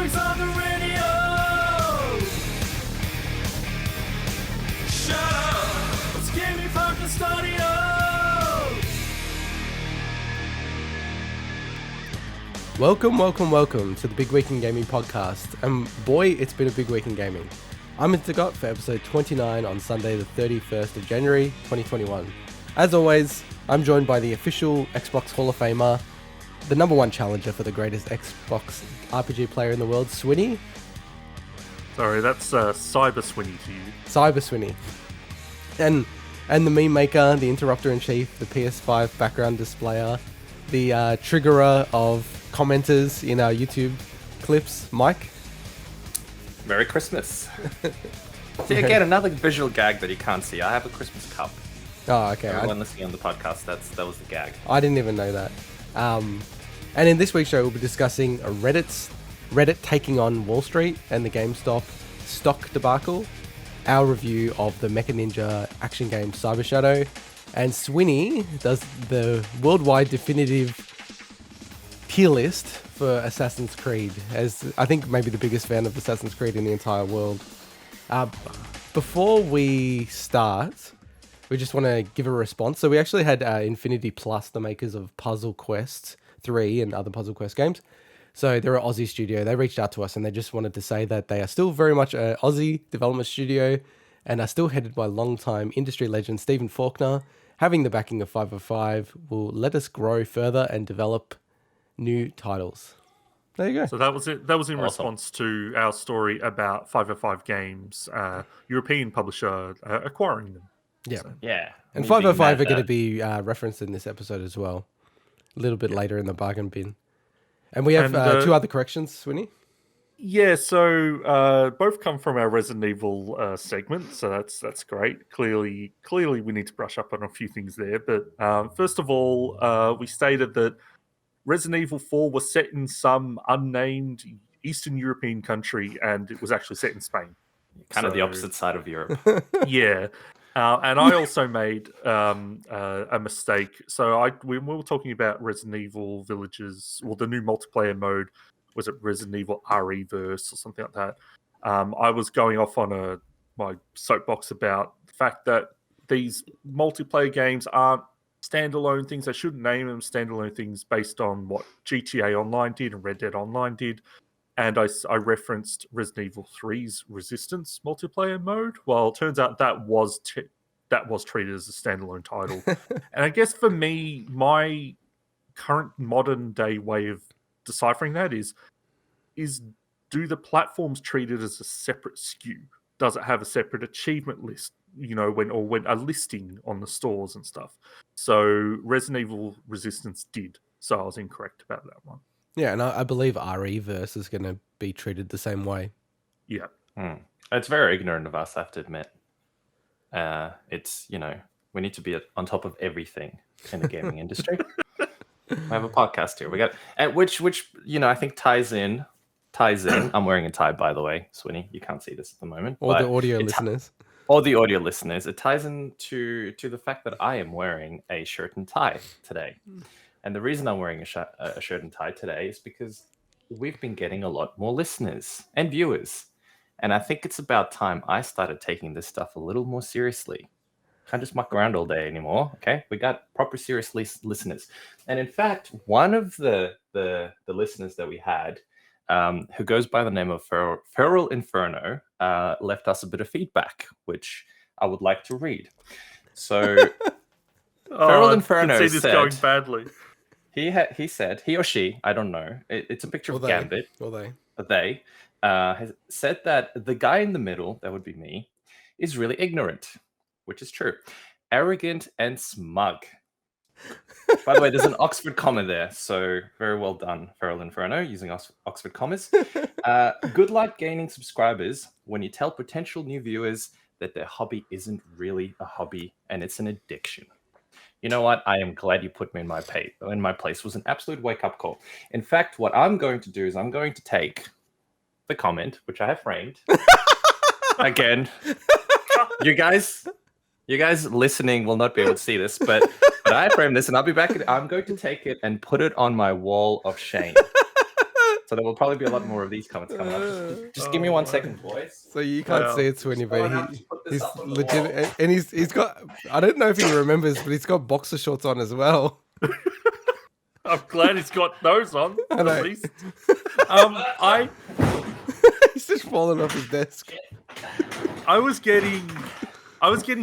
always on the radio. Shut up, it's Gaming Focused Audio. Welcome to the Big Week in Gaming podcast. And boy, it's been a big week in gaming. I'm Debacle for episode 29 on Sunday the 31st of January 2021. As always, I'm joined by the official Xbox Hall of Famer, the number one challenger for the greatest Xbox RPG player in the world, Swinny. Sorry, that's Cyber Swinny to you. Cyber Swinny. And the meme maker, the interrupter-in-chief, the PS5 background displayer, the triggerer of commenters in our YouTube clips, Mike. Merry Christmas. See, again, another visual gag that you can't see. I have a Christmas cup. Oh, okay. Everyone listening on the podcast, that was the gag. I didn't even know that. And in this week's show, we'll be discussing Reddit taking on Wall Street and the GameStop stock debacle, our review of the mecha-ninja action game Cyber Shadow, and Swinny does the worldwide definitive tier list for Assassin's Creed, as I think maybe the biggest fan of Assassin's Creed in the entire world. Before we start, we just want to give a response. So we actually had Infinity Plus, the makers of Puzzle Quest 3 and other Puzzle Quest games. So they're an Aussie studio. They reached out to us and they just wanted to say that they are still very much an Aussie development studio and are still headed by longtime industry legend Stephen Faulkner. Having the backing of 505 will let us grow further and develop new titles. There you go. So that was it. That was in response to our story about 505 Games, European publisher, acquiring them. Yeah. So. Yeah. And 505 are going to be referenced in this episode as well, a little bit later in the bargain bin. And we have two other corrections, Swinny. Yeah, so both come from our Resident Evil segment, so that's great. Clearly, we need to brush up on a few things there. But first of all, we stated that Resident Evil 4 was set in some unnamed Eastern European country, and it was actually set in Spain. Kind of the opposite side of Europe. Yeah. And I also made a mistake. So when we were talking about Resident Evil Villages, well, the new multiplayer mode, was it Resident Evil RE-verse or something like that? I was going off on my soapbox about the fact that these multiplayer games aren't standalone things. I shouldn't name them standalone things based on what GTA Online did and Red Dead Online did. And I referenced Resident Evil 3's Resistance multiplayer mode. Well, it turns out that was treated as a standalone title. And I guess for me, my current modern day way of deciphering that is do the platforms treat it as a separate SKU? Does it have a separate achievement list? When a listing on the stores and stuff. So Resident Evil Resistance did. So I was incorrect about that one. Yeah, and I believe RE-verse is going to be treated the same way. Yeah. It's very ignorant of us, I have to admit. It's, we need to be on top of everything in the gaming industry. I have a podcast here. We got which I think ties in. I'm wearing a tie, by the way, Swinny. You can't see this at the moment. Or the audio listeners. Or the audio listeners. It ties into the fact that I am wearing a shirt and tie today. And the reason I'm wearing a shirt and tie today is because we've been getting a lot more listeners and viewers. And I think it's about time I started taking this stuff a little more seriously. Can't just muck around all day anymore, okay? We got proper serious listeners. And in fact, one of the listeners that we had, who goes by the name of Feral Inferno, left us a bit of feedback, which I would like to read. So, Feral Inferno I can see this going badly. He said, he or she, I don't know, it's a picture of Gambit. They has said that the guy in the middle, that would be me, is really ignorant, which is true. Arrogant and smug. By the way, there's an Oxford comma there, so very well done, Feral Inferno, using Oxford commas. Good luck gaining subscribers when you tell potential new viewers that their hobby isn't really a hobby and it's an addiction. You know what? I am glad you put me in my place. It was an absolute wake-up call. In fact, what I'm going to do is I'm going to take the comment, which I have framed. Again, you guys listening will not be able to see this, but I framed this and I'll be back. I'm going to take it and put it on my wall of shame. So there will probably be a lot more of these comments coming up. Just give me 1 second, boys. So you can't see it, Swinny, but he's legit, wall. and he's got. I don't know if he remembers, but he's got boxer shorts on as well. I'm glad he's got those on at least. He's just fallen off his desk. I was getting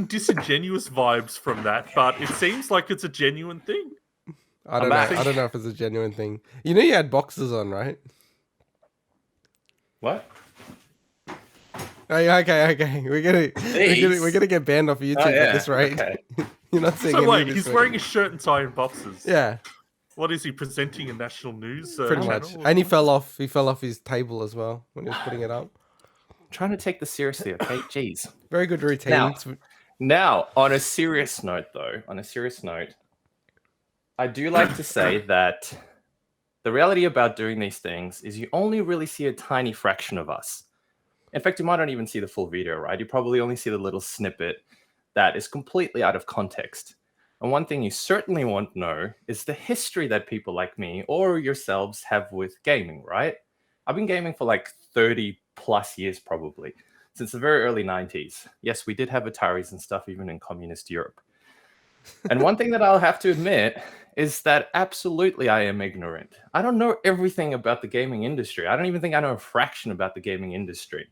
disingenuous vibes from that, but it seems like it's a genuine thing. I don't know if it's a genuine thing. You know, you had boxers on, right? What? Oh, yeah, okay. We're gonna get banned off YouTube at this rate. Okay. You're not seeing. So wait, he's wearing a shirt and tie and boxers. Yeah. What is he presenting in national news? Pretty much. And he fell off his table as well when he was putting it up. I'm trying to take this seriously, okay? Jeez. Very good routine. Now, on a serious note, I do like to say that the reality about doing these things is you only really see a tiny fraction of us. In fact, you might not even see the full video, right? You probably only see the little snippet that is completely out of context. And one thing you certainly won't know is the history that people like me or yourselves have with gaming, right? I've been gaming for like 30 plus years probably, since the very early 90s. Yes, we did have Ataris and stuff even in communist Europe. And one thing that I'll have to admit is that absolutely I am ignorant. I don't know everything about the gaming industry. I don't even think I know a fraction about the gaming industry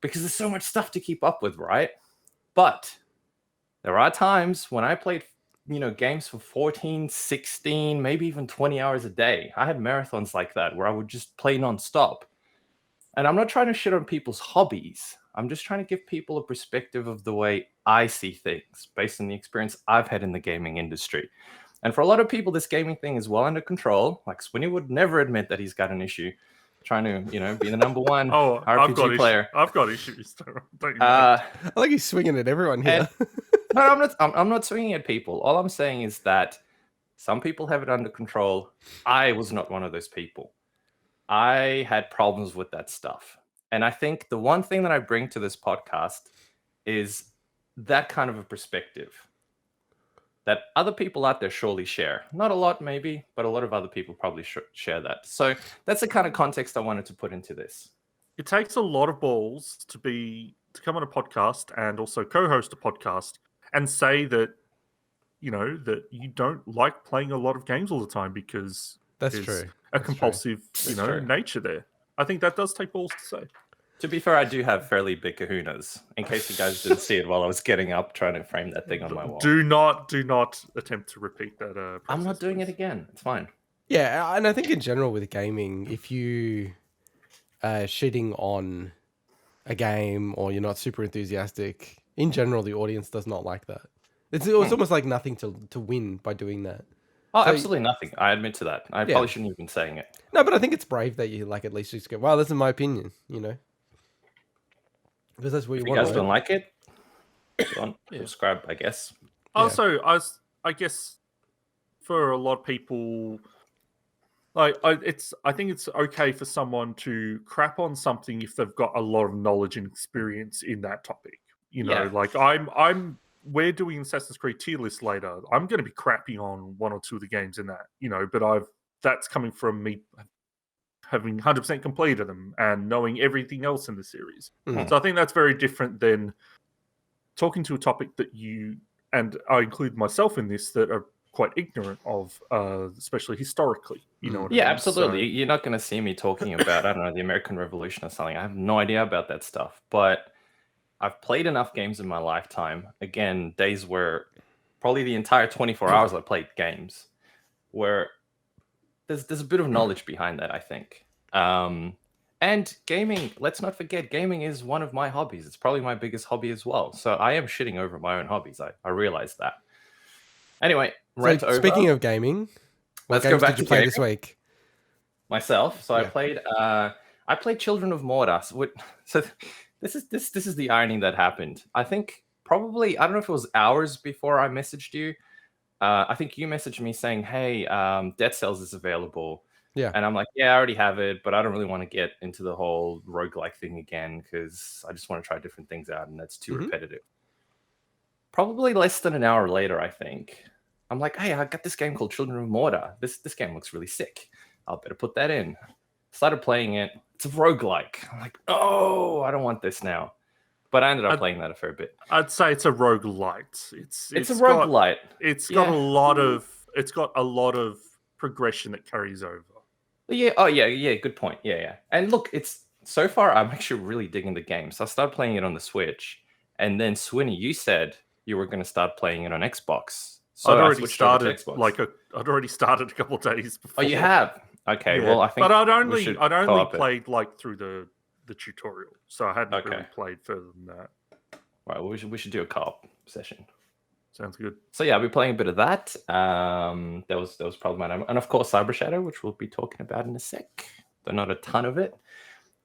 because there's so much stuff to keep up with, right? But there are times when I played, games for 14, 16, maybe even 20 hours a day. I had marathons like that where I would just play nonstop. And I'm not trying to shit on people's hobbies. I'm just trying to give people a perspective of the way I see things based on the experience I've had in the gaming industry. And for a lot of people, this gaming thing is well under control. Like Swinny would never admit that he's got an issue trying to, be the number one RPG player. I've got issues. I like he's swinging at everyone here. No, I'm not swinging at people. All I'm saying is that some people have it under control. I was not one of those people. I had problems with that stuff. And I think the one thing that I bring to this podcast is that kind of a perspective that other people out there surely share. Not a lot, maybe, but a lot of other people probably share that. So that's the kind of context I wanted to put into this. It takes a lot of balls to come on a podcast and also co-host a podcast and say that, that you don't like playing a lot of games all the time because that's true. A compulsive, nature there. I think that does take balls to say. To be fair, I do have fairly big kahunas. In case you guys didn't see it while I was getting up trying to frame that thing on my wall. Do not attempt to repeat that. I'm not doing it again. It's fine. Yeah, and I think in general with gaming, if you shitting on a game or you're not super enthusiastic, in general, the audience does not like that. It's almost like nothing to win by doing that. Oh, so, absolutely nothing. I admit to that. I probably shouldn't have been saying it. No, but I think it's brave that you at least just go, wow, this is my opinion, Because that's what you want. If you guys don't like it, don't subscribe, I guess. Also, I guess for a lot of people, I think it's okay for someone to crap on something if they've got a lot of knowledge and experience in that topic. Like we're doing Assassin's Creed tier list later. I'm going to be crapping on one or two of the games in that, but that's coming from me having 100% completed them and knowing everything else in the series. Mm-hmm. So I think that's very different than talking to a topic that you, and I include myself in this, that are quite ignorant of, especially historically. Absolutely. So, you're not going to see me talking about, I don't know, the American Revolution or something. I have no idea about that stuff, but I've played enough games in my lifetime. Again, days where probably the entire 24 hours I played games, where there's a bit of knowledge behind that, I think. And gaming, let's not forget, gaming is one of my hobbies. It's probably my biggest hobby as well. So I am shitting over my own hobbies. I realize that. Anyway, so speaking of gaming, let's go back did you to play gaming this week? Myself. So I played Children of Mortar. So this is the irony that happened. I think probably, I don't know if it was hours before I messaged you. I think you messaged me saying, hey, Dead Cells is available. Yeah. And I'm like, yeah, I already have it, but I don't really want to get into the whole roguelike thing again because I just want to try different things out and that's too repetitive. Probably less than an hour later, I think. I'm like, hey, I got this game called Children of Mortar. This game looks really sick. I'll better put that in. Started playing it. It's a roguelike. I'm like, oh, I don't want this now. But I ended up playing that a fair bit. I'd say it's a roguelite. It's a roguelite. It's got a lot of progression that carries over. Yeah. Oh, yeah. Good point. Yeah. And look, so far I'm actually really digging the game. So I started playing it on the Switch, and then Swinny, you said you were going to start playing it on Xbox. So I'd already started I'd already started a couple of days before. Oh, you have? Okay. Yeah. Well, I think. But I'd only played like through the tutorial, so I hadn't really played further than that. Right. Well, we should do a co-op session. Sounds good. So yeah, I'll be playing a bit of that. That was problematic, and of course Cyber Shadow, which we'll be talking about in a sec. Though not a ton of it.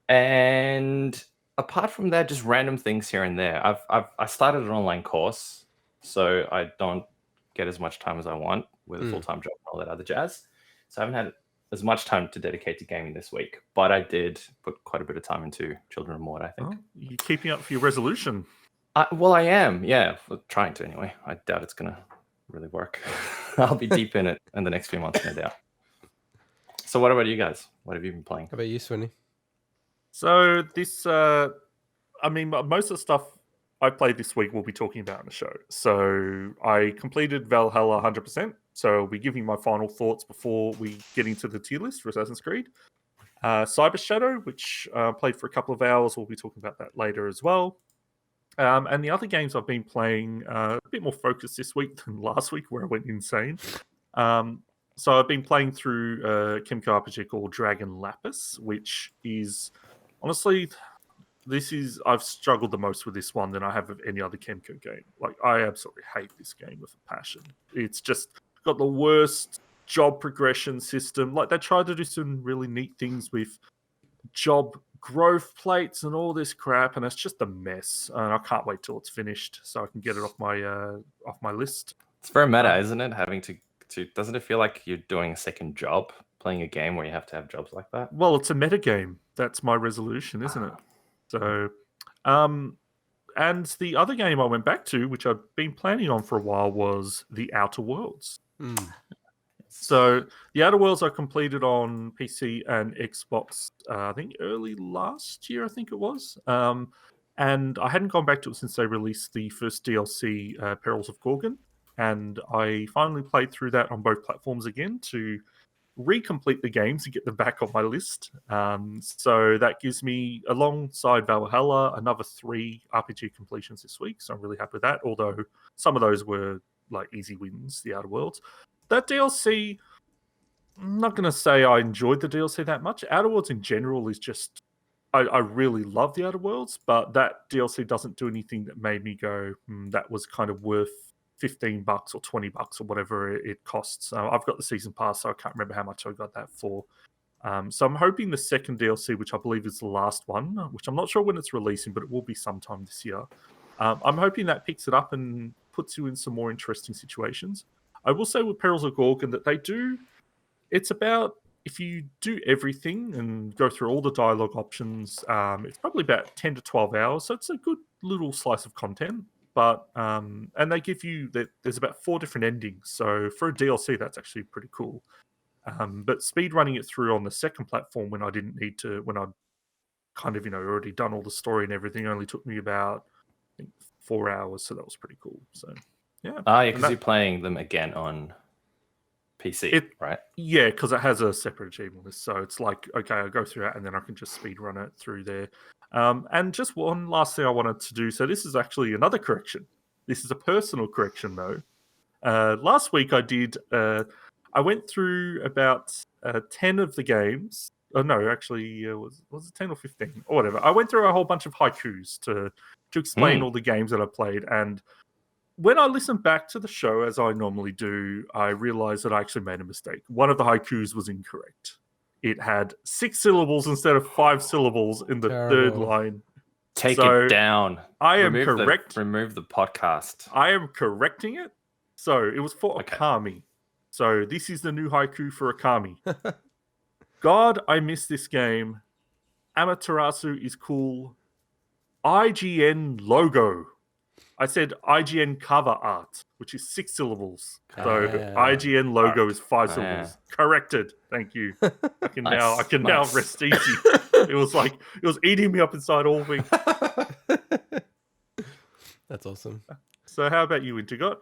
And apart from that, just random things here and there. I started an online course, so I don't get as much time as I want with a full-time job and all that other jazz. So I haven't had as much time to dedicate to gaming this week, but I did put quite a bit of time into Children of Mord, I think. You're keeping up for your resolution. Well, I am, yeah. Trying to, anyway. I doubt it's going to really work. I'll be deep in it in the next few months, no doubt. So what about you guys? What have you been playing? How about you, Swinny? So this, most of the stuff I played this week we'll be talking about in the show. So I completed Valhalla 100%. So I'll be giving my final thoughts before we get into the tier list for Assassin's Creed. Cyber Shadow, which I played for a couple of hours. We'll be talking about that later as well. And the other games I've been playing a bit more focused this week than last week, where I went insane. So I've been playing through Chemco RPG called Dragon Lapis, which is honestly, I've struggled the most with this one than I have with any other Chemco game. Like, I absolutely hate this game with a passion. It's just got the worst job progression system. Like, they tried to do some really neat things with job growth plates and all this crap, and it's just a mess. And I can't wait till it's finished so I can get it off my list. It's very meta, isn't it? Having to doesn't it feel like you're doing a second job playing a game where you have to have jobs like that? Well, it's a meta game. That's my resolution, isn't it? So, and the other game I went back to, which I've been planning on for a while, was The Outer Worlds. So The Outer Worlds I completed on PC and Xbox, I think early last year, I think it was. And I hadn't gone back to it since they released the first DLC, Perils of Gorgon. And I finally played through that on both platforms again to recomplete the games and get them back on my list. So that gives me, alongside Valhalla, another 3 RPG completions this week. So I'm really happy with that, although some of those were like easy wins, The Outer Worlds. That DLC, I'm not going to say I enjoyed the DLC that much. Outer Worlds in general is just, I really love The Outer Worlds, but that DLC doesn't do anything that made me go, that was kind of worth $15 or $20 or whatever it costs. I've got the season pass, so I can't remember how much I got that for. So I'm hoping the second DLC, which I believe is the last one, which I'm not sure when it's releasing, but it will be sometime this year. I'm hoping that picks it up and puts you in some more interesting situations. I will say with Perils of Gorgon that it's about, if you do everything and go through all the dialogue options, it's probably about 10 to 12 hours. So it's a good little slice of content. But and they give you that there's about 4 different endings. So for a DLC, that's actually pretty cool. But speed running it through on the second platform when I didn't need to, when I'd kind of already done all the story and everything, only took me about, I think, 4 hours. So that was pretty cool. So yeah. Yeah, because you're playing them again on PC, right? Yeah, because it has a separate achievement list. So it's like, okay, I'll go through that and then I can just speed run it through there. And just one last thing I wanted to do. So this is actually another correction. This is a personal correction, though. Last week I went through about 10 of the games. Oh, no, actually, was it 10 or 15? Or whatever. I went through a whole bunch of haikus to explain all the games that I played. And when I listened back to the show, as I normally do, I realized that I actually made a mistake. One of the haikus was incorrect. It had 6 syllables instead of 5 syllables in the third line. Take it down. I am correct. Remove the podcast. I am correcting it. So it was for Akami. So this is the new haiku for Akami. God, I miss this game. Amaterasu is cool. IGN logo. I said IGN cover art, which is 6 syllables. So Ah. IGN logo Art. is 5 Oh, syllables. Corrected. Thank you. I can now Nice. rest easy. It was eating me up inside all week. That's awesome. So how about you, Intergot?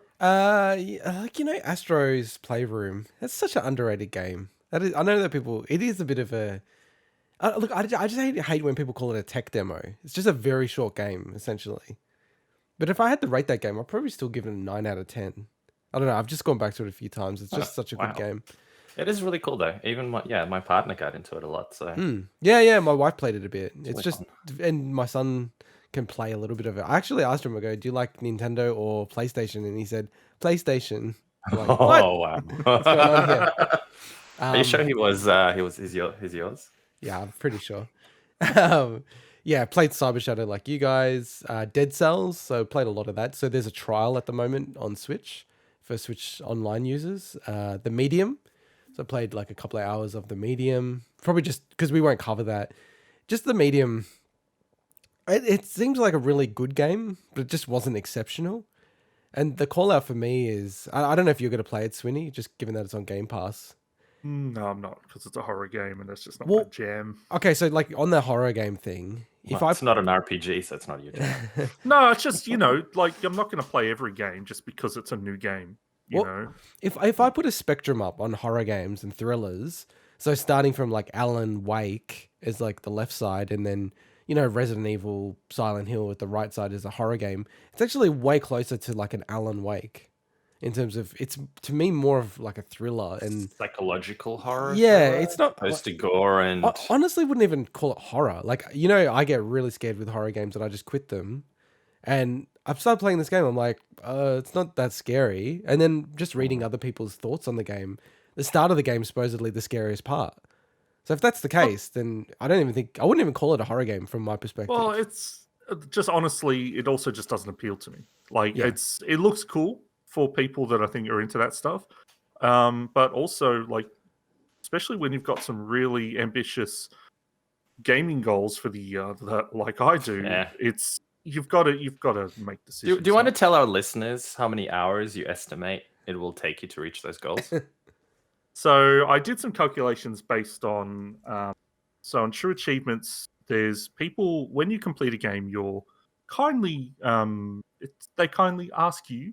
Astro's Playroom. That's such an underrated game. That is, I know that people. It is a bit of a. Look, I just hate when people call it a tech demo. It's just a very short game, essentially. But if I had to rate that game, I'd probably still give it a 9 out of 10. I don't know. I've just gone back to it a few times. It's just such a good game. It is really cool though. Even my partner got into it a lot. So yeah. My wife played it a bit. It's really just, fun. and my son can play a little bit of it. I actually asked him, I go, do you like Nintendo or PlayStation? And he said PlayStation. I'm like, what? Wow. What's going on here? Are you sure he's yours? Yeah, I'm pretty sure. Yeah, played Cyber Shadow like you guys. Dead Cells, so played a lot of that. So there's a trial at the moment on Switch for Switch Online users. The Medium, so I played like a couple of hours of The Medium. Probably just because we won't cover that. Just The Medium. It seems like a really good game, but it just wasn't exceptional. And the call out for me is, I don't know if you're going to play it, Swinny, just given that it's on Game Pass. No, I'm not, because it's a horror game and that's just not my jam. Okay, so like on the horror game thing, it's not an RPG, so it's not your jam. No, it's just, like I'm not going to play every game just because it's a new game. You know, if I put a spectrum up on horror games and thrillers, so starting from like Alan Wake is like the left side, and then Resident Evil, Silent Hill at the right side is a horror game. It's actually way closer to like an Alan Wake in terms of, it's to me more of like a thriller and psychological horror. Yeah, it's not opposed to gore, and I honestly wouldn't even call it horror. Like, I get really scared with horror games and I just quit them. And I've started playing this game. I'm like, it's not that scary. And then just reading other people's thoughts on the game, the start of the game is supposedly the scariest part. So if that's the case, then I wouldn't even call it a horror game from my perspective. Well, it's just honestly, it also just doesn't appeal to me. Like, it looks cool for people that I think are into that stuff. But also, like, especially when you've got some really ambitious gaming goals for the year, like I do, you've got to make decisions. Do you want to tell our listeners how many hours you estimate it will take you to reach those goals? So I did some calculations based on on True Achievements. There's people, when you complete a game, you're kindly they kindly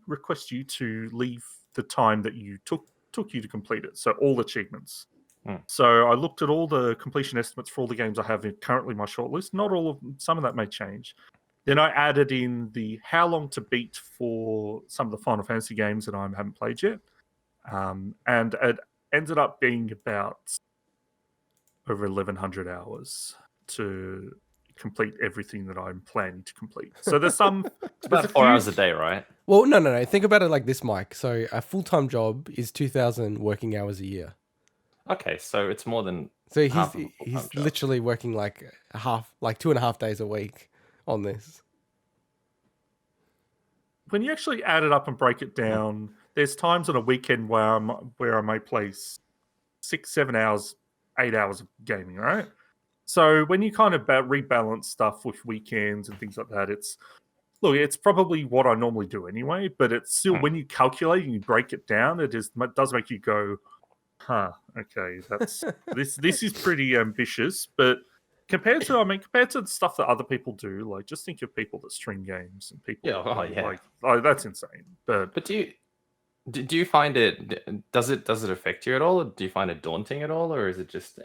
request you to leave the time that you took you to complete it. So all achievements. So I looked at all the completion estimates for all the games I have currently in my shortlist. Not all of them, some of that may change. Then I added in the how long to beat for some of the Final Fantasy games that I haven't played yet. And it ended up being about over 1,100 hours to complete everything that I'm planning to complete. So there's some... It's about 4 hours a day, right? Well, no. Think about it like this, Mike. So a full-time job is 2,000 working hours a year. Okay, so it's more than... So he's literally working like 2.5 days a week on this. When you actually add it up and break it down, there's times on a weekend where I may play 6, 7 hours, 8 hours of gaming, right? So when you kind of rebalance stuff with weekends and things like that, it's probably what I normally do anyway, but it's still, when you calculate and you break it down, it does make you go, huh, okay, that's this is pretty ambitious, but compared to the stuff that other people do, like, just think of people that stream games and people like that's insane. But do you find it, does it affect you at all? Or do you find it daunting at all, or is it just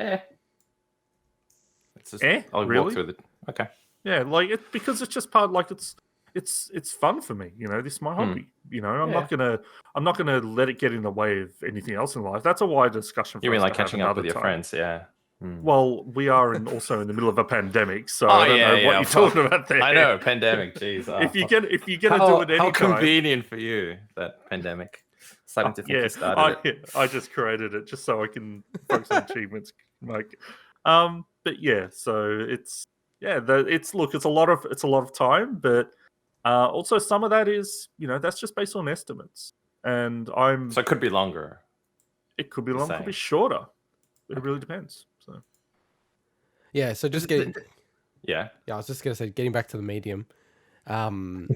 it's just I'll really? walk through the okay. Yeah, like because it's just part, like it's fun for me, this is my hobby. I'm not gonna let it get in the way of anything else in life. That's a wide discussion for You mean us like to have catching up with another your time. friends, yeah. Well, we are also in the middle of a pandemic, so I don't know what you're talking about there. I know, pandemic, jeez. If you're gonna do it anytime. How convenient for you, that pandemic. Starting to think you started it. I just created it just so I can focus on achievements, Mike. But yeah, so it's a lot of time, but also some of that is, that's just based on estimates. And so it could be longer. It could be longer, could be shorter. It really depends. So yeah, so just getting I was just gonna say, getting back to the Medium. And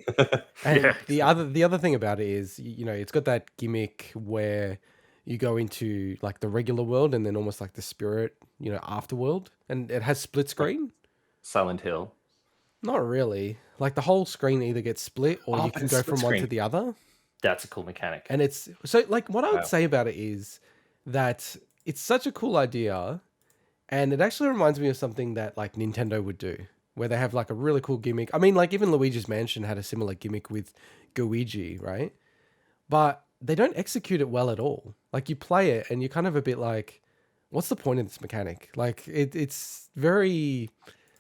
Yeah, the other thing about it is, it's got that gimmick where you go into like the regular world and then almost like the spirit, afterworld, and it has split screen. Silent Hill. Not really. Like the whole screen either gets split or you but can it's go split from one to screen. the other. That's a cool mechanic. And it's so like what I would Wow. say about it is that it's such a cool idea, and it actually reminds me of something that like Nintendo would do, where they have like a really cool gimmick. I mean, like even Luigi's Mansion had a similar gimmick with Luigi, right? But they don't execute it well at all. Like you play it and you're kind of a bit like, what's the point of this mechanic? Like it's very.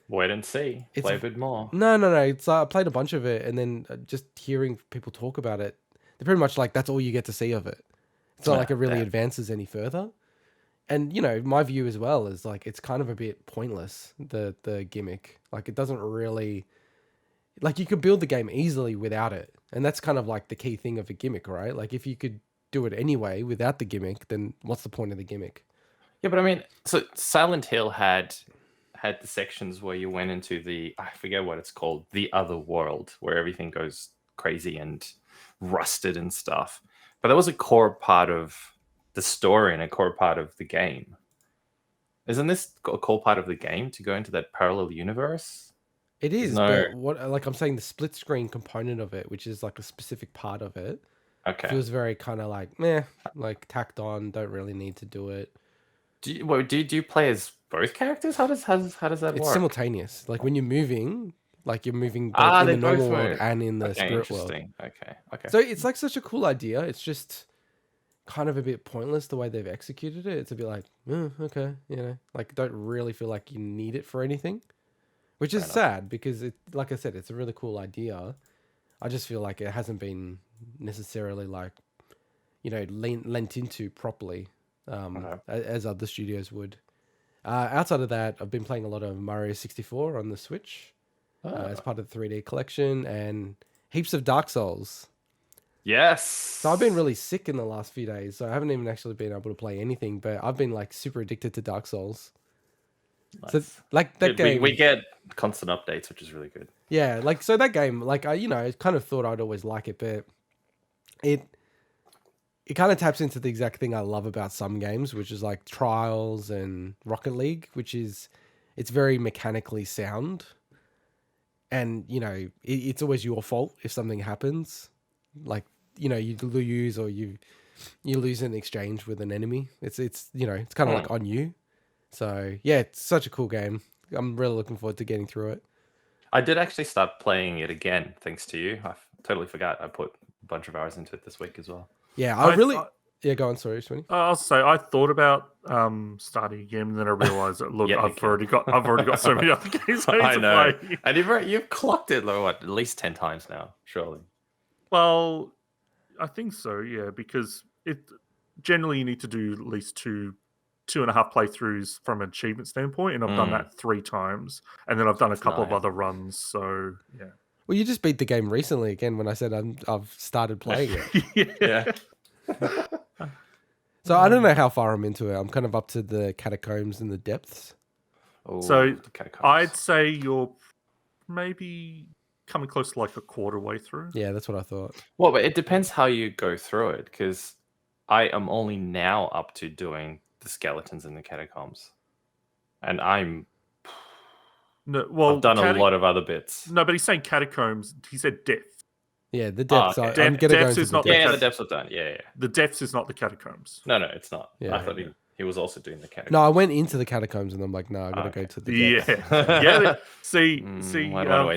Wait and see. Play a bit more. No. It's I played a bunch of it, and then just hearing people talk about it, they're pretty much like that's all you get to see of it. It's not like it really advances any further. And my view as well is like it's kind of a bit pointless, the gimmick. Like it doesn't really, like you could build the game easily without it, and that's kind of like the key thing of a gimmick, right? Like if you could do it anyway without the gimmick, then what's the point of the gimmick? Yeah, but I mean, so Silent Hill had the sections where you went into I forget what it's called, the other world, where everything goes crazy and rusted and stuff. But that was a core part of the story and a core part of the game. Isn't this a core part of the game to go into that parallel universe? It is, but what like I'm saying, the split screen component of it, which is like a specific part of it, feels very kind of like meh, like tacked on. Don't really need to do it. Do you play as both characters? How does that work? It's simultaneous. Like when you're moving both in the normal world and in the spirit world. Okay. So it's like such a cool idea. It's just kind of a bit pointless the way they've executed it. It's a bit like, okay, like don't really feel like you need it for anything, which is sad because like I said, it's a really cool idea. I just feel like it hasn't been necessarily like, lent into properly, as other studios would. Outside of that, I've been playing a lot of Mario 64 on the Switch as part of the 3D collection, and heaps of Dark Souls. Yes. So I've been really sick in the last few days, so I haven't even actually been able to play anything, but I've been like super addicted to Dark Souls. Nice. So like that game, we get constant updates, which is really good. Yeah, like so that game, like I kind of thought I'd always like it, but it kind of taps into the exact thing I love about some games, which is like Trials and Rocket League, which is it's very mechanically sound, and it's always your fault if something happens, like you lose or you lose an exchange with an enemy. It's kind of like on you. So yeah, it's such a cool game. I'm really looking forward to getting through it. I did actually start playing it again, thanks to you. I totally forgot. I put a bunch of hours into it this week as well. Yeah, go on. Sorry, Swinny. I'll say I thought about starting again, and then I realized that look, I've already got so many other games I know. To play. And you've clocked it like at least 10 times now, surely. Well, I think so, yeah, because it generally you need to do at least 2.5 playthroughs from an achievement standpoint, and I've done that 3 times, and then I've done a couple of other runs. So yeah. Well, you just beat the game recently again when I said I've started playing it. Yeah. So I don't know how far I'm into it. I'm kind of up to the catacombs and the depths. Oh, so I'd say you're maybe coming close to like a quarter way through. Yeah, that's what I thought. Well, but it depends how you go through it, because I am only now up to doing the skeletons in the catacombs, and I've done a lot of other bits. No, but he's saying catacombs. He said depth. Yeah, the depths. I'm gonna go into the depths. The depths are done. Yeah. The depths is not the catacombs. No, it's not. Yeah. I thought he was also doing the catacombs. No, I went into the catacombs and I'm like, no, I gotta go to the depths. Yeah. See.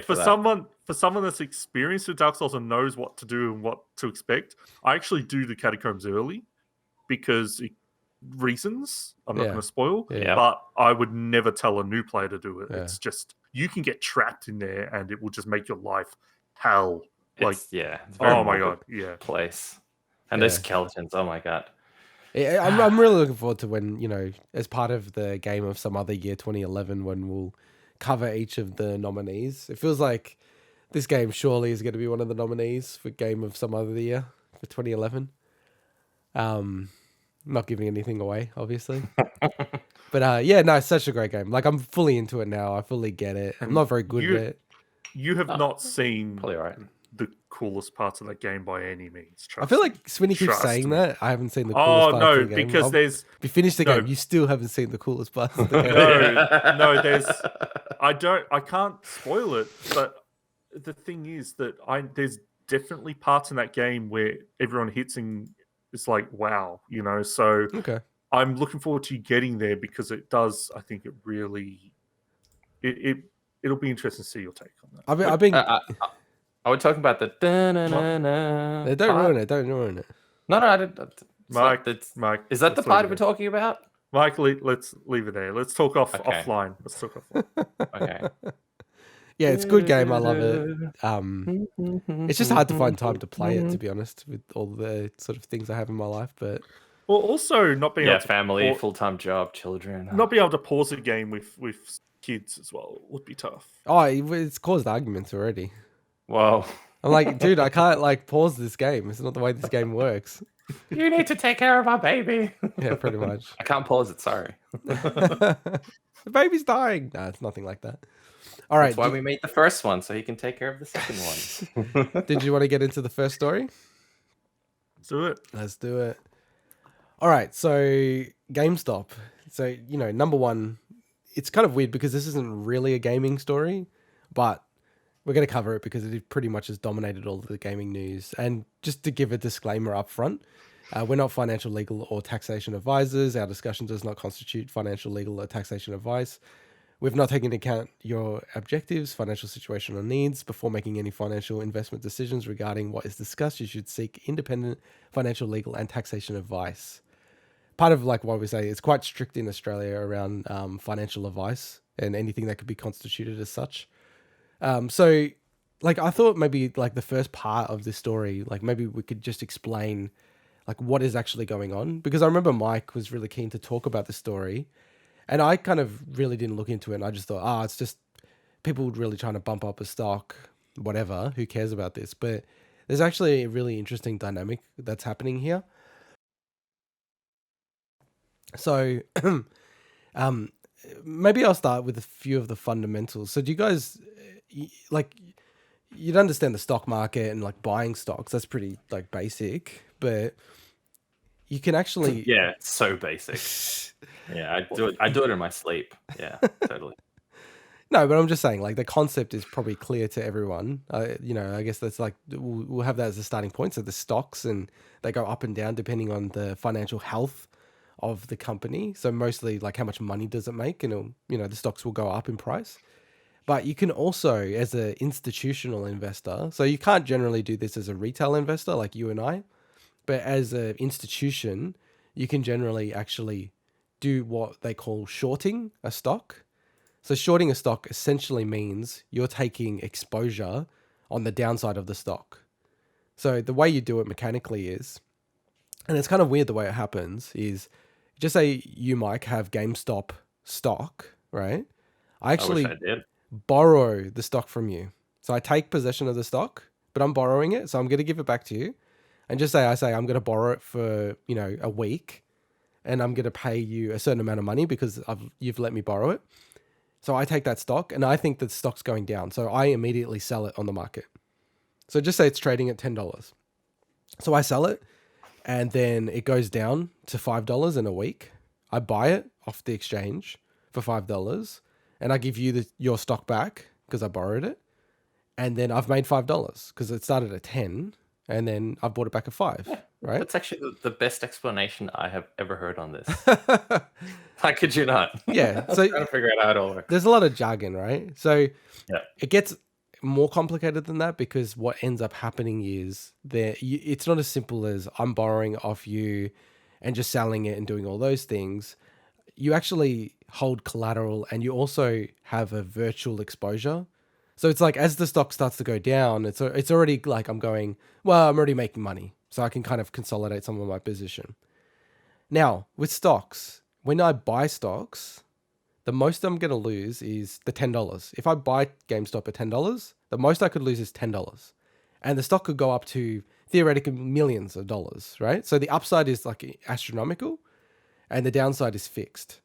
For someone that's experienced with Dark Souls and knows what to do and what to expect, I actually do the catacombs early because reasons I'm not going to spoil. Yeah. But I would never tell a new player to do it. Yeah. It's just you can get trapped in there and it will just make your life hell. It's oh my god, place. And those skeletons, oh my god. Yeah, I'm really looking forward to when, as part of the Game of Some Other Year 2011, when we'll cover each of the nominees. It feels like this game surely is going to be one of the nominees for Game of Some Other Year for 2011. Not giving anything away, obviously. But it's such a great game. Like I'm fully into it now. I fully get it. I'm not very good at it. You have not seen Probably right. the coolest parts of that game by any means. I feel like Swinny keeps saying that. I haven't seen the coolest parts of the game. Because there's... If you finish the game, you still haven't seen the coolest parts of the game. There's... I can't spoil it, but the thing is that there's definitely parts in that game where everyone hits and it's like, wow, so... Okay. I'm looking forward to you getting there because it does, I think it really... It'll be interesting to see your take on that. I've been... Are we talking about the... Don't ruin it. Don't ruin it. No, I didn't. Mike, is that the part we're talking about? Mike, let's leave it there. Let's talk offline. Let's talk offline. Okay. Yeah, it's a good game. I love it. It's just hard to find time to play it, to be honest, with all the sort of things I have in my life. But also not being able to family, full-time job, children. Not being able to pause a game with kids as well would be tough. Oh, it's caused arguments already. Wow. I'm like, dude, I can't pause this game. It's not the way this game works. You need to take care of our baby. Yeah, pretty much. I can't pause it. Sorry. The baby's dying. Nah, it's nothing like that. All right. That's why we made the first one, so he can take care of the second one. Did you want to get into the first story? Let's do it. All right. So GameStop. So, number one, it's kind of weird because this isn't really a gaming story, but we're going to cover it because it pretty much has dominated all of the gaming news. And just to give a disclaimer up front, we're not financial, legal, or taxation advisors. Our discussion does not constitute financial, legal, or taxation advice. We've not taken into account your objectives, financial situation, or needs. Before making any financial investment decisions regarding what is discussed, you should seek independent financial, legal, and taxation advice. Part of why we say it's quite strict in Australia around financial advice and anything that could be constituted as such. So I thought maybe the first part of this story, maybe we could just explain what is actually going on, because I remember Mike was really keen to talk about the story, and I kind of really didn't look into it. And I just thought, it's just people really trying to bump up a stock, whatever, who cares about this? But there's actually a really interesting dynamic that's happening here. So, maybe I'll start with a few of the fundamentals. So do you guys, you'd understand the stock market and buying stocks. That's pretty basic, but you can actually... Yeah, it's so basic. Yeah, I do it in my sleep. Yeah, totally. No, but I'm just saying, the concept is probably clear to everyone. I guess that's we'll have that as a starting point. So the stocks, and they go up and down depending on the financial health of the company. So mostly how much money does it make, and the stocks will go up in price. But you can also, as an institutional investor, so you can't generally do this as a retail investor like you and I, but as an institution, you can generally actually do what they call shorting a stock. So shorting a stock essentially means you're taking exposure on the downside of the stock. So the way you do it mechanically is, and it's kind of weird the way it happens, is just say you, Mike, have GameStop stock, right? I actually borrow the stock from you. So I take possession of the stock, but I'm borrowing it. So I'm going to give it back to you. And just say I'm going to borrow it for, a week, and I'm going to pay you a certain amount of money because you've let me borrow it. So I take that stock, and I think that stock's going down. So I immediately sell it on the market. So just say it's trading at $10. So I sell it, and then it goes down to $5 in a week. I buy it off the exchange for $5, and I give you your stock back because I borrowed it. And then I've made $5 because it started at 10, and then I bought it back at 5. Yeah, right? That's actually the best explanation I have ever heard on this. How could you not? Yeah. So I'm trying to figure out how it all works. There's a lot of jargon, right? So yeah, it gets more complicated than that, because what ends up happening is it's not as simple as I'm borrowing off you and just selling it and doing all those things. You actually hold collateral, and you also have a virtual exposure. So it's as the stock starts to go down, it's already I'm going, well, I'm already making money, so I can kind of consolidate some of my position. Now, with stocks, when I buy stocks, the most I'm going to lose is the $10. If I buy GameStop at $10, the most I could lose is $10. And the stock could go up to theoretically millions of dollars, right? So the upside is astronomical, and the downside is fixed.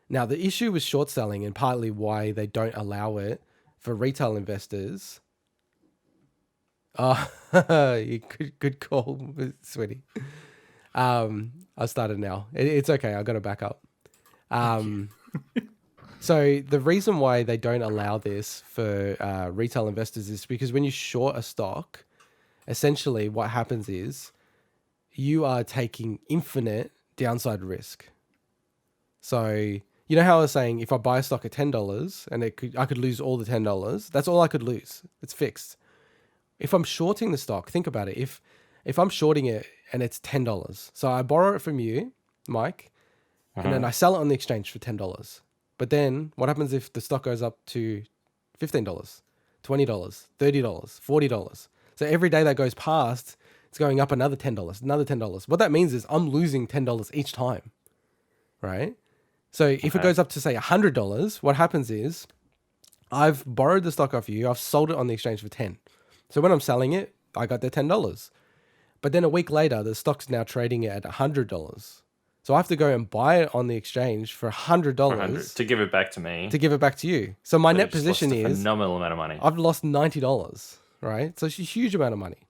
Now, the issue with short selling, and partly why they don't allow it for retail investors. Oh, good call, Swinny. I started now. It's okay. I got to back up. So the reason why they don't allow this for retail investors is because when you short a stock, essentially what happens is you are taking infinite downside risk. So you know how I was saying if I buy a stock at $10 and I could lose all the $10, that's all I could lose. It's fixed. If I'm shorting the stock, think about it. If I'm shorting it and it's $10, so I borrow it from you, Mike, and then I sell it on the exchange for $10. But then what happens if the stock goes up to $15, $20, $30, $40? So every day that goes past, it's going up another $10, another $10. What that means is I'm losing $10 each time, right? So if it goes up to say $100, what happens is I've borrowed the stock off you, I've sold it on the exchange for 10. So when I'm selling it, I got the $10. But then a week later, the stock's now trading it at $100. So I have to go and buy it on the exchange for $100 to give it back to me. To give it back to you. So my net position is a is phenomenal amount of money. I've lost $90, right? So it's a huge amount of money.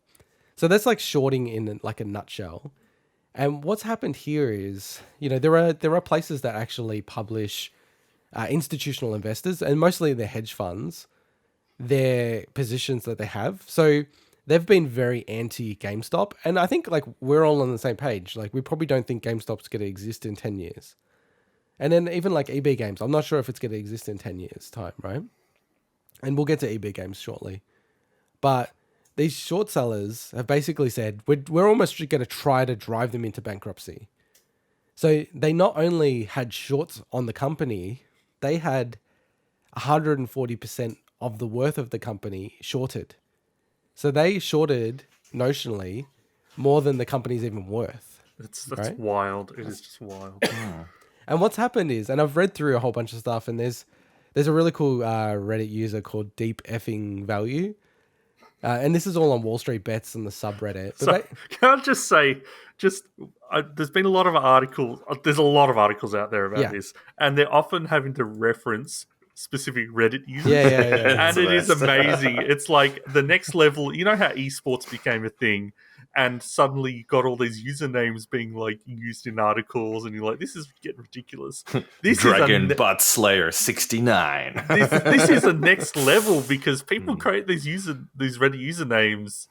So that's like shorting in like a nutshell. And what's happened here is, there are places that actually publish institutional investors, and mostly they're hedge funds, their positions that they have. So they've been very anti GameStop, and I think like we're all on the same page. Like we probably don't think GameStop's going to exist in 10 years. And then even like EB Games, I'm not sure if it's going to exist in 10 years time, right? And we'll get to EB Games shortly. But these short sellers have basically said, we're almost going to try to drive them into bankruptcy. So they not only had shorts on the company, they had 140% of the worth of the company shorted. So they shorted notionally more than the company's even worth. That's right? wild. It is just wild. And what's happened is, and I've read through a whole bunch of stuff, and there's a really cool Reddit user called Deep Effing Value. And this is all on Wall Street Bets and the subreddit. But can I just say, there's been a lot of articles. There's a lot of articles out there about this, and they're often having to reference specific Reddit users. Yeah. And it is amazing. It's like the next level. You know how esports became a thing, and suddenly you got all these usernames being like used in articles, and you're like, this is getting ridiculous. This Dragon Butt Slayer 69. This is the next level because people create these Reddit usernames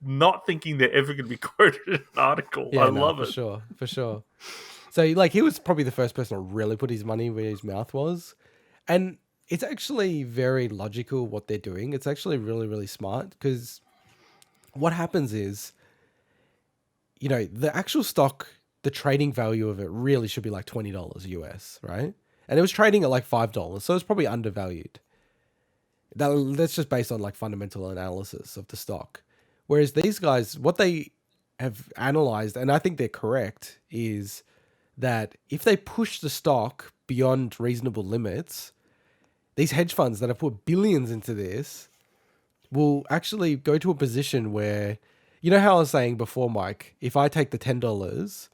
not thinking they're ever going to be quoted in an article. I love it. For sure. So like he was probably the first person to really put his money where his mouth was. And it's actually very logical what they're doing. It's actually really, really smart because what happens is, the actual stock, the trading value of it really should be like $20 US, right? And it was trading at like $5, so it's probably undervalued. That's just based on like fundamental analysis of the stock. Whereas these guys, what they have analyzed, and I think they're correct, is that if they push the stock beyond reasonable limits, these hedge funds that have put billions into this will actually go to a position where, you know how I was saying before, Mike, if I take the $10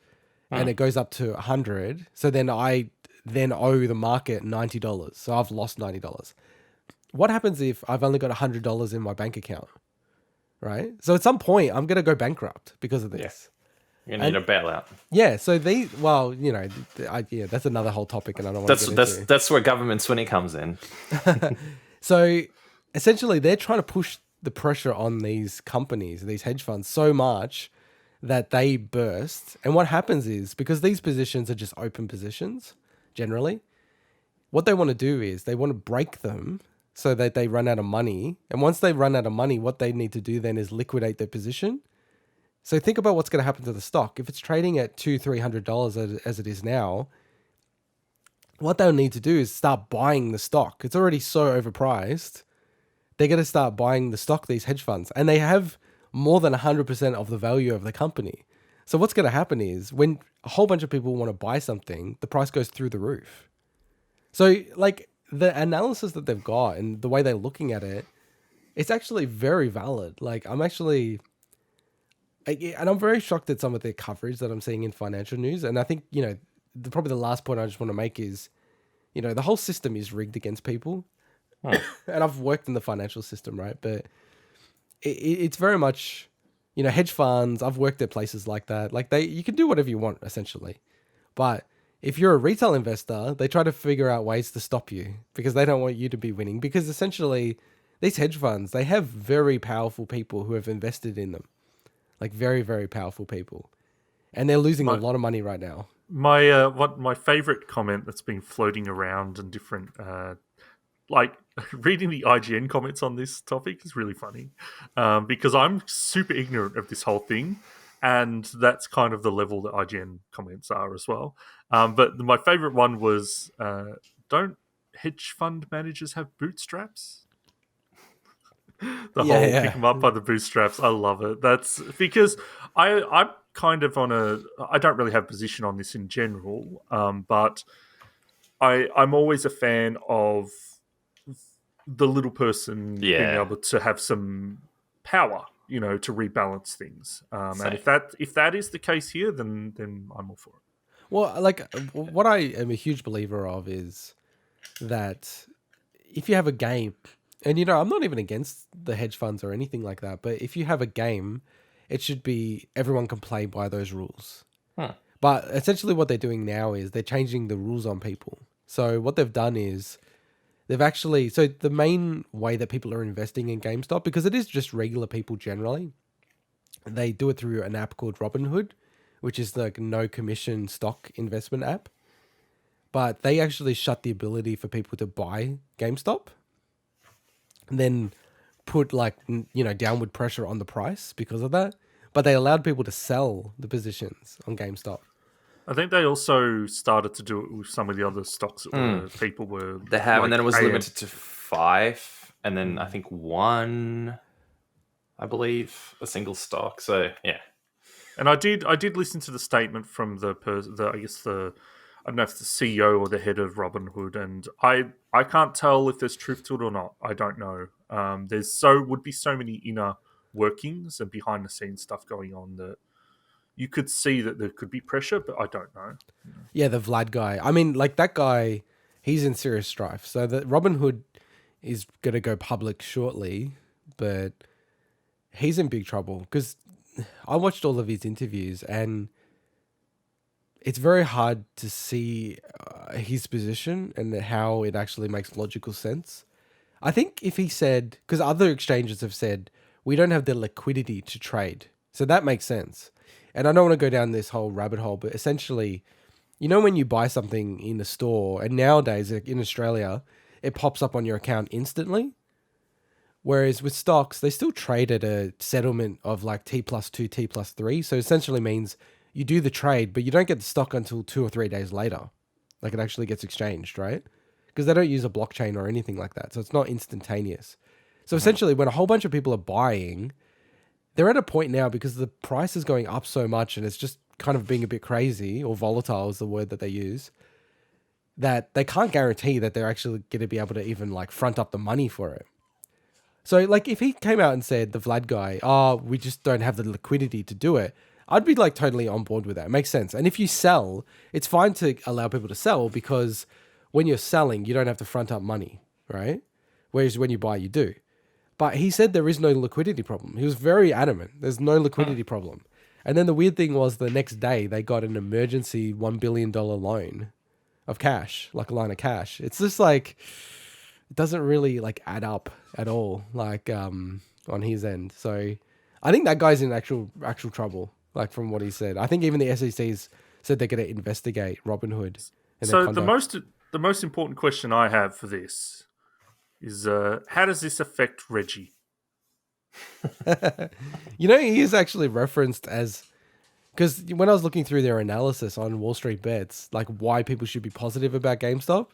and it goes up to 100, so then I owe the market $90. So I've lost $90. What happens if I've only got $100 in my bank account? Right? So at some point, I'm going to go bankrupt because of this. You need a bailout. Yeah. So that's another whole topic, and I don't want to get into. That's where government Swinny comes in. So essentially, they're trying to push the pressure on these companies, these hedge funds, so much that they burst. And what happens is, because these positions are just open positions, generally, what they want to do is they want to break them so that they run out of money. And once they run out of money, what they need to do then is liquidate their position. So think about what's going to happen to the stock. If it's trading at $200-$300 as it is now, what they'll need to do is start buying the stock. It's already so overpriced. They're going to start buying the stock, these hedge funds, and they have more than 100% of the value of the company. So what's going to happen is when a whole bunch of people want to buy something, the price goes through the roof. So like the analysis that they've got and the way they're looking at it, it's actually very valid. Like I'm very shocked at some of the coverage that I'm seeing in financial news. And I think, probably the last point I just want to make is, the whole system is rigged against people. And I've worked in the financial system, right? But it's very much, hedge funds. I've worked at places like that. Like you can do whatever you want essentially, but if you're a retail investor, they try to figure out ways to stop you because they don't want you to be winning. Because essentially, these hedge funds, they have very powerful people who have invested in them, like very, very powerful people, and they're losing a lot of money right now. My favorite comment that's been floating around and different, like reading the IGN comments on this topic is really funny, because I'm super ignorant of this whole thing. And that's kind of the level that IGN comments are as well. But my favorite one was, don't hedge fund managers have bootstraps? Whole pick them up by the bootstraps. I love it. That's because I'm kind of I don't really have a position on this in general, but I'm always a fan of the little person being able to have some power, to rebalance things. And if that is the case here, then I'm all for it. Well, like what I am a huge believer of is that if you have a game, and I'm not even against the hedge funds or anything like that, but if you have a game, it should be everyone can play by those rules. But essentially what they're doing now is they're changing the rules on people. So what they've done is so the main way that people are investing in GameStop, because it is just regular people generally, they do it through an app called Robinhood, which is like no commission stock investment app. But they actually shut the ability for people to buy GameStop and then put downward pressure on the price because of that. But they allowed people to sell the positions on GameStop. I think they also started to do it with some of the other stocks that people were. They have, and then it was limited to 5, and then I think 1, I believe, a single stock. So yeah. And I did listen to the statement from the I guess I don't know if it's the CEO or the head of Robinhood, and I can't tell if there's truth to it or not. I don't know. Would be so many inner workings and behind the scenes stuff going on that you could see that there could be pressure, but I don't know. Yeah, the Vlad guy. I mean, like that guy, he's in serious strife. So the Robinhood is going to go public shortly, but he's in big trouble because I watched all of his interviews and it's very hard to see his position and how it actually makes logical sense. I think if he said, because other exchanges have said, we don't have the liquidity to trade. So that makes sense. And I don't want to go down this whole rabbit hole, but essentially, when you buy something in the store, and nowadays in Australia, it pops up on your account instantly. Whereas with stocks, they still trade at a settlement of like T+2, T+3. So essentially means you do the trade, but you don't get the stock until 2 or 3 days later. Like it actually gets exchanged, right? Because they don't use a blockchain or anything like that. So it's not instantaneous. So essentially when a whole bunch of people are buying, they're at a point now because the price is going up so much and it's just kind of being a bit crazy, or volatile is the word that they use, that they can't guarantee that they're actually going to be able to even like front up the money for it. So like if he came out and said, the Vlad guy, we just don't have the liquidity to do it, I'd be like totally on board with that. It makes sense. And if you sell, it's fine to allow people to sell because when you're selling, you don't have to front up money, right? Whereas when you buy, you do. But he said there is no liquidity problem. He was very adamant. There's no liquidity problem. And then the weird thing was the next day they got an emergency $1 billion loan of cash, like a line of cash. It's just like, it doesn't really like add up at all, like on his end. So I think that guy's in actual trouble, like from what he said. I think even the SEC's said they're going to investigate Robinhood. So the most important question I have for this is how does this affect Reggie? He is actually referenced as, because when I was looking through their analysis on Wall Street Bets, like why people should be positive about GameStop,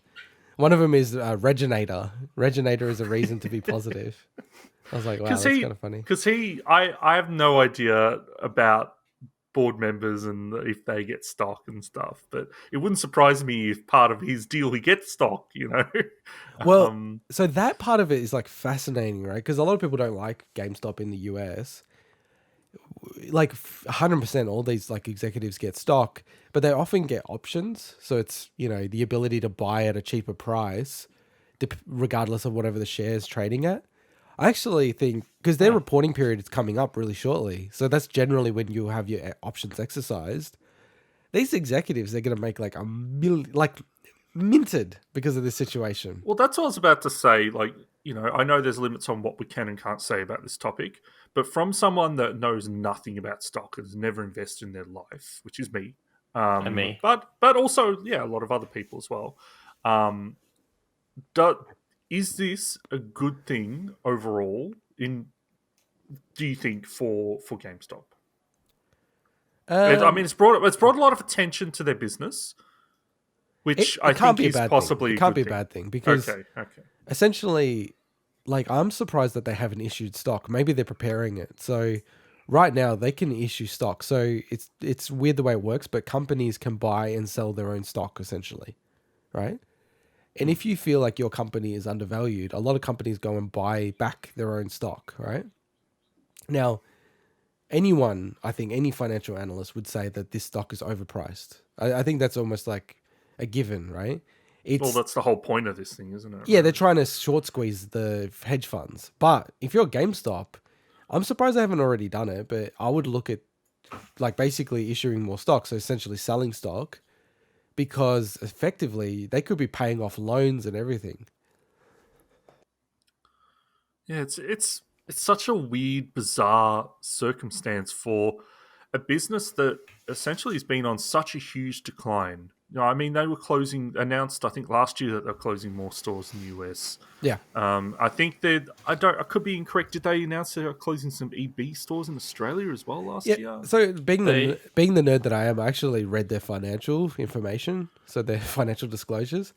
one of them is Reginator. Reginator is a reason to be positive. I was like, wow, that's kind of funny. Because I have no idea about board members and if they get stock and stuff, but it wouldn't surprise me if part of his deal he gets stock, Well, so that part of it is like fascinating, right? Because a lot of people don't like GameStop in the US. Like 100% all these like executives get stock, but they often get options. So it's, the ability to buy at a cheaper price regardless of whatever the share is trading at. I actually think because their reporting period is coming up really shortly, so that's generally when you have your options exercised. These executives, they're going to make like minted because of this situation. Well, that's what I was about to say. Like, I know there's limits on what we can and can't say about this topic, but from someone that knows nothing about stock, has never invested in their life, which is me, And me, but also a lot of other people as well. Is this a good thing overall? Do you think for GameStop? I mean, it's brought a lot of attention to their business, which I think is possibly it can't be a bad thing because essentially, like, I'm surprised that they haven't issued stock. Maybe they're preparing it. So right now they can issue stock. So it's weird the way it works, but companies can buy and sell their own stock essentially, right? And if you feel like your company is undervalued, a lot of companies go and buy back their own stock, right? Now, I think any financial analyst would say that this stock is overpriced. I think that's almost like a given, right? Well, that's the whole point of this thing, isn't it? Yeah, they're trying to short squeeze the hedge funds. But if you're GameStop, I'm surprised they haven't already done it, but I would look at like basically issuing more stock, so essentially selling stock, because effectively they could be paying off loans and everything. Yeah, it's such a weird, bizarre circumstance for a business that essentially has been on such a huge decline. I mean, they were announced, I think last year that they're closing more stores in the US. Yeah. I think I could be incorrect. Did they announce they're closing some EB stores in Australia as well last year? So being the nerd that I am, I actually read their financial information, so their financial disclosures.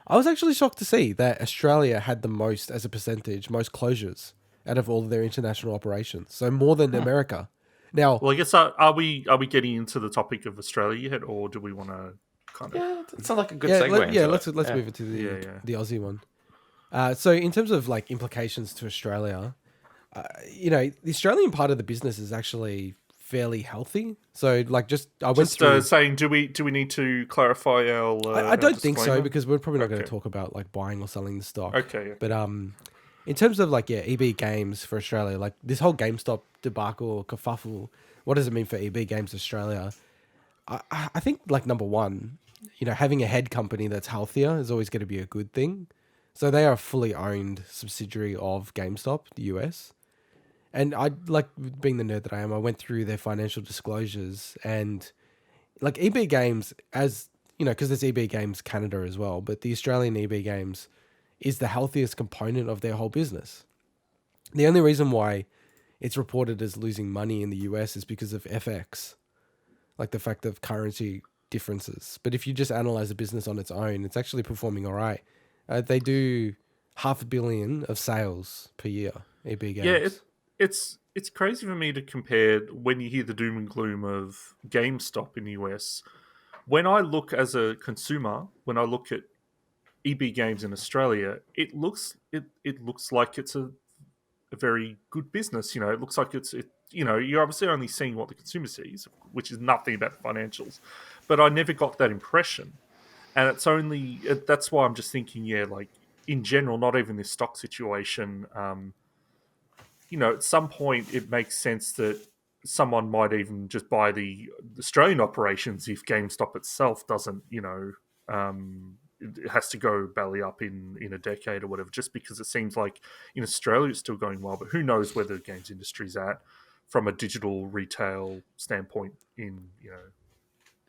I was actually shocked to see that Australia had the most, as a percentage, most closures out of all of their international operations. So more than America. Now, well, I guess are we getting into the topic of Australia yet, or do we want to kind of? Yeah, that sounds like a good segue. Let's move it to the Aussie one. So in terms of like implications to Australia, the Australian part of the business is actually fairly healthy. So like I went through saying, do we need to clarify our? I don't think so, because we're probably not going to talk about like buying or selling the stock. Okay. But in terms of like EB Games for Australia, like this whole GameStop debacle or kerfuffle, what does it mean for EB Games Australia? I think like number one, having a head company that's healthier is always going to be a good thing. So they are a fully owned subsidiary of GameStop, the US. And I, like being the nerd that I am, I went through their financial disclosures, and like EB Games, as because there's EB Games Canada as well, but the Australian EB Games is the healthiest component of their whole business. The only reason why it's reported as losing money in the US is because of FX, like the fact of currency differences. But if you just analyze the business on its own, it's actually performing all right. They do $500 million of sales per year, EB Games. Yeah, it's crazy for me to compare when you hear the doom and gloom of GameStop in the US. When I look as a consumer, when I look at EB Games in Australia, it looks like it's a very good business. It looks like you're obviously only seeing what the consumer sees, which is nothing about the financials. But I never got that impression. And that's why I'm just thinking, like in general, not even this stock situation, at some point it makes sense that someone might even just buy the Australian operations if GameStop itself doesn't, it has to go belly up in a decade or whatever, just because it seems like in Australia it's still going well, but who knows where the games industry's at from a digital retail standpoint in,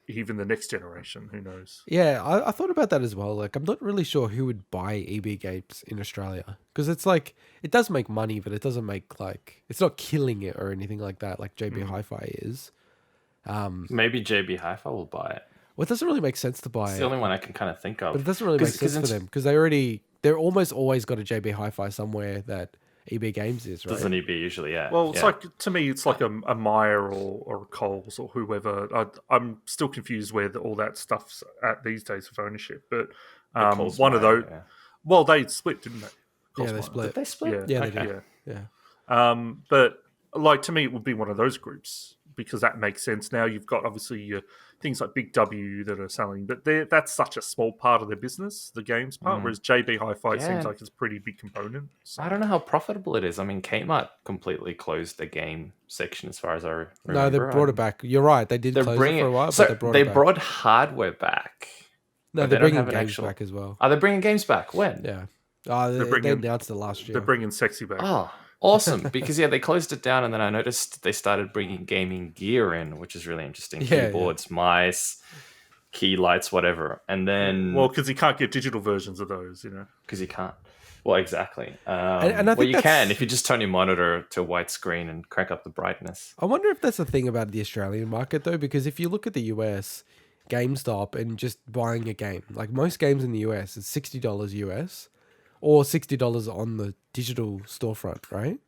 even the next generation, who knows? Yeah, I thought about that as well. Like, I'm not really sure who would buy EB Games in Australia, because it's like, it does make money, but it doesn't make like, it's not killing it or anything like that, like JB Hi-Fi is. Maybe JB Hi-Fi will buy it. Well, it doesn't really make sense to buy it's the only one I can kind of think of. But it doesn't really make sense for them, because they're almost always got a JB Hi-Fi somewhere that EB Games is, right? Doesn't EB usually, yeah. Well, it's like, to me, it's like a Myer or a Coles or whoever. I'm still confused where all that stuff's at these days of ownership. But one of those, well, they split, didn't they? Coles they split. Did they split? Yeah, they did. But like, to me, it would be one of those groups, because that makes sense. Now you've got obviously things like Big W that are selling, but that's such a small part of their business, the games part. Whereas JB Hi-Fi seems like it's a pretty big component. So. I don't know how profitable it is. I mean, Kmart completely closed the game section, as far as I remember. No, they brought it back. You're right. They did close it for a while, but they brought hardware back. No, they're bringing games back as well. Are they bringing games back? When? Yeah. They announced it last year. They're bringing Sexy back. Oh, awesome. Because, they closed it down, and then I noticed they started bringing gaming gear in, which is really interesting. Keyboards, mice, key lights, whatever. And then... Well, because you can't get digital versions of those, Because you can't. Well, exactly. And I think you can if you just turn your monitor to white screen and crank up the brightness. I wonder if that's the thing about the Australian market, though, because if you look at the US, GameStop, and just buying a game, like most games in the US, it's $60 US or $60 on the digital storefront, right?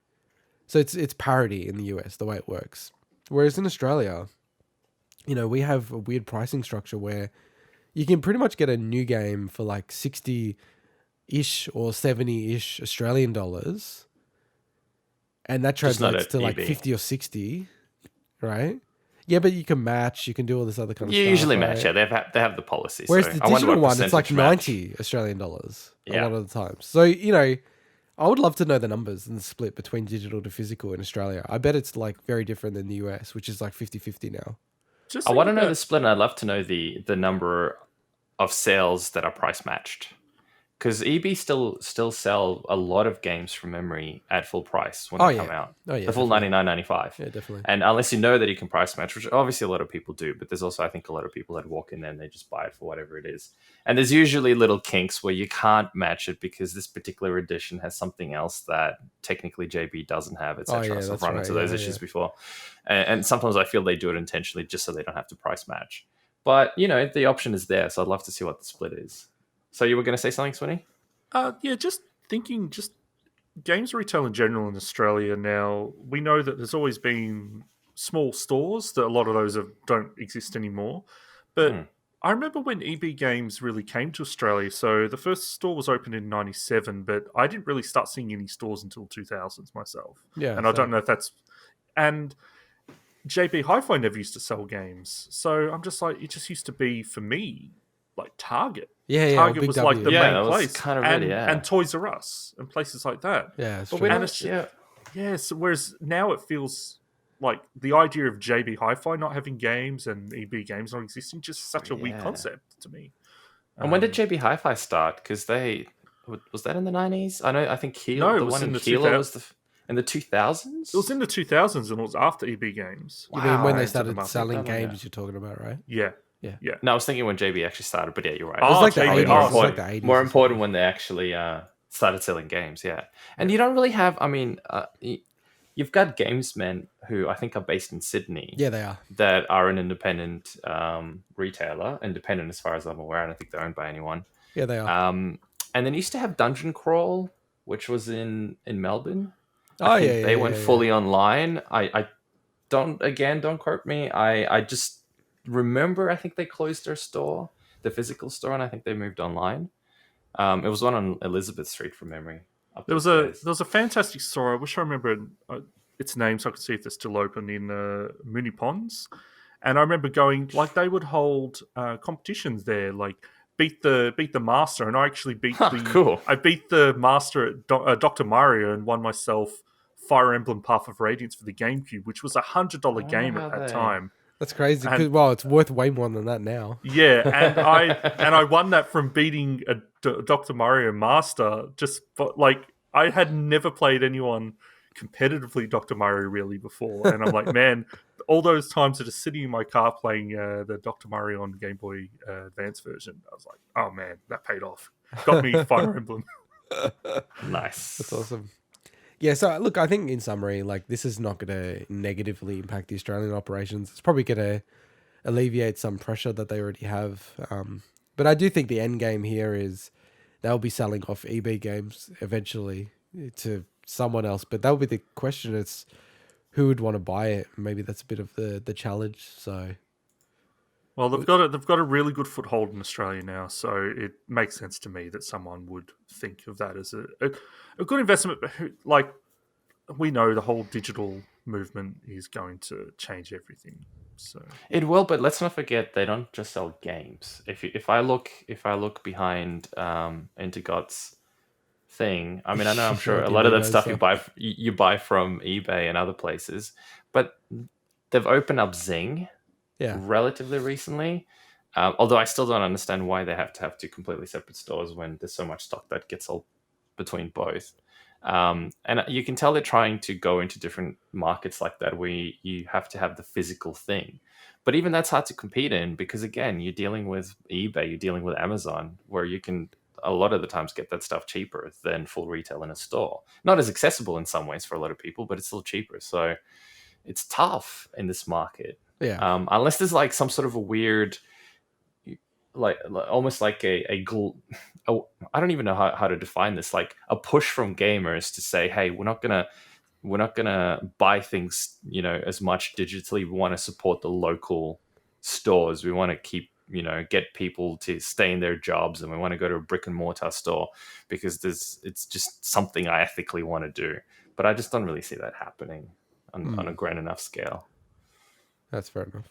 So it's parity in the US, the way it works. Whereas in Australia, we have a weird pricing structure where you can pretty much get a new game for like 60-ish or 70-ish Australian dollars, and that translates to like 50 or 60, right? Yeah, but you can match, you can do all this other kind of stuff. You usually right? match, they have the policy. Whereas the digital one, it's like 90 Australian dollars a lot of the times. So, I would love to know the numbers and the split between digital to physical in Australia. I bet it's like very different than the US, which is like 50-50 now. I want to know the split, and I'd love to know the number of sales that are price matched. Because EB still sell a lot of games from memory at full price when they come out. Oh, yeah, the full $99.95. Yeah, definitely. And unless you know that you can price match, which obviously a lot of people do, but there's also, I think, a lot of people that walk in there and they just buy it for whatever it is. And there's usually little kinks where you can't match it because this particular edition has something else that technically JB doesn't have, etc. So I've run into those issues before. And sometimes I feel they do it intentionally just so they don't have to price match. But, the option is there, so I'd love to see what the split is. So you were going to say something, Swinny? Just thinking, games retail in general in Australia now, we know that there's always been small stores, that a lot of those don't exist anymore. But I remember when EB Games really came to Australia, so the first store was opened in 97, but I didn't really start seeing any stores until 2000s myself. Yeah. And I don't know if that's... And JB Hi-Fi never used to sell games. So I'm just like, it just used to be, for me, like Target. Target was like the main place, kind of and Toys R Us and places like that. Yeah, So whereas now it feels like the idea of JB Hi-Fi not having games and EB Games not existing, just such a weird concept to me. And when did JB Hi-Fi start? Because was that in the 90s? I think Kilo. No, the one in the Kilo was in the 2000s. It was in the 2000s, and it was after EB Games. You mean when they started selling games? You're talking about, right? Yeah. No, I was thinking when JB actually started, but yeah, you're right. It was like the 80s. More important when they actually started selling games, And you don't really have, you've got gamesmen who I think are based in Sydney. Yeah, they are. That are an independent retailer, independent as far as I'm aware. I don't think they're owned by anyone. Yeah, they are. And then you used to have Dungeon Crawl, which was in Melbourne. They went fully online. I don't quote me. I just remember I think they closed their store, the physical store, and I think they moved online. It was one on Elizabeth Street from memory. There was a fantastic store. I wish I remembered its name so I could see if they're still open in Moonee Ponds. And I remember going, like, they would hold competitions there, like beat the master, and I actually beat I beat the master at Dr. Mario and won myself Fire Emblem Path of Radiance for the GameCube, which was $100 game at that time. That's crazy. It's worth way more than that now. Yeah, and I won that from beating a Dr. Mario Master. I had never played anyone competitively Dr. Mario really before, and I'm like, man, all those times of just sitting in my car playing the Dr. Mario on Game Boy Advance version, I was like, oh man, that paid off. Got me Fire Emblem. Nice. That's awesome. Yeah, so look, I think in summary, like, this is not going to negatively impact the Australian operations. It's probably going to alleviate some pressure that they already have. But I do think the end game here is they'll be selling off EB Games eventually to someone else. But that'll be the question. It's who would want to buy it. Maybe that's a bit of the challenge. So, well, they've got a really good foothold in Australia now, so it makes sense to me that someone would think of that as a good investment. But like, we know the whole digital movement is going to change everything. So it will, but let's not forget they don't just sell games. If I look behind into God's thing, I mean, I know I'm sure a lot of that stuff you buy from eBay and other places, but they've opened up Zing relatively recently. Although I still don't understand why they have to have two completely separate stores when there's so much stock that gets sold between both. And you can tell they're trying to go into different markets like that where you have to have the physical thing. But even that's hard to compete in because, again, you're dealing with eBay, you're dealing with Amazon, where you can a lot of the times get that stuff cheaper than full retail in a store. Not as accessible in some ways for a lot of people, but it's still cheaper. So it's tough in this market. Yeah. Unless there's like some sort of a weird, like almost like I don't even know how to define this, like a push from gamers to say, hey, we're not gonna buy things, as much digitally. We want to support the local stores. We want to keep, get people to stay in their jobs, and we want to go to a brick and mortar store because it's just something I ethically want to do. But I just don't really see that happening on a grand enough scale. That's fair enough.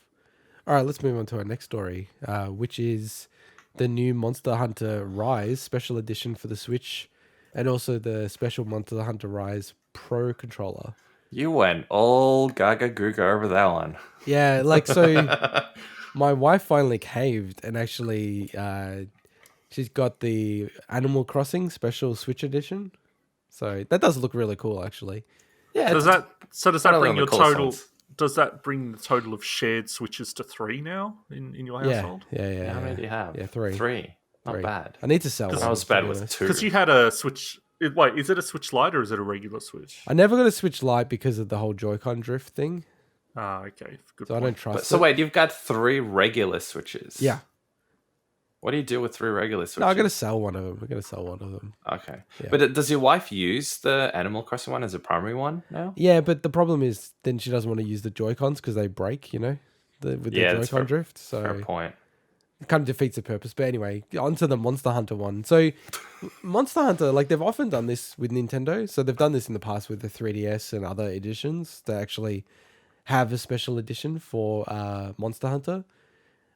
All right, let's move on to our next story, which is the new Monster Hunter Rise Special Edition for the Switch, and also the special Monster Hunter Rise Pro controller. You went all gaga googa over that one. Yeah, like, so my wife finally caved and actually she's got the Animal Crossing Special Switch Edition. So that does look really cool, actually. Yeah. Does that bring your total? Does that bring the total of shared Switches to 3 now in your household? Yeah. How many do you have? Yeah, 3. 3. Not bad. I need to sell one. I was bad with 2. Because you had a Switch. Wait, is it a Switch Lite or is it a regular Switch? I never got a Switch Lite because of the whole Joy-Con drift thing. Ah, okay. Good so point. I don't trust it. So wait, you've got 3 regular Switches. Yeah. What do you do with 3 regular Switches? No, I'm going to sell one of them. Okay. Yeah. But does your wife use the Animal Crossing one as a primary one now? Yeah, but the problem is then she doesn't want to use the Joy-Cons because they break, with the Joy-Con drift. So fair point. It kind of defeats the purpose. But anyway, onto the Monster Hunter one. So Monster Hunter, like, they've often done this with Nintendo. So they've done this in the past with the 3DS and other editions. They actually have a special edition for Monster Hunter.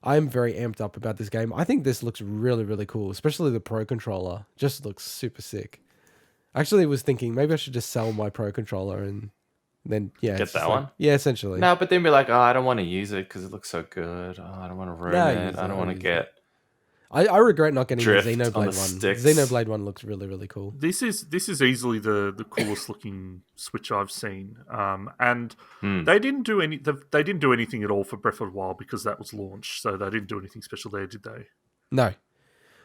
I'm very amped up about this game. I think this looks really, really cool, especially the Pro Controller. Just looks super sick. Actually, I was thinking maybe I should just sell my Pro Controller and then, get that one? Yeah, essentially. No, but then be like, I don't want to use it because it looks so good. I don't want to ruin it. I don't want to get... I regret not getting the drift Xenoblade on one. the sticks. Xenoblade one looks really, really cool. This is easily the coolest looking Switch I've seen. And they didn't do anything at all for Breath of the Wild because that was launched. So they didn't do anything special there, did they? No.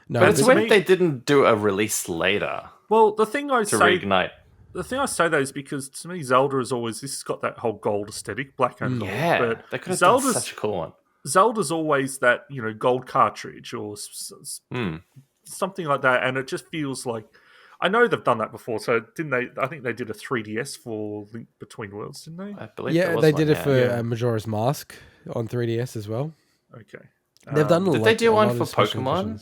But it's weird they didn't do a release later. Well, the thing I say reignite. The thing I say that is because to me Zelda is always this has got that whole gold aesthetic, black and gold. Yeah, but they could have done such a cool one. Zelda's always that, gold cartridge or something like that, and it just feels like I know they've done that before. So didn't they? I think they did a 3DS for Link Between Worlds, didn't they? I believe. Yeah, they did it for Majora's Mask on 3DS as well. Okay, they've done. Did they do one for Pokemon?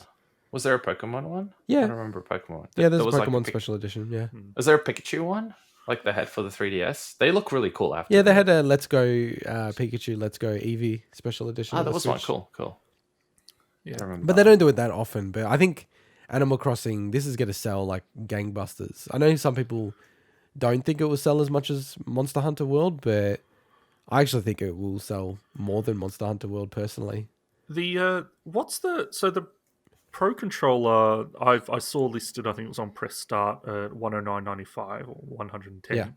Was there a Pokemon one? Yeah, I don't remember a Pokemon one. Yeah, there's a Pokemon special edition. Yeah. Was there a Pikachu one? Like they had for the 3DS? They look really cool after. Yeah, they had a Let's Go Pikachu, Let's Go Eevee special edition. Oh, that was one. Cool. Yeah, I remember but they don't do it that often. But I think Animal Crossing, this is going to sell like gangbusters. I know some people don't think it will sell as much as Monster Hunter World, but I actually think it will sell more than Monster Hunter World personally. The Pro Controller I saw listed, I think it was on Press Start at $109.95 or $110. Yeah.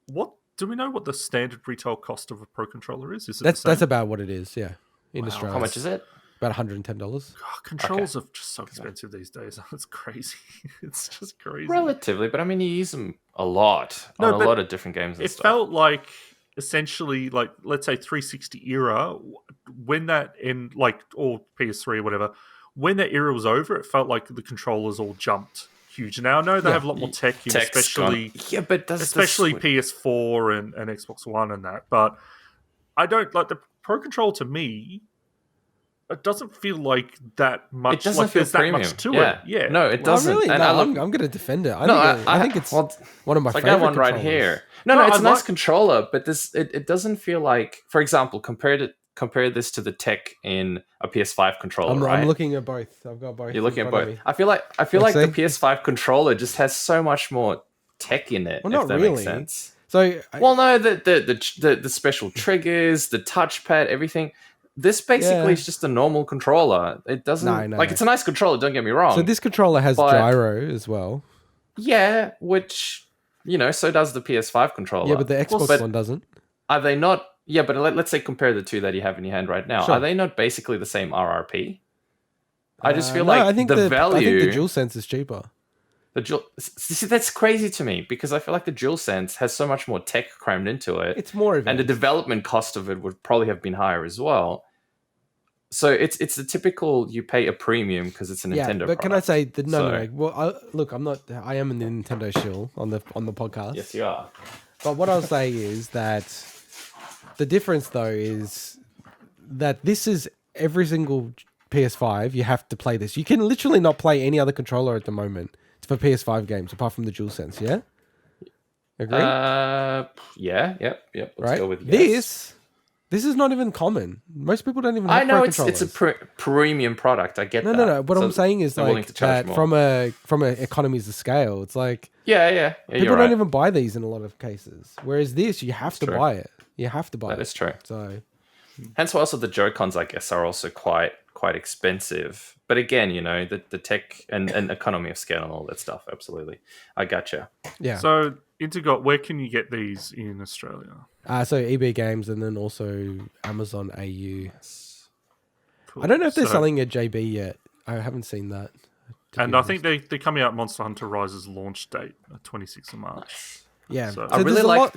What do we know what the standard retail cost of a Pro Controller is? Is it that's about what it is, yeah. In Australia. How much is it? About $110. Controls are just so expensive these days. It's crazy. It's just crazy. Relatively, but I mean you use them a lot on a lot of different games and stuff. It felt like essentially like let's say 360 era when that or PS3 or whatever. When that era was over, it felt like the controllers all jumped huge. Now I know they have a lot more tech, especially PS4 and Xbox One and that. But I don't like the Pro Controller. To me, it doesn't feel like that much. It doesn't feel premium. That much to it. Yeah, no, it doesn't. Really? And I'm going to defend it. I think it's one of my favorite. I got one right here. No, it's a nice controller, but it doesn't feel like, for example, compared to compare this to the tech in a PS5 controller, right? I'm looking at both. I've got both. You're looking at both. I feel like the PS5 controller just has so much more tech in it. Well, not that really. Makes sense. So, no, the special triggers, the touchpad, everything. This basically is just a normal controller. It doesn't it's a nice controller. Don't get me wrong. So this controller has gyro as well. Yeah, which so does the PS5 controller. Yeah, but the Xbox one doesn't. Are they not? Yeah, but let's say compare the two that you have in your hand right now. Sure. Are they not basically the same RRP? I just feel like I think the value. I think the DualSense is cheaper. See, that's crazy to me because I feel like the DualSense has so much more tech crammed into it. It's more advanced. And the development cost of it would probably have been higher as well. So it's the typical you pay a premium because it's a Nintendo but product. can I say that no. Well, look, I am a Nintendo shill on the podcast. Yes, you are. But what I'll say is that the difference though is that this is every single PS5. You have to play this. You can literally not play any other controller at the moment for PS5 games apart from the DualSense. Yeah. Agree? Yeah. Yep. Let's go with yes. This is not even common. Most people don't even have Pro controllers. It's a premium product. I get that. No. What I'm saying is like that from a economies of scale, it's like people don't even buy these in a lot of cases. Whereas this, you have to buy it. You have to buy it. That is true. So, hence why also the Joy-Cons, I guess, are also quite expensive. But again, the tech and economy of scale and all that stuff. Absolutely, I gotcha. Yeah. So, Intergot, where can you get these in Australia? So EB Games and then also Amazon AU. Cool. I don't know if they're selling a JB yet. I haven't seen that. And I think they're coming out Monster Hunter Rise's launch date, 26th of March. Yeah. So I really like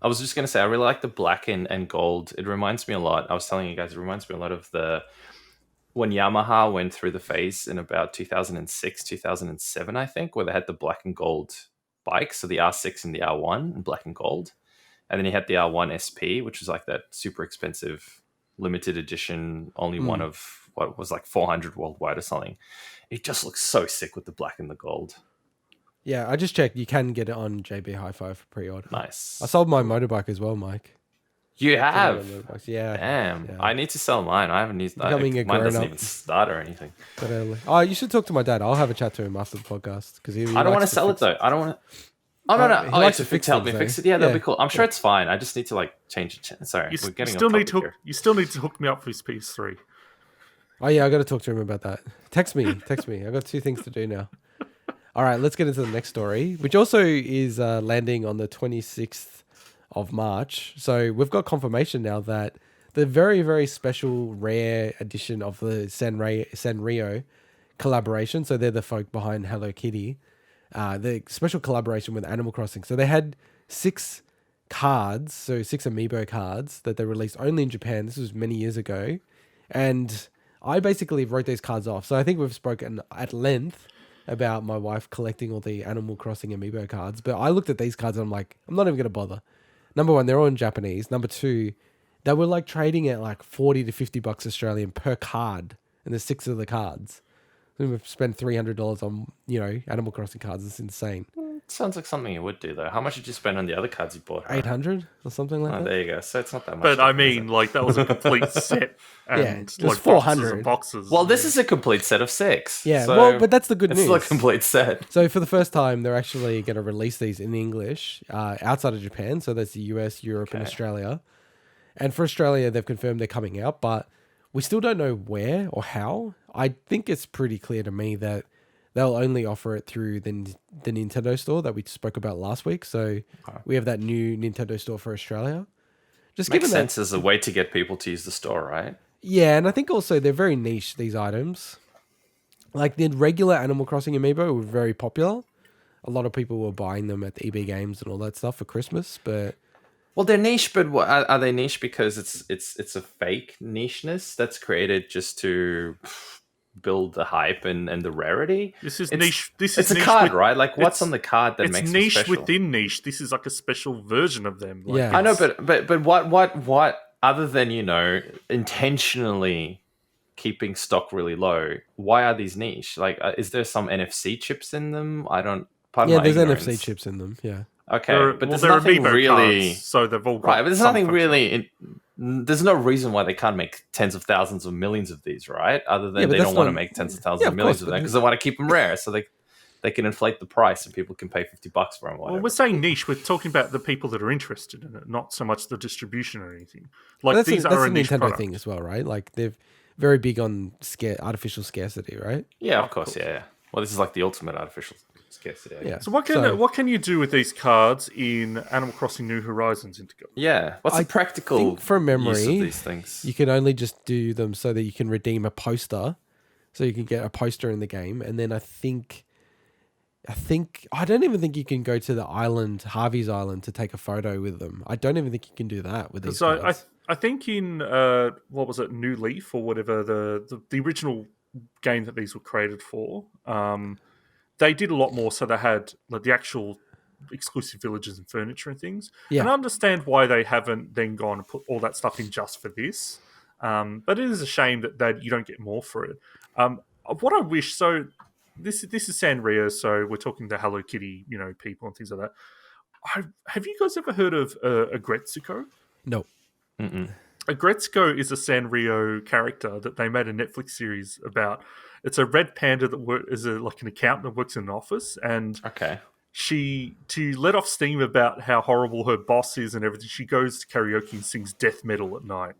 I was just going to say, I really like the black and gold. It reminds me a lot. I was telling you guys, it reminds me a lot of when Yamaha went through the phase in about 2006, 2007, I think, where they had the black and gold bikes. So the R6 and the R1 in black and gold. And then you had the R1 SP, which was like that super expensive limited edition, only one of what was like 400 worldwide or something. It just looks so sick with the black and the gold. Yeah, I just checked. You can get it on JB Hi-Fi for pre-order. Nice. I sold my motorbike as well, Mike. You have? Yeah. Damn. Yeah. I need to sell mine. I haven't used that. Mine doesn't even start or anything. But, you should talk to my dad. I'll have a chat to him after the podcast. I don't want to sell it, though. I don't want to... Oh, no. He likes to help me fix it. Yeah, that'll be cool. I'm sure it's fine. I just need to change it. Sorry, you still need to hook me up for his PS3. Oh, yeah, I got to talk to him about that. Text me. I got 2 things to do now. All right, let's get into the next story, which also is landing on the 26th of March. So we've got confirmation now that the very, very special rare edition of the Sanrio collaboration, so they're the folk behind Hello Kitty, the special collaboration with Animal Crossing. So they had 6 cards, so 6 Amiibo cards that they released only in Japan. This was many years ago. And I basically wrote these cards off. So I think we've spoken at length about my wife collecting all the Animal Crossing Amiibo cards. But I looked at these cards and I'm like, I'm not even going to bother. Number 1, they're all in Japanese. Number 2, they were trading at $40 to $50 Australian per card. And there's 6 of the cards. We've spent $300 on, Animal Crossing cards. It's insane. Sounds like something you would do, though. How much did you spend on the other cards you bought? $800 or something like that. There you go. So it's not that much. But I mean, that was a complete set. And it was 400 boxes. Well, this is a complete set of 6. Yeah, so but that's the good news. It's still a complete set. So for the first time, they're actually going to release these in English outside of Japan. So that's the US, Europe, and Australia. And for Australia, they've confirmed they're coming out, but we still don't know where or how. I think it's pretty clear to me that they'll only offer it through the Nintendo store that we spoke about last week. So we have that new Nintendo store for Australia. Just makes sense as a way to get people to use the store, right? Yeah, and I think also they're very niche, these items. Like the regular Animal Crossing Amiibo were very popular. A lot of people were buying them at the EB Games and all that stuff for Christmas, but... Well, they're niche, but are they niche because it's a fake nicheness that's created just to build the hype and the rarity? This is niche. It's a card, right? What's on the card that makes it special? It's niche within niche. This is a special version of them. Yeah, I know, but what other than intentionally keeping stock really low? Why are these niche? Is there some NFC chips in them? I don't. There's NFC chips in them. Yeah. Okay, but there's nothing really. Cards, so they've all got right, but there's nothing really there's no reason why they can't make tens of thousands or millions of these, right? Other than they don't want to make tens of thousands of millions of them because they want to keep them rare, so they can inflate the price and people can pay $50 for them. Well, we're saying niche. We're talking about the people that are interested in it, not so much the distribution or anything. Like that's these are a niche Nintendo product. thing as well, right? Like they're very big on artificial scarcity, right? Yeah, of course. Yeah. Well, this is like the ultimate artificial scarcity. Yeah. So what can you do with these cards in Animal Crossing New Horizons Indigo? Yeah. What's the practical from memory, use of these things? You can only just do them so that you can redeem a poster, so you can get a poster in the game, and then I don't even think you can go to the island, Harvey's Island, to take a photo with them. I don't even think you can do that with these cards. I think in what was it, New Leaf or whatever, the original game that these were created for, they did a lot more. So they had like the actual exclusive villages and furniture and things. Yeah. And I understand why they haven't then gone and put all that stuff in just for this. But it is a shame that you don't get more for it. What I wish, so this is Sanrio, so we're talking to Hello Kitty, people and things like that. Have you guys ever heard of Agretsuko? No. Mm-mm. Agretsuko is a Sanrio character that they made a Netflix series about. It's a red panda that is like an accountant that works in an office, and to let off steam about how horrible her boss is and everything, she goes to karaoke and sings death metal at night.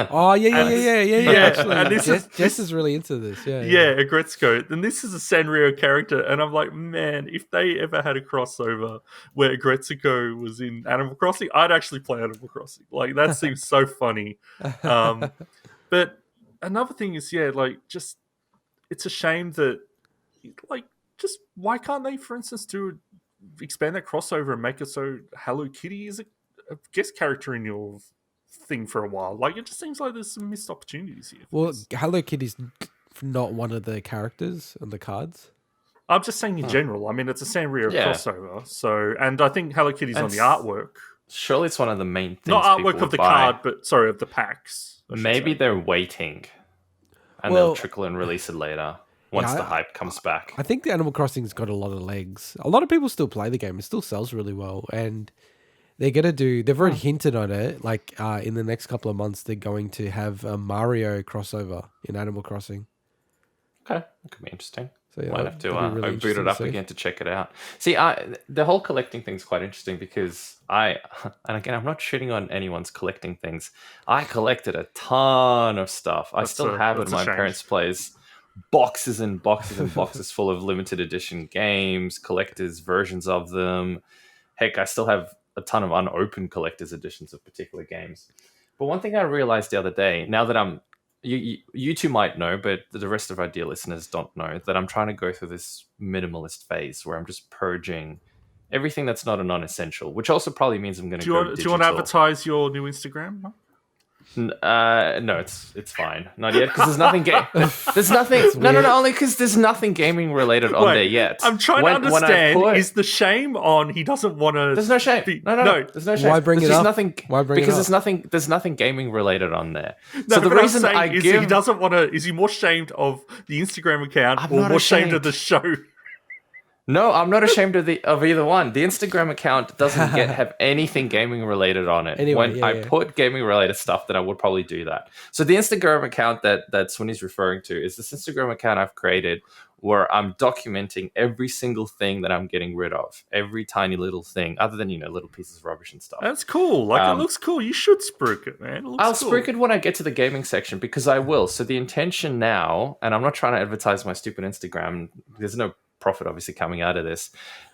Oh, yeah. Actually, and Jess is really into this. Yeah, Agretsuko. And this is a Sanrio character, and I'm like, man, if they ever had a crossover where Agretsuko was in Animal Crossing, I'd actually play Animal Crossing. Like, that seems so funny. But another thing is, just it's a shame that, just why can't they, for instance, expand that crossover and make it so Hello Kitty is a guest character in your thing for a while? Like, it just seems like there's some missed opportunities here. Well, Hello Kitty's not one of the characters on the cards. I'm just saying in general. I mean, it's a Sanrio crossover. So, and I think Hello Kitty's on the artwork. Surely it's one of the main things. Not artwork of the card, but of the packs. Maybe they're waiting, and they'll trickle and release it later. Once the hype comes back. I think the Animal Crossing's got a lot of legs. A lot of people still play the game. It still sells really well. And they've already hinted on it. Like in the next couple of months, they're going to have a Mario crossover in Animal Crossing. Okay, that could be interesting. So, might have to boot it up again to check it out. See, the whole collecting thing's quite interesting because and again, I'm not shitting on anyone's collecting things. I collected a ton of stuff. I still have it in my parents' place. Boxes and boxes and boxes full of limited edition games, collectors versions of them. Heck, I still have a ton of unopened collector's editions of particular games. But one thing I realized the other day, now that you two might know, but the rest of our dear listeners don't know, that I'm trying to go through this minimalist phase where I'm just purging everything that's not a non-essential, which also probably means I'm going to go digital. Do you want to advertise your new Instagram? Huh? No, it's fine. Not yet, because there's nothing. There's nothing. No. Only because there's nothing gaming related on there yet. I'm trying to understand. Is the shame on he doesn't want to? There's no shame. No. There's no shame. Why bring it up? Why bring it up? Because there's nothing gaming related on there. No, so the reason is he doesn't want to. Is he more ashamed of the Instagram account or more ashamed of the show? No, I'm not ashamed of either one. The Instagram account doesn't have anything gaming related on it. Anyway, when I put gaming related stuff, then I would probably do that. So the Instagram account that Swinny's referring to is this Instagram account I've created where I'm documenting every single thing that I'm getting rid of, every tiny little thing, other than little pieces of rubbish and stuff. That's cool. It looks cool. You should spruik it, man. I'll spruik it when I get to the gaming section because I will. So the intention now, and I'm not trying to advertise my stupid Instagram. There's no profit obviously coming out of this.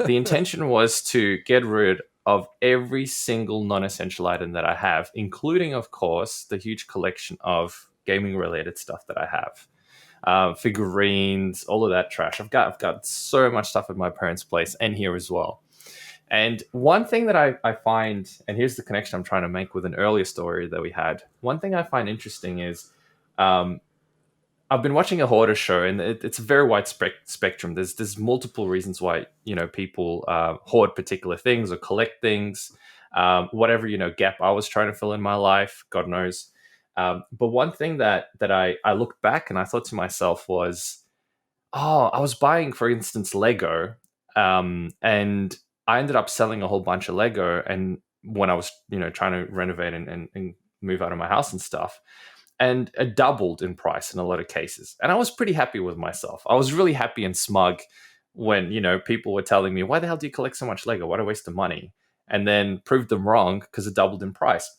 The intention was to get rid of every single non-essential item that I have, including, of course, the huge collection of gaming related stuff that I have. Figurines, all of that trash. I've got so much stuff at my parents' place and here as well. And one thing that I find, and here's the connection I'm trying to make with an earlier story that we had. One thing I find interesting is I've been watching a hoarder show, and it's a very wide spectrum. There's multiple reasons why people hoard particular things or collect things, whatever gap I was trying to fill in my life, God knows. But one thing that I looked back and I thought to myself was, I was buying, for instance, Lego, and I ended up selling a whole bunch of Lego. And when I was trying to renovate and move out of my house and stuff. And it doubled in price in a lot of cases. And I was pretty happy with myself. I was really happy and smug when, people were telling me, why the hell do you collect so much Lego? What a waste of money. And then proved them wrong because it doubled in price.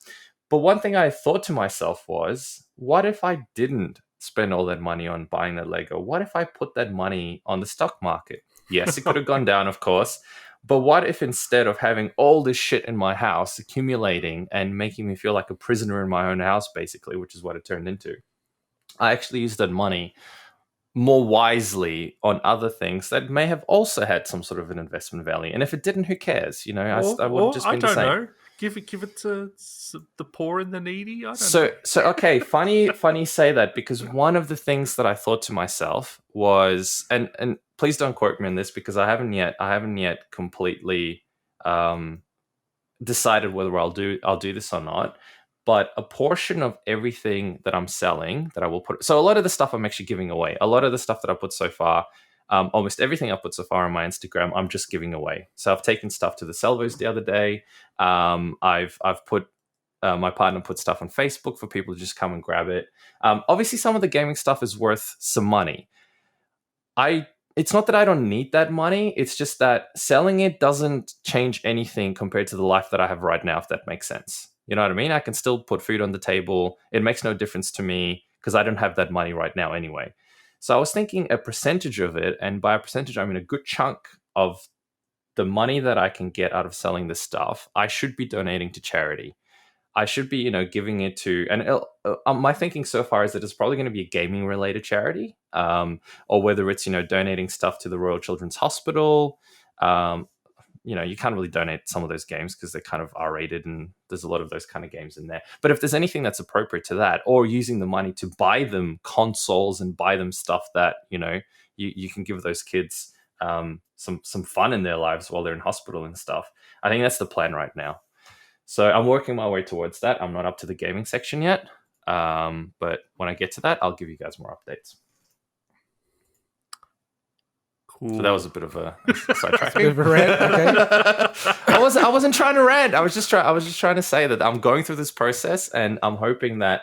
But one thing I thought to myself was, what if I didn't spend all that money on buying that Lego? What if I put that money on the stock market? Yes, it could have gone down, of course. But what if instead of having all this shit in my house accumulating and making me feel like a prisoner in my own house, basically, which is what it turned into, I actually used that money more wisely on other things that may have also had some sort of an investment value. And if it didn't, who cares? I would just been the same. I don't know. Give it to the poor and the needy. I don't know. So okay, funny you say that, because one of the things that I thought to myself was, and please don't quote me on this because I haven't yet completely decided whether I'll do this or not. But a portion of everything that I'm selling that I will put. So a lot of the stuff I'm actually giving away. A lot of the stuff that I put so far. Almost everything I put so far on my Instagram, I'm just giving away. So I've taken stuff to the Salvos the other day. I've put my partner put stuff on Facebook for people to just come and grab it. Obviously, some of the gaming stuff is worth some money. It's not that I don't need that money. It's just that selling it doesn't change anything compared to the life that I have right now, if that makes sense. You know what I mean? I can still put food on the table. It makes no difference to me because I don't have that money right now anyway. So I was thinking a percentage of it, and by a percentage, I mean a good chunk of the money that I can get out of selling this stuff, I should be donating to charity. I should be, giving it to, and my thinking so far is that it's probably going to be a gaming-related charity, or whether it's, donating stuff to the Royal Children's Hospital. You can't really donate some of those games because they're kind of R-rated and there's a lot of those kind of games in there. But if there's anything that's appropriate to that, or using the money to buy them consoles and buy them stuff that, you can give those kids some fun in their lives while they're in hospital and stuff. I think that's the plan right now. So I'm working my way towards that. I'm not up to the gaming section yet. But when I get to that, I'll give you guys more updates. Cool. So that was a bit of a sidetrack. Bit of a rant, okay. I wasn't trying to rant. I was just trying to say that I'm going through this process, and I'm hoping that,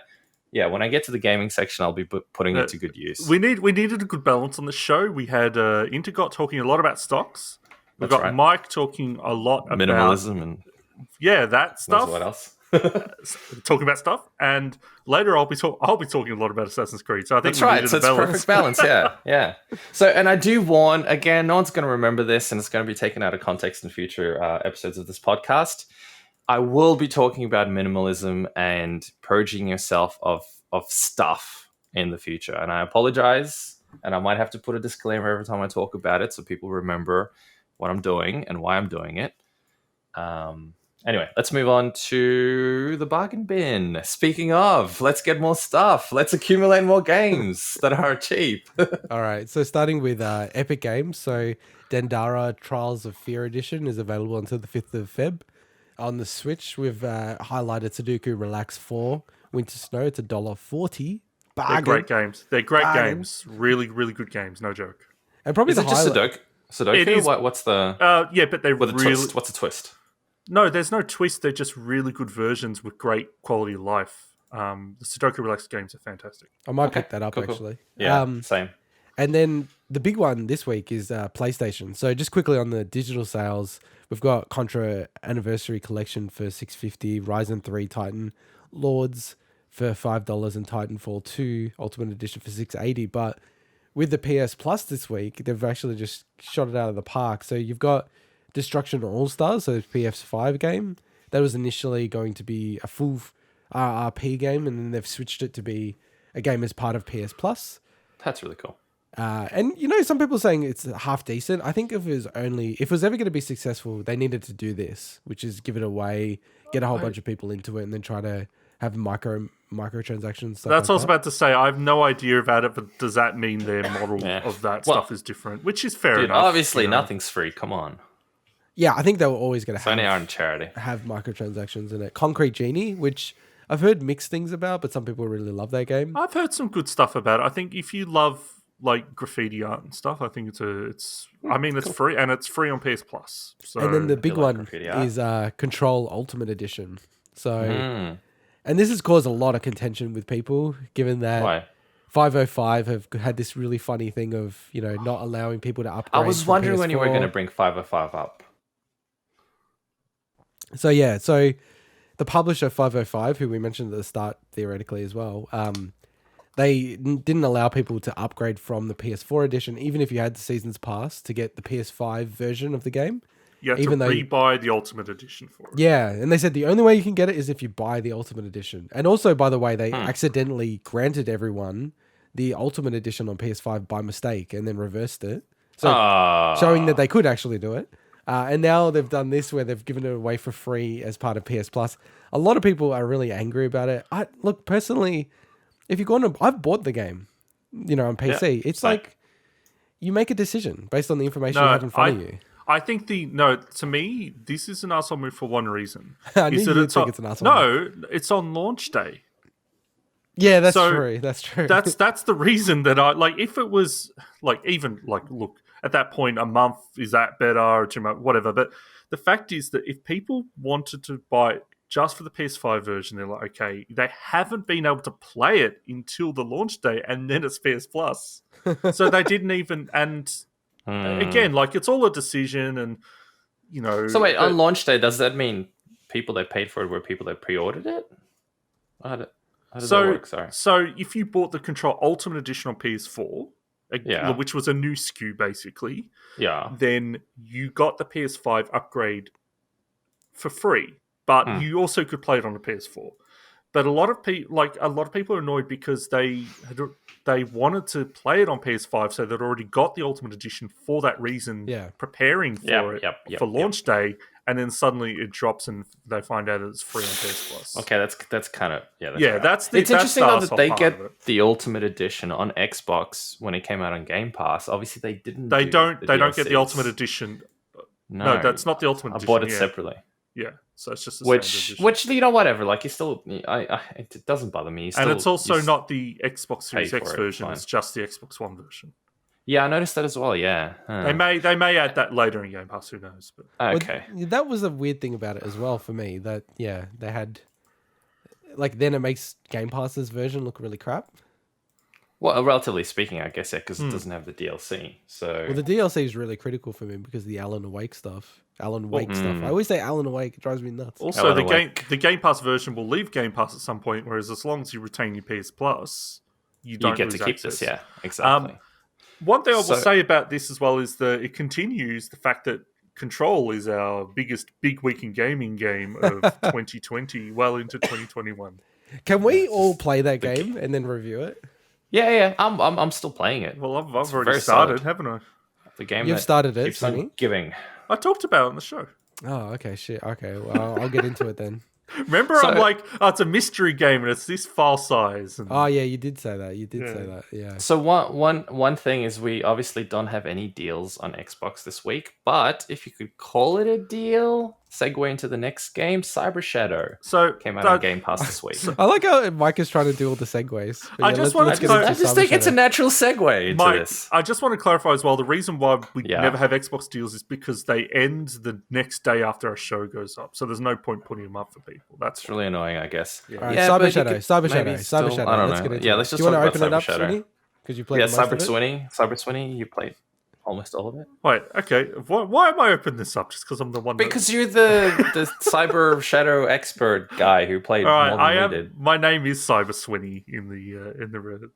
when I get to the gaming section, I'll be putting it to good use. We needed a good balance on the show. We had Intergot talking a lot about stocks. We've got right. Mike talking a lot about minimalism and that stuff. What else? Talking about stuff, and later I'll be talking a lot about Assassin's Creed. So I think that's right. So it's perfect balance. Yeah. So, and I do warn again, no one's going to remember this, and it's going to be taken out of context in future episodes of this podcast. I will be talking about minimalism and purging yourself of stuff in the future, and I apologize. And I might have to put a disclaimer every time I talk about it, so people remember what I'm doing and why I'm doing it. Anyway, let's move on to the bargain bin. Speaking of, let's get more stuff. Let's accumulate more games that are cheap. All right, so starting with Epic Games. So Dendara Trials of Fear Edition is available until the 5th of Feb. On the Switch, we've highlighted Sudoku Relax 4 Winter Snow. It's $1.40. They're great games. They're great games. Really, really good games. No joke. And probably is it just Sudoku? It is. What's the... but they're really... twist? What's the twist? No, there's no twist. They're just really good versions with great quality of life. The Sudoku Relax games are fantastic. I might pick that up, actually. Yeah, same. And then the big one this week is PlayStation. So just quickly on the digital sales, we've got Contra Anniversary Collection for $6.50, Ryzen 3 Titan Lords for $5, and Titanfall 2 Ultimate Edition for $6.80. But with the PS Plus this week, they've actually just shot it out of the park. So you've got Destruction All-Stars, so PS5 game. That was initially going to be a full RRP game, and then they've switched it to be a game as part of PS Plus. That's really cool. And some people are saying it's half decent. I think if it was ever going to be successful, they needed to do this, which is give it away, get a whole bunch of people into it, and then try to have microtransactions. That's what I was about to say. I have no idea about it, but does that mean their model of that stuff is different? Which is fair enough. Obviously, nothing's free. Come on. Yeah, I think they were always going to have microtransactions in it. Concrete Genie, which I've heard mixed things about, but some people really love that game. I've heard some good stuff about it. I think if you love like graffiti art and stuff, I think it's free, and it's free on PS Plus. So and then the big one is Control Ultimate Edition. So And this has caused a lot of contention with people, given that Why? 505 have had this really funny thing of, not allowing people to upgrade. I was wondering when you were going to bring 505 up. So the publisher 505, who we mentioned at the start theoretically as well, they didn't allow people to upgrade from the PS4 edition, even if you had the Seasons Pass, to get the PS5 version of the game. You have to re-buy the Ultimate Edition for it. Yeah, and they said the only way you can get it is if you buy the Ultimate Edition. And also, by the way, they accidentally granted everyone the Ultimate Edition on PS5 by mistake and then reversed it. So showing that they could actually do it. And now they've done this where they've given it away for free as part of PS Plus. A lot of people are really angry about it. Look, personally, if you're going to... I've bought the game, on PC. It's like you make a decision based on the information you have in front of you. I think to me, this is an arsehole move for one reason. I knew you'd think it's an arsehole move. No, it's on launch day. Yeah, that's true. That's true. That's the reason that if it was look, at that point, a month, is that better or 2 months, whatever. But the fact is that if people wanted to buy it just for the PS5 version, they're like, okay, they haven't been able to play it until the launch day, and then it's PS Plus. So they didn't even, and again, it's all a decision, and So wait, on launch day, does that mean people that paid for it were people that pre-ordered it? How does that work? Sorry. So if you bought the Control Ultimate Edition on PS4, which was a new SKU basically, then you got the PS5 upgrade for free, but you also could play it on the PS4. But a lot of people are annoyed because they wanted to play it on PS5, so they'd already got the Ultimate Edition for that reason, preparing for for launch day, and then suddenly it drops and they find out it's free on PS Plus. Okay, that's kind of It's interesting though that they get the Ultimate Edition on Xbox when it came out on Game Pass. Obviously, they didn't. They don't get the Ultimate Edition. No, that's not the Ultimate Edition. I bought it separately. Yeah, so it's just which whatever. Like you still, it doesn't bother me. And it's also not the Xbox Series X version. It's just the Xbox One version. Yeah, I noticed that as well. Yeah, they may add that later in Game Pass. Who knows? But okay, that was a weird thing about it as well for me. That they had then it makes Game Pass's version look really crap. Well, relatively speaking, I guess, because it doesn't have the DLC. So the DLC is really critical for me because of the Alan Wake stuff. I always say Alan Wake. It drives me nuts. Also, the Game Pass version will leave Game Pass at some point, whereas as long as you retain your PS Plus, you don't get to keep access. This. Yeah, exactly. One thing I will say about this as well is that it continues the fact that Control is our biggest big week in gaming game of 2020, well into 2021. Can we all play that game and then review it? Yeah. I'm still playing it. Well, I've already started, haven't I? The game you've started it, keeps on giving. I talked about it on the show. Oh, okay, shit. Okay, well, I'll get into it then. Remember, I'm like, it's a mystery game and it's this file size. And... Oh, yeah, you did say that. Say that, yeah. So one thing is we obviously don't have any deals on Xbox this week, but if you could call it a deal, segue into the next game, Cyber Shadow. Came out on Game Pass this week. I like how Mike is trying to do all the segues. I just think it's a natural segue into this. I just want to clarify as well, the reason why we never have Xbox deals is because they end the next day after our show goes up. So there's no point putting them up for people. That's really annoying, I guess. Yeah. All right, Cyber Shadow. I don't know. Let's get into let's just do you want to talk open about it up, Swinny? Because you played Cyber Swinny, you played almost all of it. Wait, okay. Why am I opening this up? Just because I'm the one. Because you're the Cyber Shadow expert guy who played more than we did. My name is Cyber Swinny in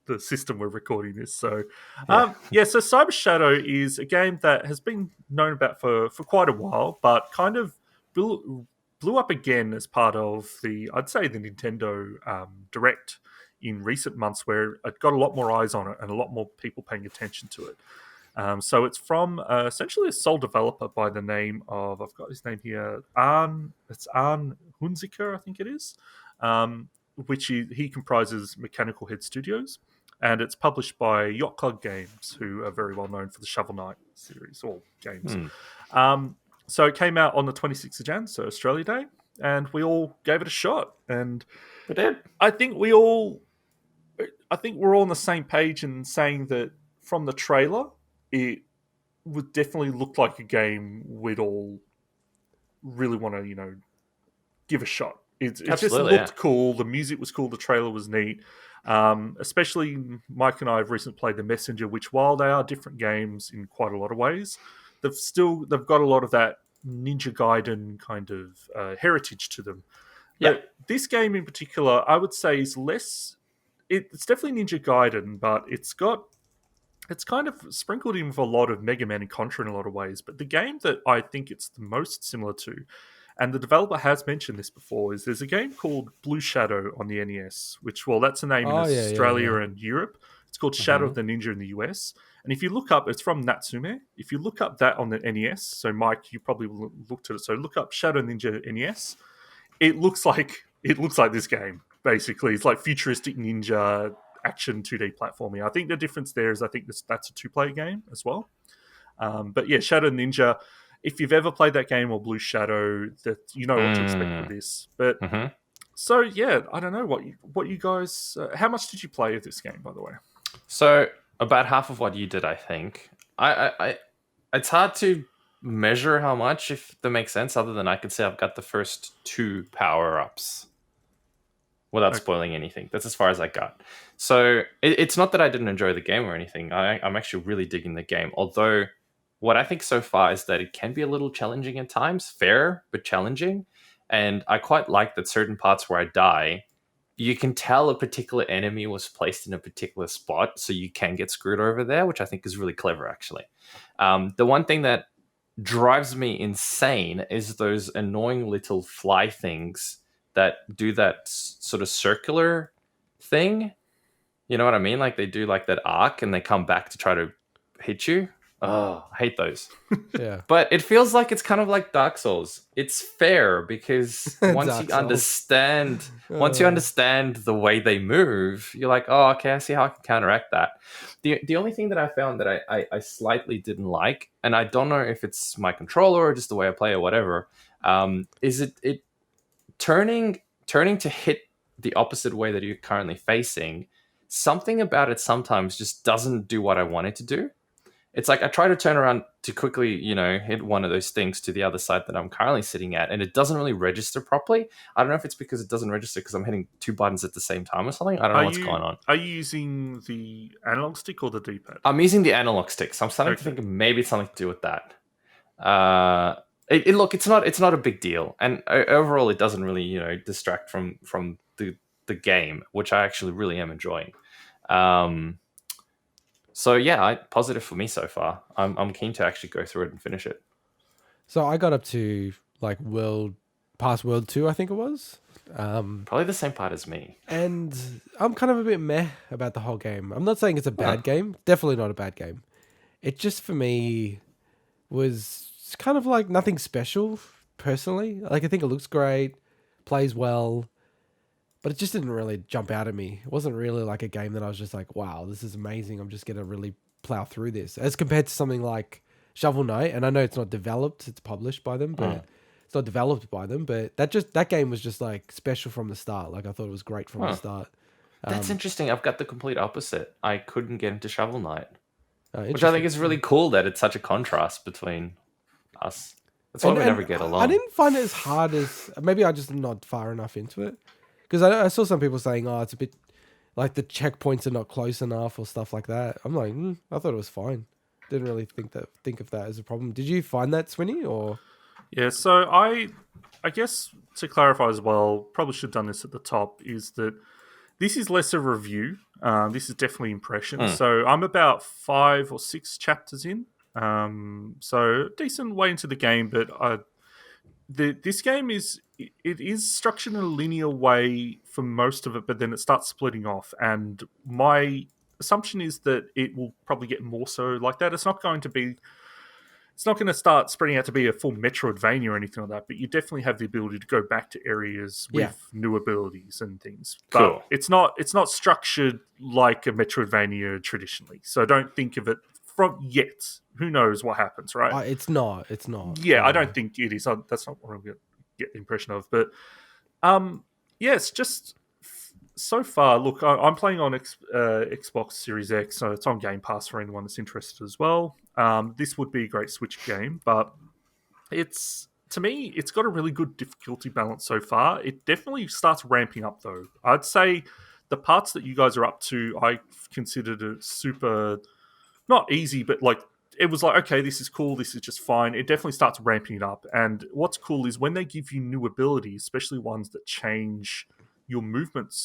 the system we're recording this. So, so Cyber Shadow is a game that has been known about for quite a while, but kind of blew up again as part of the Nintendo Direct in recent months, where it got a lot more eyes on it and a lot more people paying attention to it. So it's from essentially a sole developer by the name of, I've got his name here, Arne Hunziker, I think it is, which he comprises Mechanical Head Studios, and it's published by Yacht Club Games, who are very well known for the Shovel Knight series or games. So it came out on the 26th of Jan, so Australia Day, and we all gave it a shot. And we did. I think we're all on the same page in saying that from the trailer, it would definitely look like a game we'd all really want to, give a shot. It just looked cool. The music was cool. The trailer was neat. Especially Mike and I have recently played The Messenger, which while they are different games in quite a lot of ways, they've got a lot of that Ninja Gaiden kind of heritage to them. Yeah. But this game in particular, I would say, is less. It's definitely Ninja Gaiden, but it's kind of sprinkled in with a lot of Mega Man and Contra in a lot of ways. But the game that I think it's the most similar to, and the developer has mentioned this before, is there's a game called Blue Shadow on the NES, which, well, that's a name in Australia and Europe. It's called Shadow of the Ninja in the US. And if you look up, it's from Natsume. If you look up that on the NES, so Mike, you probably looked at it. So look up Shadow Ninja NES. It looks like this game, basically. It's like futuristic ninja action 2D platforming. I think the difference there is I think that's a 2-player game as well. But yeah, Shadow Ninja, if you've ever played that game or Blue Shadow, that you know what to expect with this. But so yeah, I don't know what you guys. How much did you play of this game, by the way? So about half of what you did, I think. I it's hard to measure how much, if that makes sense. Other than I could say I've got the first 2 power-ups without spoiling anything. That's as far as I got. So it's not that I didn't enjoy the game or anything. I'm actually really digging the game. Although what I think so far is that it can be a little challenging at times, fair but challenging. And I quite like that certain parts where I die, you can tell a particular enemy was placed in a particular spot, so you can get screwed over there, which I think is really clever, actually. The one thing that drives me insane is those annoying little fly things that do that sort of circular thing. You know what I mean? Like they do like that arc and they come back to try to hit you. Oh, I hate those. Yeah. But it feels like it's kind of like Dark Souls. It's fair because once you understand the way they move, you're like, oh, okay, I see how I can counteract that. The only thing that I found that I slightly didn't like, and I don't know if it's my controller or just the way I play or whatever, is it turning to hit the opposite way that you're currently facing. Something about it sometimes just doesn't do what I want it to do. It's like I try to turn around to quickly, hit one of those things to the other side that I'm currently sitting at, and it doesn't really register properly. I don't know if it's because it doesn't register because I'm hitting 2 buttons at the same time or something. I don't know what's going on. Are you using the analog stick or the D-pad? I'm using the analog stick, so I'm starting to think maybe it's something to do with that. Look, it's not a big deal, and overall, it doesn't really, distract from the game, which I actually really am enjoying. So yeah, positive for me so far. I'm keen to actually go through it and finish it. So I got up to like past world 2, I think it was. Probably the same part as me. And I'm kind of a bit meh about the whole game. I'm not saying it's a bad game. Definitely not a bad game. It just for me was kind of like nothing special personally. Like I think it looks great, plays well, but it just didn't really jump out at me. It wasn't really like a game that I was just like, wow, this is amazing. I'm just going to really plow through this. As compared to something like Shovel Knight, and I know it's not developed, it's published by them, but it's not developed by them, but that game was just like special from the start. Like I thought it was great from the start. That's interesting. I've got the complete opposite. I couldn't get into Shovel Knight, which I think is really cool that it's such a contrast between us. That's why we never get along. I didn't find it as hard as, maybe I just not far enough into it. Because I saw some people saying, oh, it's a bit like the checkpoints are not close enough or stuff like that. I'm like, I thought it was fine. Didn't really think of that as a problem. Did you find that, Swinny? Or yeah, so I guess to clarify as well, probably should have done this at the top, is that this is less a review. This is definitely impressions. So I'm about 5 or 6 chapters in. So decent way into the game, but this game is structured in a linear way for most of it, but then it starts splitting off. And my assumption is that it will probably get more so like that. It's not going to start spreading out to be a full Metroidvania or anything like that, but you definitely have the ability to go back to areas with new abilities and things. But cool. It's not structured like a Metroidvania traditionally. So don't think of it from yet. Who knows what happens, right? It's not. Yeah, I don't think it is. That's not what I'm going to get the impression of. But it's just so far. Look, I'm playing on Xbox Series X, so it's on Game Pass for anyone that's interested as well. This would be a great Switch game, but it's to me, it's got a really good difficulty balance so far. It definitely starts ramping up, though. I'd say the parts that you guys are up to, I considered it super, not easy, but like, it was like, okay, this is cool, this is just fine. It definitely starts ramping it up. And what's cool is when they give you new abilities, especially ones that change your movement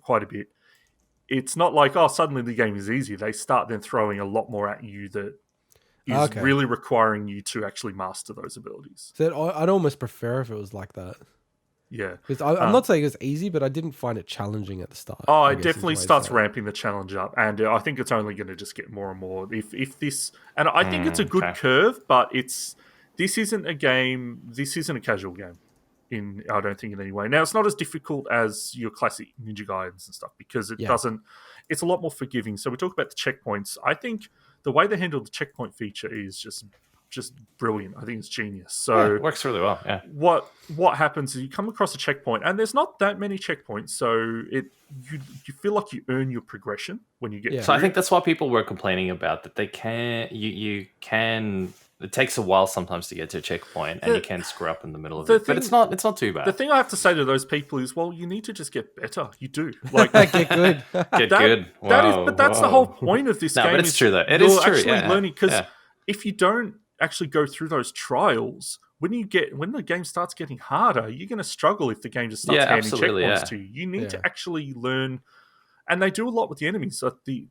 quite a bit, it's not like, oh, suddenly the game is easy. They start then throwing a lot more at you that is really requiring you to actually master those abilities. So I'd almost prefer if it was like that. Yeah. Because I'm not saying it's easy, but I didn't find it challenging at the start. Oh, it definitely starts ramping the challenge up. And I think it's only going to just get more and more. If this... And I think it's a good curve, but this isn't a casual game. I don't think in any way. Now, it's not as difficult as your classic Ninja Gaidens and stuff because it doesn't... It's a lot more forgiving. So we talk about the checkpoints. I think the way they handle the checkpoint feature is just brilliant. I think it's genius. So it works really well. Yeah. What happens is you come across a checkpoint, and there's not that many checkpoints, so you feel like you earn your progression when you get. Yeah. So I think that's why people were complaining about that. They can you can. It takes a while sometimes to get to a checkpoint, and you can screw up in the middle of it. But it's not too bad. The thing I have to say to those people is, well, you need to just get better. You do like get good. Get good. But that's the whole point of this game. But it's true though. It is true. Actually learning because if you don't actually go through those trials, when the game starts getting harder, you're going to struggle if the game just starts handing checkpoints to you. You need to actually learn, and they do a lot with the enemies. So they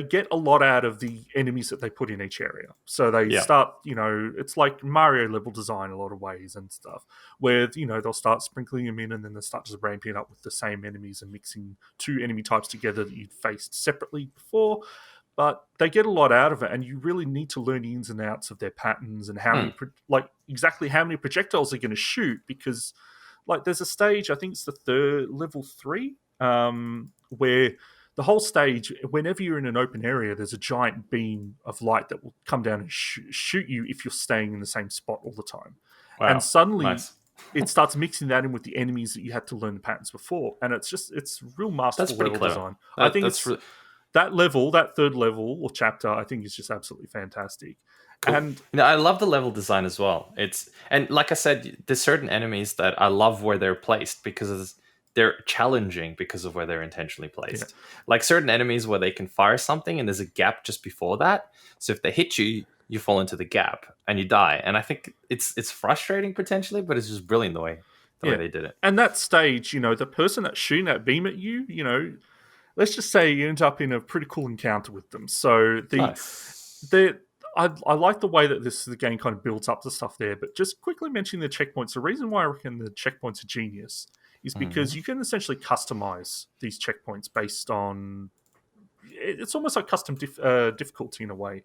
get a lot out of the enemies that they put in each area. So they start, it's like Mario level design a lot of ways and stuff, where they'll start sprinkling them in, and then they start just ramping it up with the same enemies and mixing two enemy types together that you'd faced separately before. But they get a lot out of it, and you really need to learn the ins and outs of their patterns and how exactly how many projectiles they're going to shoot. Because, there's a stage, I think it's the level 3, where the whole stage, whenever you're in an open area, there's a giant beam of light that will come down and shoot you if you're staying in the same spot all the time. Wow. And suddenly, it starts mixing that in with the enemies that you had to learn the patterns before, and it's real masterful level design. I think it's. That level, that third level or chapter, I think is just absolutely fantastic. Cool. And I love the level design as well. And like I said, there's certain enemies that I love where they're placed because they're challenging because of where they're intentionally placed. Yeah. Like certain enemies where they can fire something and there's a gap just before that. So if they hit you, you fall into the gap and you die. And I think it's frustrating potentially, but it's just brilliant the way they did it. And that stage, the person that's shooting that beam at you, let's just say you end up in a pretty cool encounter with them. So I like the way that the game kind of builds up the stuff there. But just quickly mentioning the checkpoints, the reason why I reckon the checkpoints are genius is because you can essentially customize these checkpoints based on... It's almost like custom difficulty in a way.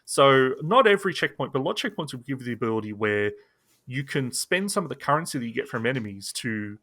So not every checkpoint, but a lot of checkpoints will give you the ability where you can spend some of the currency that you get from enemies to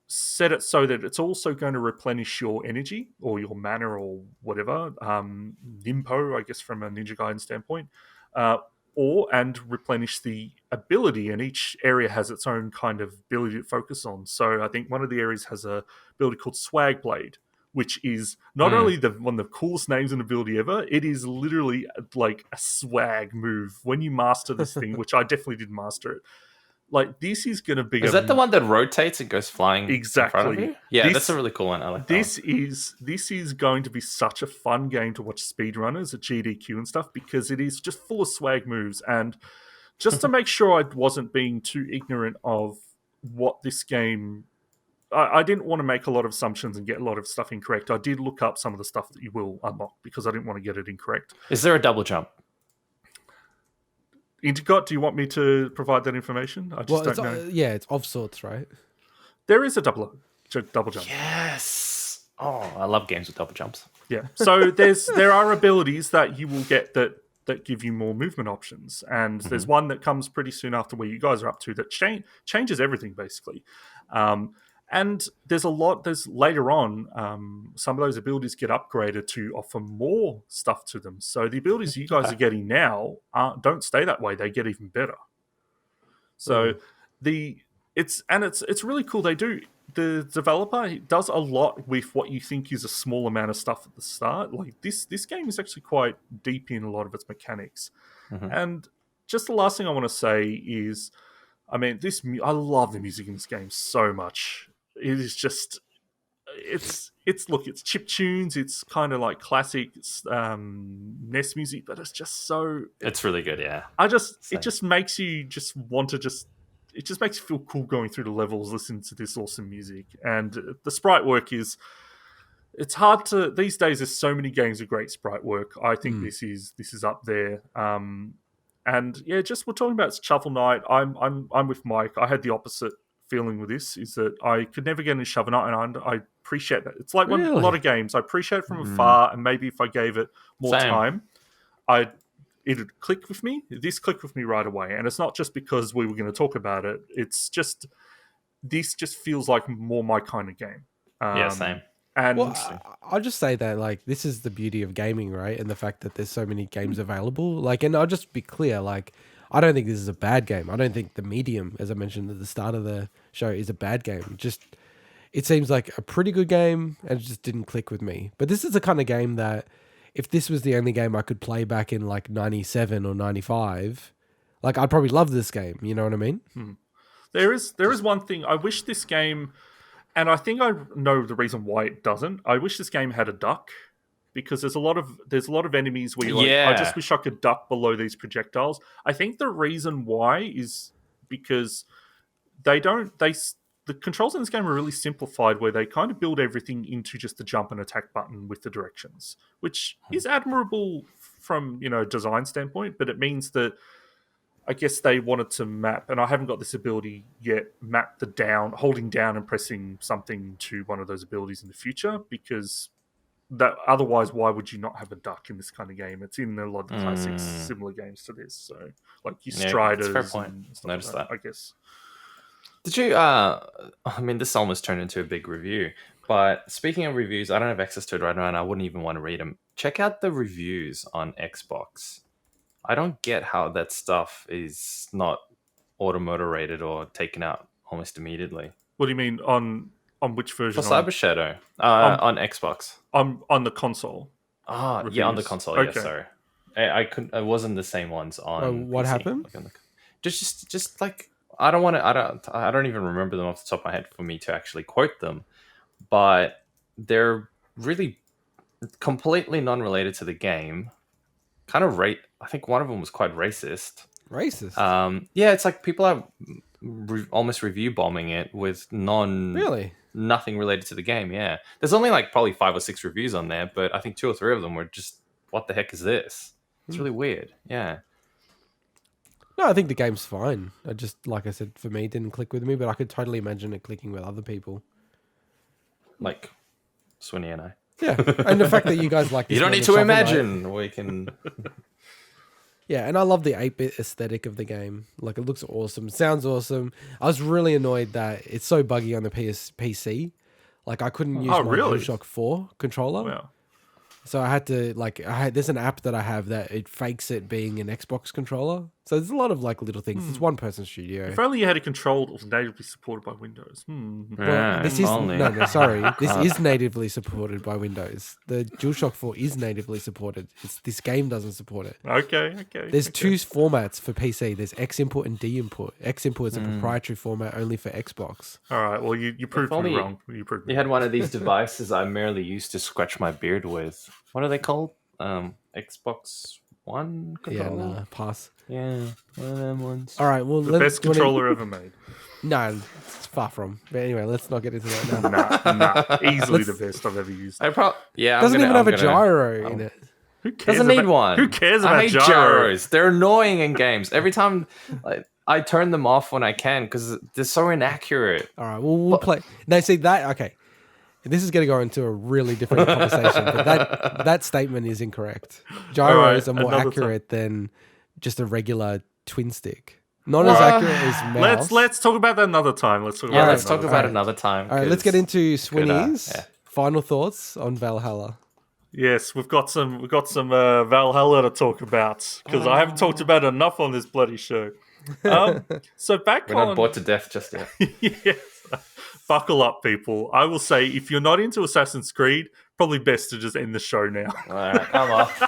set it so that it's also going to replenish your energy or your mana or whatever, Nimpo, I guess, from a Ninja Gaiden standpoint, and replenish the ability. And each area has its own kind of ability to focus on. So I think one of the areas has a ability called Swag Blade, which is not only one of the coolest names and ability ever, it is literally like a swag move. When you master this thing, which I definitely did master it, this is going to be... Is that the one that rotates and goes flying exactly. in front of you? Yeah, that's a really cool one. I like that This is going to be such a fun game to watch speedrunners at GDQ and stuff, because it is just full of swag moves. And just to make sure I wasn't being too ignorant of what this game... I didn't want to make a lot of assumptions and get a lot of stuff incorrect. I did look up some of the stuff that you will unlock because I didn't want to get it incorrect. Is there a double jump? Intergot, do you want me to provide that information? I just don't know. It's of sorts, right? There is a double jump. Yes. Oh, I love games with double jumps. Yeah. So there are abilities that you will get that give you more movement options, and there's one that comes pretty soon after where you guys are up to that changes everything basically. And there's later on, some of those abilities get upgraded to offer more stuff to them. So the abilities you guys are getting now don't stay that way; they get even better. So it's really cool. The developer does a lot with what you think is a small amount of stuff at the start. Like this game is actually quite deep in a lot of its mechanics, and just the last thing I want to say is, I mean, I love the music in this game so much. It is just, it's chip tunes. It's kind of like classic NES music, but it's just so. It's really good, yeah. It just makes you just want to just. It just makes you feel cool going through the levels, listening to this awesome music, and the sprite work is. It's hard to these days. There's so many games with great sprite work. I think this is up there. And yeah, just we're talking about Shovel Knight. I'm with Mike. I had the opposite feeling with this. Is that I could never get into Shovel Knight, and I appreciate that. It's like a lot of games. I appreciate it from afar, and maybe if I gave it more time, it'd click with me. This clicked with me right away, and it's not just because we were going to talk about it. It's just this just feels like more my kind of game. Yeah, same. And I'll just say that, like, this is the beauty of gaming, right? And the fact that there's so many games available. Like, and I'll just be clear, like, I don't think this is a bad game. I don't think the medium, as I mentioned at the start of the show, is a bad game. It seems like a pretty good game, and it just didn't click with me. But this is the kind of game that, if this was the only game I could play back in like 97 or 95, like, I'd probably love this game. You know what I mean? There is one thing. I wish this game... And I think I know the reason why it doesn't. I wish this game had a duck, because there's a lot of enemies where you're like, I just wish I could duck below these projectiles. I think the reason why is because the controls in this game are really simplified, where they kind of build everything into just the jump and attack button with the directions, which is admirable from, design standpoint, but it means that I guess they wanted to map, and I haven't got this ability yet, map holding down and pressing something to one of those abilities in the future, because otherwise, why would you not have a duck in this kind of game? It's in a lot of the classics, similar games to this. So, like your Striders. Fair point. Noticed that. I guess. Did you, I mean, this almost turned into a big review, but speaking of reviews, I don't have access to it right now, and I wouldn't even want to read them. Check out the reviews on Xbox. I don't get how that stuff is not auto-moderated or taken out almost immediately. What do you mean on which version? For Cyber Shadow on Xbox. On the console. Yeah, on the console. Okay. Yeah, sorry. I couldn't. It wasn't the same ones on. What PC. happened? Just like I don't even remember them off the top of my head for me to actually quote them, but they're really completely non-related to the game. Kind of I think one of them was quite racist. Racist? Yeah, it's like people are almost review bombing it with nothing related to the game. Yeah, there's only like probably 5 or 6 reviews on there, but I think 2 or 3 of them were just, what the heck is this? It's really weird. Yeah. No, I think the game's fine. I just, like I said, for me, it didn't click with me, but I could totally imagine it clicking with other people. Like Swinny and I. Yeah, and the fact that you guys like this, you don't need to imagine. We can. Yeah, and I love the 8-bit aesthetic of the game. Like, it looks awesome, sounds awesome. I was really annoyed that it's so buggy on the PC. Like, I couldn't use my DualShock 4 controller. Wow. So I had to, there's an app that I have that it fakes it being an Xbox controller. So there's a lot of, little things. It's one-person studio. If only you had a control that was natively supported by Windows. Well, this is... No, sorry. This is natively supported by Windows. The DualShock 4 is natively supported. This game doesn't support it. Okay. There's 2 formats for PC. There's X input and D input. X input is a proprietary format only for Xbox. All right. Well, you proved me wrong. You had one of these devices I merely used to scratch my beard with. What are they called? Xbox One controller? Yeah, pass. Yeah, one of them ones. All right, well, the best controller ever made. No, it's far from. But anyway, let's not get into that now. Nah, easily the best I've ever used. Doesn't even have a gyro in it. Who cares? Doesn't need one. Who cares about I hate gyros? They're annoying in games. Every time I turn them off when I can because they're so inaccurate. All right, well, we'll play. No, see that. Okay. This is going to go into a really different conversation, but that statement is incorrect. Gyros are more accurate than just a regular twin stick. Not as accurate as mouse. Let's talk about that another time. Let's talk about it another time. All right, let's get into Swinny's final thoughts on Valhalla. Yes, we've got some Valhalla to talk about because I haven't talked about it enough on this bloody show. So we're not bored to death just yet. Yes. Buckle up, people. I will say, if you're not into Assassin's Creed, probably best to just end the show now. All right, I'm off.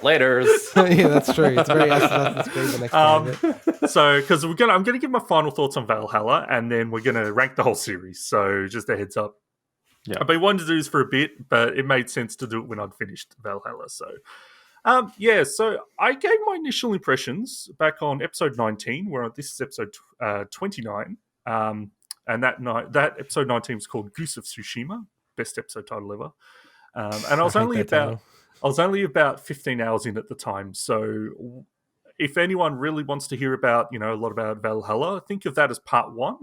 Laters. Yeah, that's true. It's very Assassin's Creed the next part of it. So, because I'm gonna give my final thoughts on Valhalla, and then we're gonna rank the whole series. So, just a heads up. Yeah. I've been wanting to do this for a bit, but it made sense to do it when I'd finished Valhalla. So, so I gave my initial impressions back on episode 19, where this is episode 29. And that episode 19 was called Goose of Tsushima, best episode title ever. And I was only about 15 hours in at the time. So if anyone really wants to hear about, a lot about Valhalla, think of that as part 1.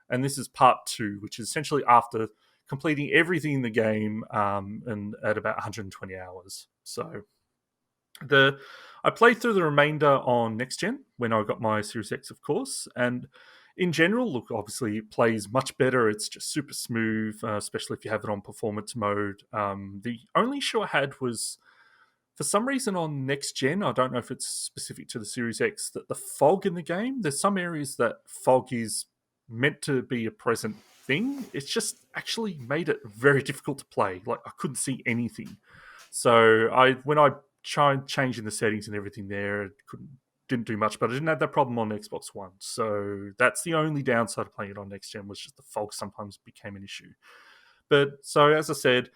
And this is part 2, which is essentially after completing everything in the game and at about 120 hours. So I played through the remainder on next gen when I got my Series X, of course, and in general, look, obviously it plays much better. It's just super smooth, especially if you have it on performance mode. The only issue I had was, for some reason on next gen, I don't know if it's specific to the Series X, that the fog in the game, there's some areas that fog is meant to be a present thing. It's just actually made it very difficult to play. Like, I couldn't see anything. So when I tried changing the settings and everything there, didn't do much, but I didn't have that problem on Xbox One. So that's the only downside of playing it on next gen, was just the fog sometimes became an issue. But so, as I said,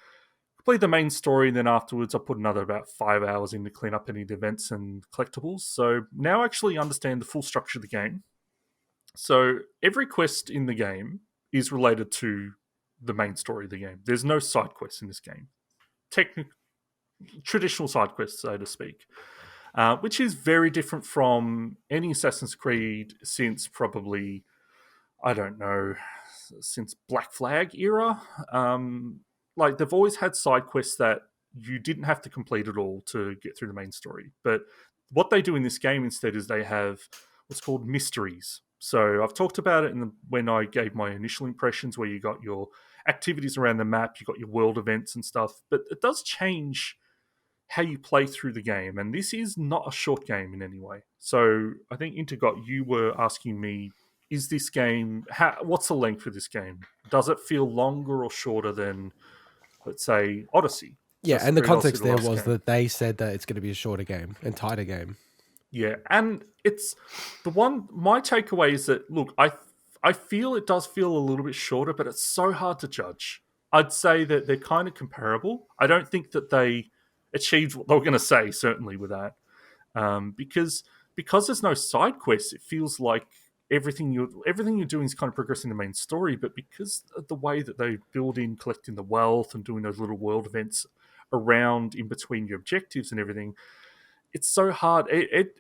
complete the main story, and then afterwards I put another about 5 hours in to clean up any events and collectibles. So now I actually understand the full structure of the game. So every quest in the game is related to the main story of the game. There's no side quests in this game. Traditional side quests, so to speak. Which is very different from any Assassin's Creed since probably, I don't know, since Black Flag era. Like, they've always had side quests that you didn't have to complete at all to get through the main story. But what they do in this game instead is they have what's called mysteries. So I've talked about it when I gave my initial impressions, where you got your activities around the map, you got your world events and stuff. But it does change how you play through the game, and this is not a short game in any way. So I think Intergot, you were asking me, is this game, what's the length of this game? Does it feel longer or shorter than, let's say, Odyssey? Yeah, and the context there was that they said that it's going to be a shorter game and tighter game. Yeah, and it's my takeaway is that, look, I feel it does feel a little bit shorter, but it's so hard to judge. I'd say that they're kind of comparable. I don't think that they achieved what they were going to say, certainly, with that. Because there's no side quests, it feels like everything you're doing is kind of progressing the main story, but because of the way that they build in collecting the wealth and doing those little world events around in between your objectives and everything, it's so hard.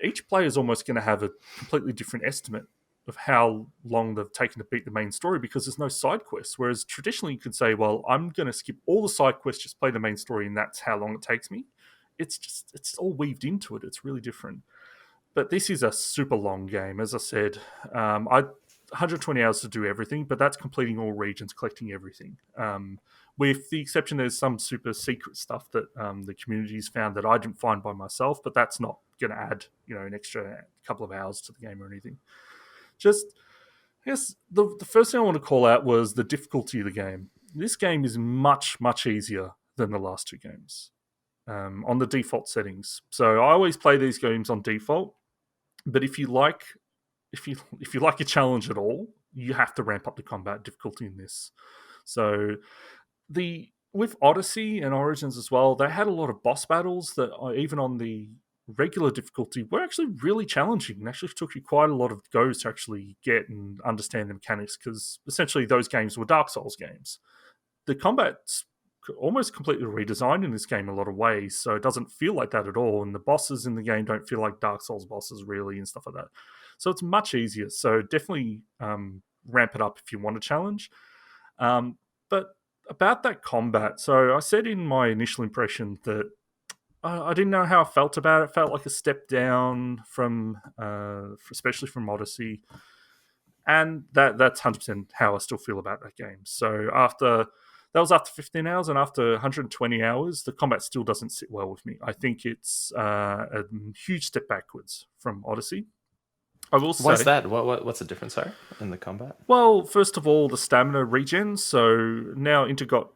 Each player is almost going to have a completely different estimate of how long they've taken to beat the main story, because there's no side quests. Whereas traditionally you could say, well, I'm going to skip all the side quests, just play the main story, and that's how long it takes me. It's all weaved into it. It's really different. But this is a super long game. As I said, 120 hours to do everything, but that's completing all regions, collecting everything. With the exception, there's some super secret stuff that the community's found that I didn't find by myself, but that's not going to add, an extra couple of hours to the game or anything. Just, I guess the first thing I want to call out was the difficulty of the game. This game is much, much easier than the last two games on the default settings. So I always play these games on default, but if you like a challenge at all, you have to ramp up the combat difficulty in this. So with Odyssey and Origins as well, they had a lot of boss battles that even on the regular difficulty were actually really challenging, and actually took you quite a lot of goes to actually get and understand the mechanics, because essentially those games were Dark Souls games. The combat's almost completely redesigned in this game in a lot of ways, so it doesn't feel like that at all, and the bosses in the game don't feel like Dark Souls bosses really and stuff like that. So it's much easier. So definitely ramp it up if you want a challenge. But about that combat, so I said in my initial impression that I didn't know how I felt about it. It felt like a step down from, especially from Odyssey. And that's 100% how I still feel about that game. So that was after 15 hours, and after 120 hours, the combat still doesn't sit well with me. I think it's a huge step backwards from Odyssey. I will say, what's that? What's the difference, sorry, in the combat? Well, first of all, the stamina regen. So now Intergot,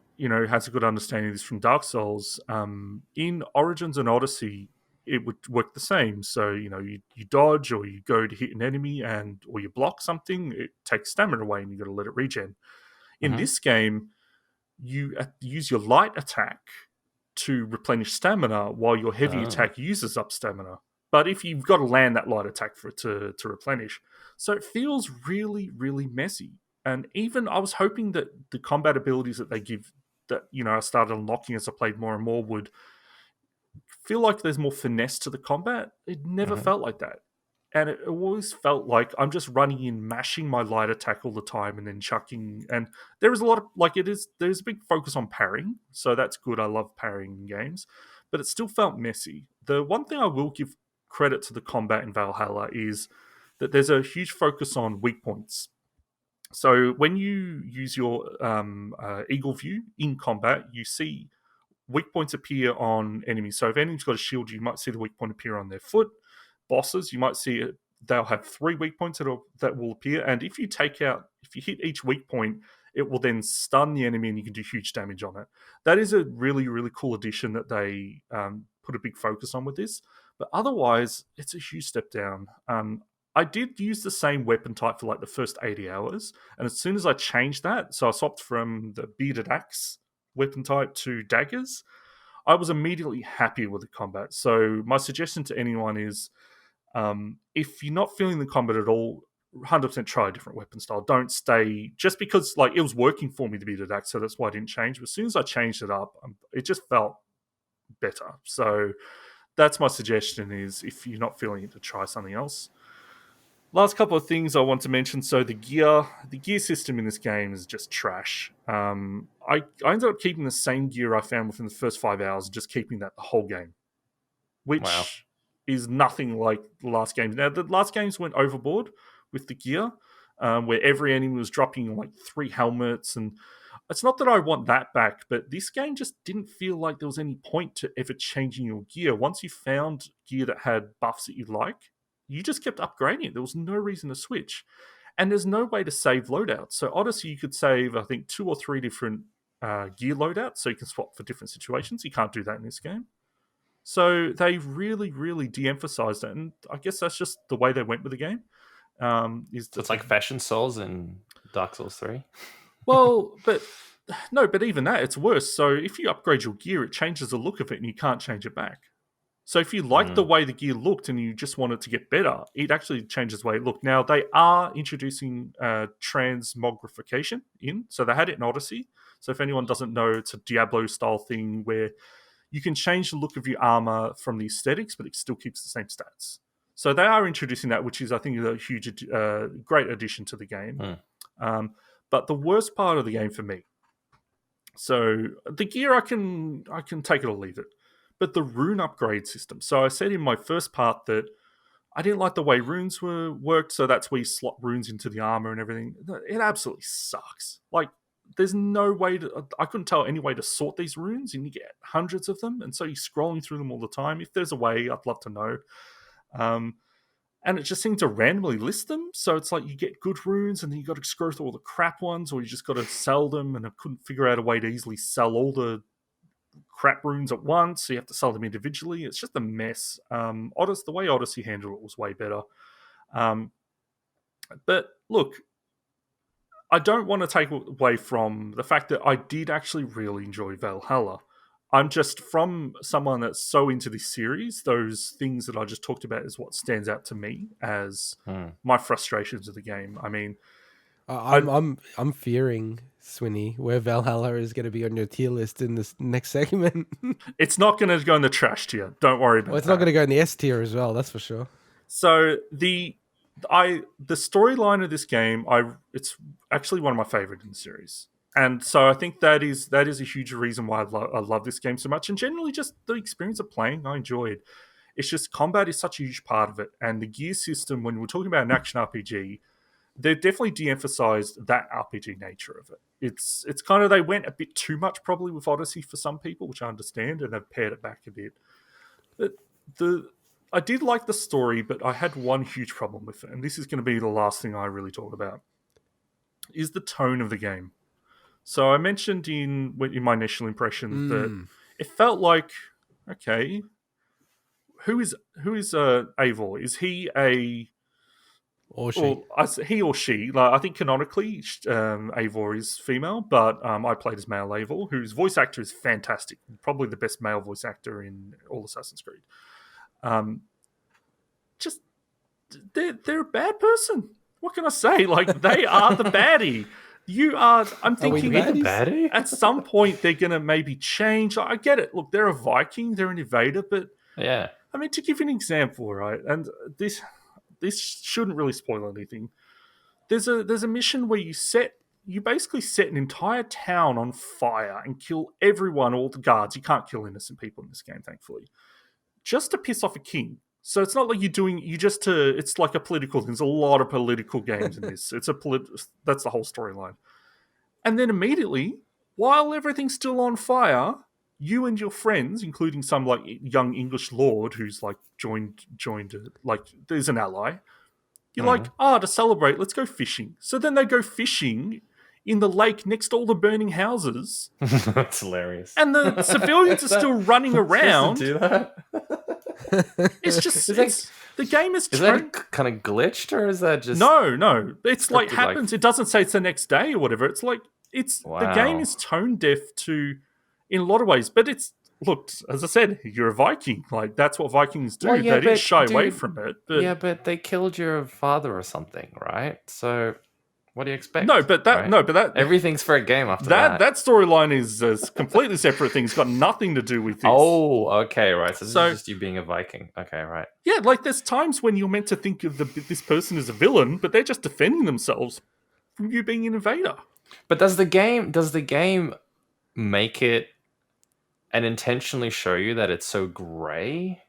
has a good understanding of this from Dark Souls, in Origins and Odyssey, it would work the same. So, you dodge or you go to hit an enemy or you block something, it takes stamina away and you got to let it regen. In this game, you use your light attack to replenish stamina while your heavy attack uses up stamina. But if you've got to land that light attack for it to replenish. So it feels really, really messy. And even I was hoping that the combat abilities that they give that, I started unlocking as I played more and more would feel like there's more finesse to the combat. It never felt like that. And it always felt like I'm just running in, mashing my light attack all the time and then chucking. And there is a lot of, there's a big focus on parrying. So that's good. I love parrying in games. But it still felt messy. The one thing I will give credit to the combat in Valhalla is that there's a huge focus on weak points. So when you use your eagle view in combat, you see weak points appear on enemies. So if enemy's got a shield, you might see the weak point appear on their foot. Bosses, you might see it, they'll have 3 weak points that will appear. And if you hit each weak point, it will then stun the enemy and you can do huge damage on it. That is a really, really cool addition that they put a big focus on with this. But otherwise, it's a huge step down. I did use the same weapon type for the first 80 hours. And as soon as I changed that, so I swapped from the bearded axe weapon type to daggers, I was immediately happy with the combat. So my suggestion to anyone is, if you're not feeling the combat at all, 100% try a different weapon style. Don't stay just because it was working for me to bearded axe, so that's why I didn't change. But as soon as I changed it up, it just felt better. So that's my suggestion: is if you're not feeling it, to try something else. Last couple of things I want to mention. So the gear system in this game is just trash. I ended up keeping the same gear I found within the first 5 hours, just keeping that the whole game, which is nothing like the last games. Now, the last games went overboard with the gear, where every enemy was dropping 3 helmets, and it's not that I want that back, but this game just didn't feel like there was any point to ever changing your gear. Once you found gear that had buffs that you like, you just kept upgrading it. There was no reason to switch. And there's no way to save loadouts. So Odyssey, you could save, I think, 2 or 3 different gear loadouts, so you can swap for different situations. You can't do that in this game. So they really, really de-emphasized it. And I guess that's just the way they went with the game. So it's like Fashion Souls in Dark Souls 3? Well, but even that, it's worse. So if you upgrade your gear, it changes the look of it and you can't change it back. So if you like the way the gear looked and you just want it to get better, it actually changes the way it looked. Now, they are introducing transmogrification in. So they had it in Odyssey. So if anyone doesn't know, it's a Diablo-style thing where you can change the look of your armor from the aesthetics, but it still keeps the same stats. So they are introducing that, which is, I think, a huge, great addition to the game. But the worst part of the game for me, so the gear, I can take it or leave it. But the rune upgrade system. So I said in my first part that I didn't like the way runes worked, so that's where you slot runes into the armor and everything. It absolutely sucks. There's no way I couldn't tell any way to sort these runes, and you get hundreds of them, and so you're scrolling through them all the time. If there's a way, I'd love to know. And it just seemed to randomly list them, so it's like you get good runes, and then you got to scroll through all the crap ones, or you just got to sell them, and I couldn't figure out a way to easily sell all the crap runes at once, so you have to sell them individually. It's just a mess. The way Odyssey handled it was way better. But look, I don't want to take away from the fact that I did actually really enjoy Valhalla. I'm just, from someone that's so into this series, those things that I just talked about is what stands out to me as my frustrations of the game. I mean, I'm fearing, Swinny, where Valhalla is going to be on your tier list in this next segment. It's not going to go in the trash tier. Don't worry about it's not going to go in the S tier as well, that's for sure. So the storyline of this game, it's actually one of my favorite in the series. And so I think that is a huge reason why I love this game so much. And generally just the experience of playing, I enjoyed. It's just combat is such a huge part of it. And the gear system, when we're talking about an action RPG, they definitely de-emphasized that RPG nature of it. It's kind of, they went a bit too much probably with Odyssey for some people, which I understand, and they've pared it back a bit. But I did like the story, but I had one huge problem with it, and this is going to be the last thing I really talk about, is the tone of the game. So I mentioned in my initial impression that it felt like, okay, who is Eivor? Is he a or she? He or she? Like, I think canonically, Eivor is female, but I played as male Eivor, whose voice actor is fantastic, probably the best male voice actor in all Assassin's Creed. Just they're a bad person. What can I say? Like, they are the baddie. I'm thinking at some point they're gonna maybe change. I get it. Look, they're a Viking, they're an invader, but yeah. I mean, to give you an example, right? And this shouldn't really spoil anything. There's a mission where you basically set an entire town on fire and kill everyone, all the guards. You can't kill innocent people in this game, thankfully, just to piss off a king. So it's not like it's like a political thing. There's a lot of political games in this. That's the whole storyline. And then immediately, while everything's still on fire, you and your friends, including some like young English lord who's like joined like there's an ally. You're like, to celebrate, let's go fishing. So then they go fishing in the lake next to all the burning houses. That's hilarious. And the civilians are still running around. Do that? It's just the game is. Is that kind of glitched, or is that just no? It's like happens. It doesn't say it's the next day or whatever. It's like the game is tone deaf to in a lot of ways, but it's. Look, as I said, you're a Viking. Like, that's what Vikings do. Well, they didn't shy away from it. But... but they killed your father or something, right? So, what do you expect? But that everything's for a game after that. That storyline is a completely separate thing. It's got nothing to do with this. Oh, okay, right. So this is just you being a Viking. Okay, right. Yeah, like there's times when you're meant to think of this person as a villain, but they're just defending themselves from you being an invader. But does the game make it and intentionally show you that it's so grey?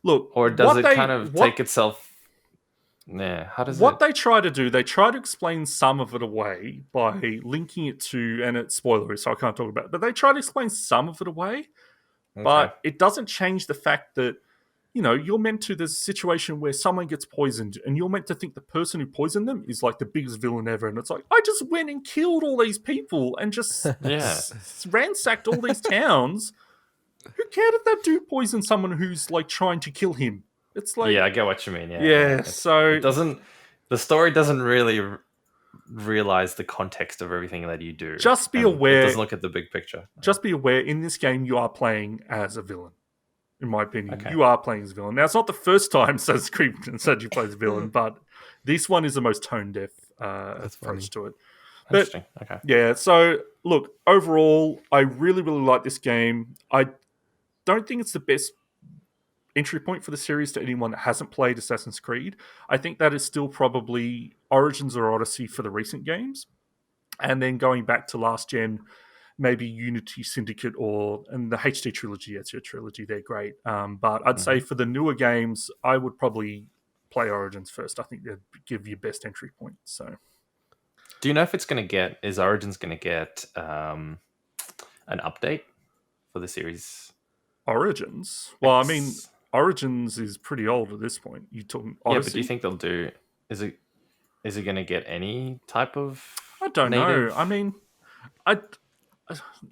Look, or does it kind of take itself? Yeah, how does what they try to do? They try to explain some of it away by linking it to, and it's spoilery, so I can't talk about it. But they try to explain some of it away, but it doesn't change the fact that you're meant to. There's a situation where someone gets poisoned, and you're meant to think the person who poisoned them is like the biggest villain ever. And it's like, I just went and killed all these people and just ransacked all these towns. Who cared if that dude poisoned someone who's like trying to kill him? It's like, I get what you mean. So the story doesn't really realize the context of everything that you do. Just be aware. It doesn't look at the big picture. Just be aware. In this game, you are playing as a villain. In my opinion, you are playing as a villain. Now, it's not the first time Assassin's Creed said you play as a villain, but this one is the most tone-deaf approach to it. Interesting. Okay. Yeah, so, look, overall, I really, really like this game. I don't think it's the best entry point for the series to anyone that hasn't played Assassin's Creed. I think that is still probably Origins or Odyssey for the recent games. And then going back to last gen, maybe Unity Syndicate and the HD trilogy, Ezio trilogy, they're great. But I'd say for the newer games, I would probably play Origins first. I think they'd give you best entry point. So, do you know if is Origins going to get an update for the series? Origins? Well, I mean, Origins is pretty old at this point. You talking Odyssey? Yeah, but do you think they'll do? Is it going to get any type of? I don't know. I mean,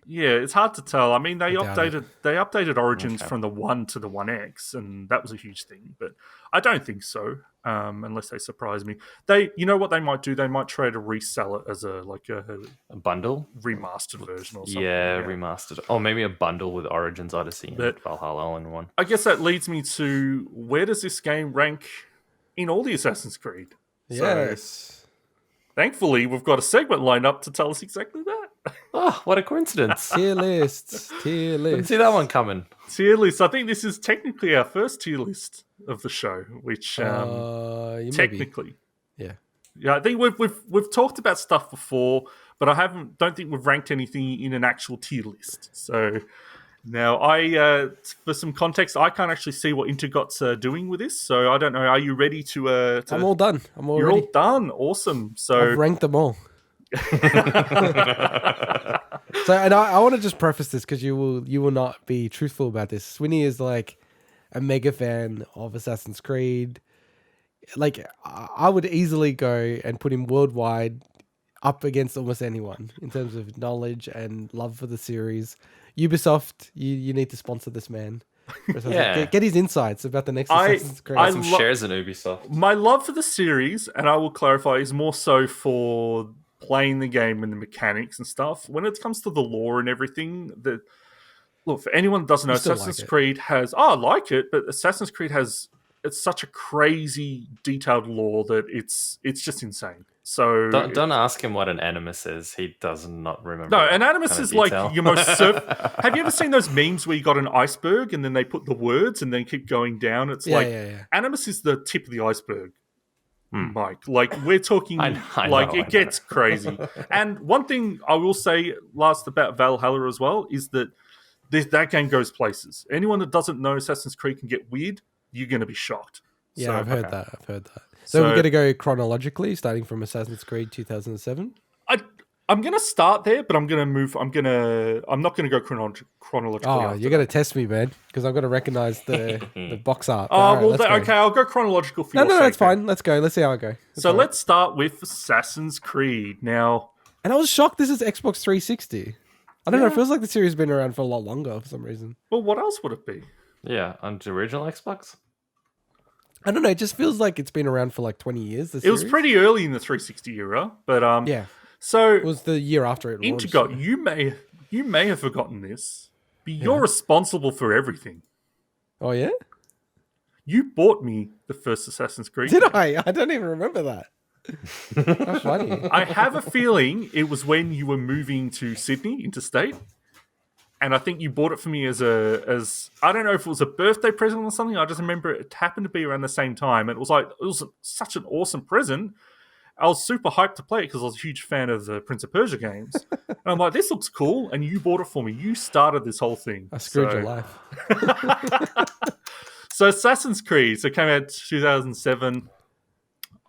it's hard to tell. I mean, they updated Origins from the 1 to the 1X, and that was a huge thing. But I don't think so, unless they surprise me. What they might do? They might try to resell it as a bundle, remastered version or something. Yeah, remastered, or maybe a bundle with Origins, Odyssey, and Valhalla all in one. I guess that leads me to where does this game rank in all the Assassin's Creed? Yes. So, thankfully, we've got a segment lined up to tell us exactly that. Oh, what a coincidence. Tier list. Didn't see that one coming. Tier list. I think this is technically our first tier list of the show, which technically. Yeah. Yeah, I think we've talked about stuff before, but don't think we've ranked anything in an actual tier list. So now for some context, I can't actually see what Intergot's doing with this, so I don't know. Are you ready to I'm all done. You're all done. Awesome. So I've ranked them all. So, and I want to just preface this because you will not be truthful about this. Swinny is like a mega fan of Assassin's Creed. Like, I would easily go and put him worldwide up against almost anyone in terms of knowledge and love for the series. Ubisoft, you need to sponsor this man. Get his insights about the next Assassin's Creed. Some shares in Ubisoft. My love for the series, and I will clarify, is more so for playing the game and the mechanics and stuff. When it comes to the lore and everything, look, for anyone that doesn't know, Assassin's Creed has... I like it, but Assassin's Creed has... It's such a crazy, detailed lore that it's just insane. So don't ask him what an animus is. He does not remember. No, an animus is like your most. Have you ever seen those memes where you got an iceberg and then they put the words and then keep going down? It's animus is the tip of the iceberg, Mike. Like we're talking, it gets crazy. And one thing I will say last about Valhalla as well is that that game goes places. Anyone that doesn't know Assassin's Creed can get weird. You're going to be shocked. Yeah, I've heard that. So we're going to go chronologically, starting from Assassin's Creed 2007. I'm going to start there, but I'm going to move. I'm not going to go chronologically. Oh, you're going to test me, man, because I've got to recognize the box art. Okay, I'll go chronological for you. No, that's fine. Let's go. Let's see how I go. Let's start with Assassin's Creed now. And I was shocked. This is Xbox 360. I don't know. It feels like the series has been around for a lot longer for some reason. Well, what else would it be? Yeah, on the original Xbox. I don't know. It just feels like it's been around for like 20 years. It was pretty early in the 360 era, but yeah. So it was the year after it launched. Intergot, you may have forgotten this, but you're responsible for everything. Oh yeah. You bought me the first Assassin's Creed. Did I? I don't even remember that. How funny. I have a feeling it was when you were moving to Sydney interstate. And I think you bought it for me as I don't know if it was a birthday present or something. I just remember it happened to be around the same time. And it was such an awesome present. I was super hyped to play it because I was a huge fan of the Prince of Persia games. And I'm like, this looks cool. And you bought it for me. You started this whole thing. I screwed your life. So Assassin's Creed. So it came out 2007.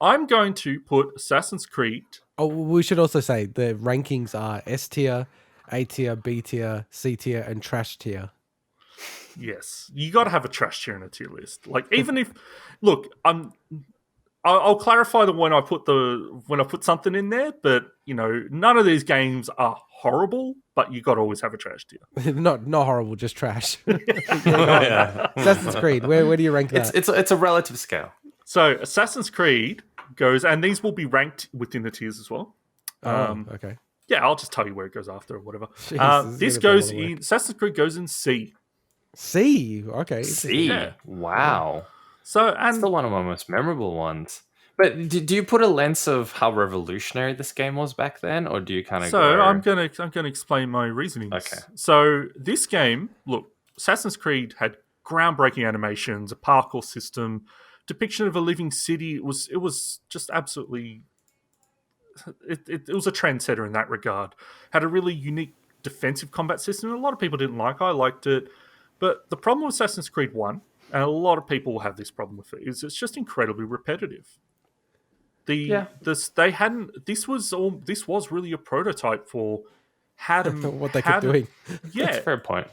I'm going to put Assassin's Creed. Oh, we should also say the rankings are S tier, A tier, B tier, C tier, and trash tier. Yes, you got to have a trash tier in a tier list. Like, even if, look, I'll clarify when I put something in there, but you know, none of these games are horrible, but you got to always have a trash tier. not horrible, just trash. Assassin's Creed, where do you rank that? It's a relative scale. So Assassin's Creed goes, and these will be ranked within the tiers as well. Okay. Yeah, I'll just tell you where it goes after or whatever. Jeez, this goes in Assassin's Creed goes in C. C. Okay. C. Yeah. Wow. So and still one of my most memorable ones. But do you put a lens of how revolutionary this game was back then, or do you kind of? So I'm gonna explain my reasonings. Okay. So this game, look, Assassin's Creed had groundbreaking animations, a parkour system, depiction of a living city. It was just absolutely. It was a trendsetter in that regard. Had a really unique defensive combat system. A lot of people didn't like it. I liked it. But the problem with Assassin's Creed 1, and a lot of people have this problem with it, is it's just incredibly repetitive. This was really a prototype for how to what they kept doing. Yeah. That's a fair point.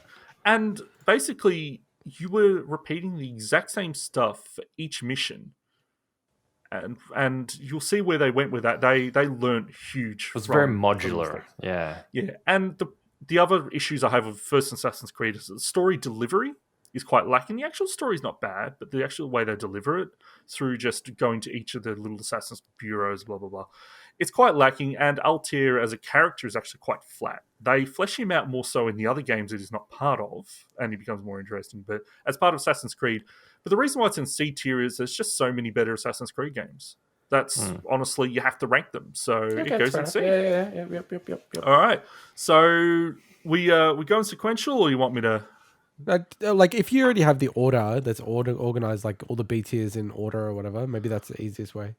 And basically you were repeating the exact same stuff for each mission. And you'll see where they went with that. They learned huge. It was very modular. Yeah. Yeah. And the other issues I have with first Assassin's Creed is the story delivery is quite lacking. The actual story is not bad, but the actual way they deliver it through just going to each of the little Assassin's bureaus, blah, blah, blah, it's quite lacking. And Altair as a character is actually quite flat. They flesh him out more so in the other games that he's not part of, and he becomes more interesting. But as part of Assassin's Creed, but the reason why it's in C tier is there's just so many better Assassin's Creed games. That's honestly, you have to rank them. So it goes in C. Yeah. Yep. All right. So we go in sequential, or you want me to? Like if you already have the order that's organized, like all the B tiers in order or whatever, maybe that's the easiest way.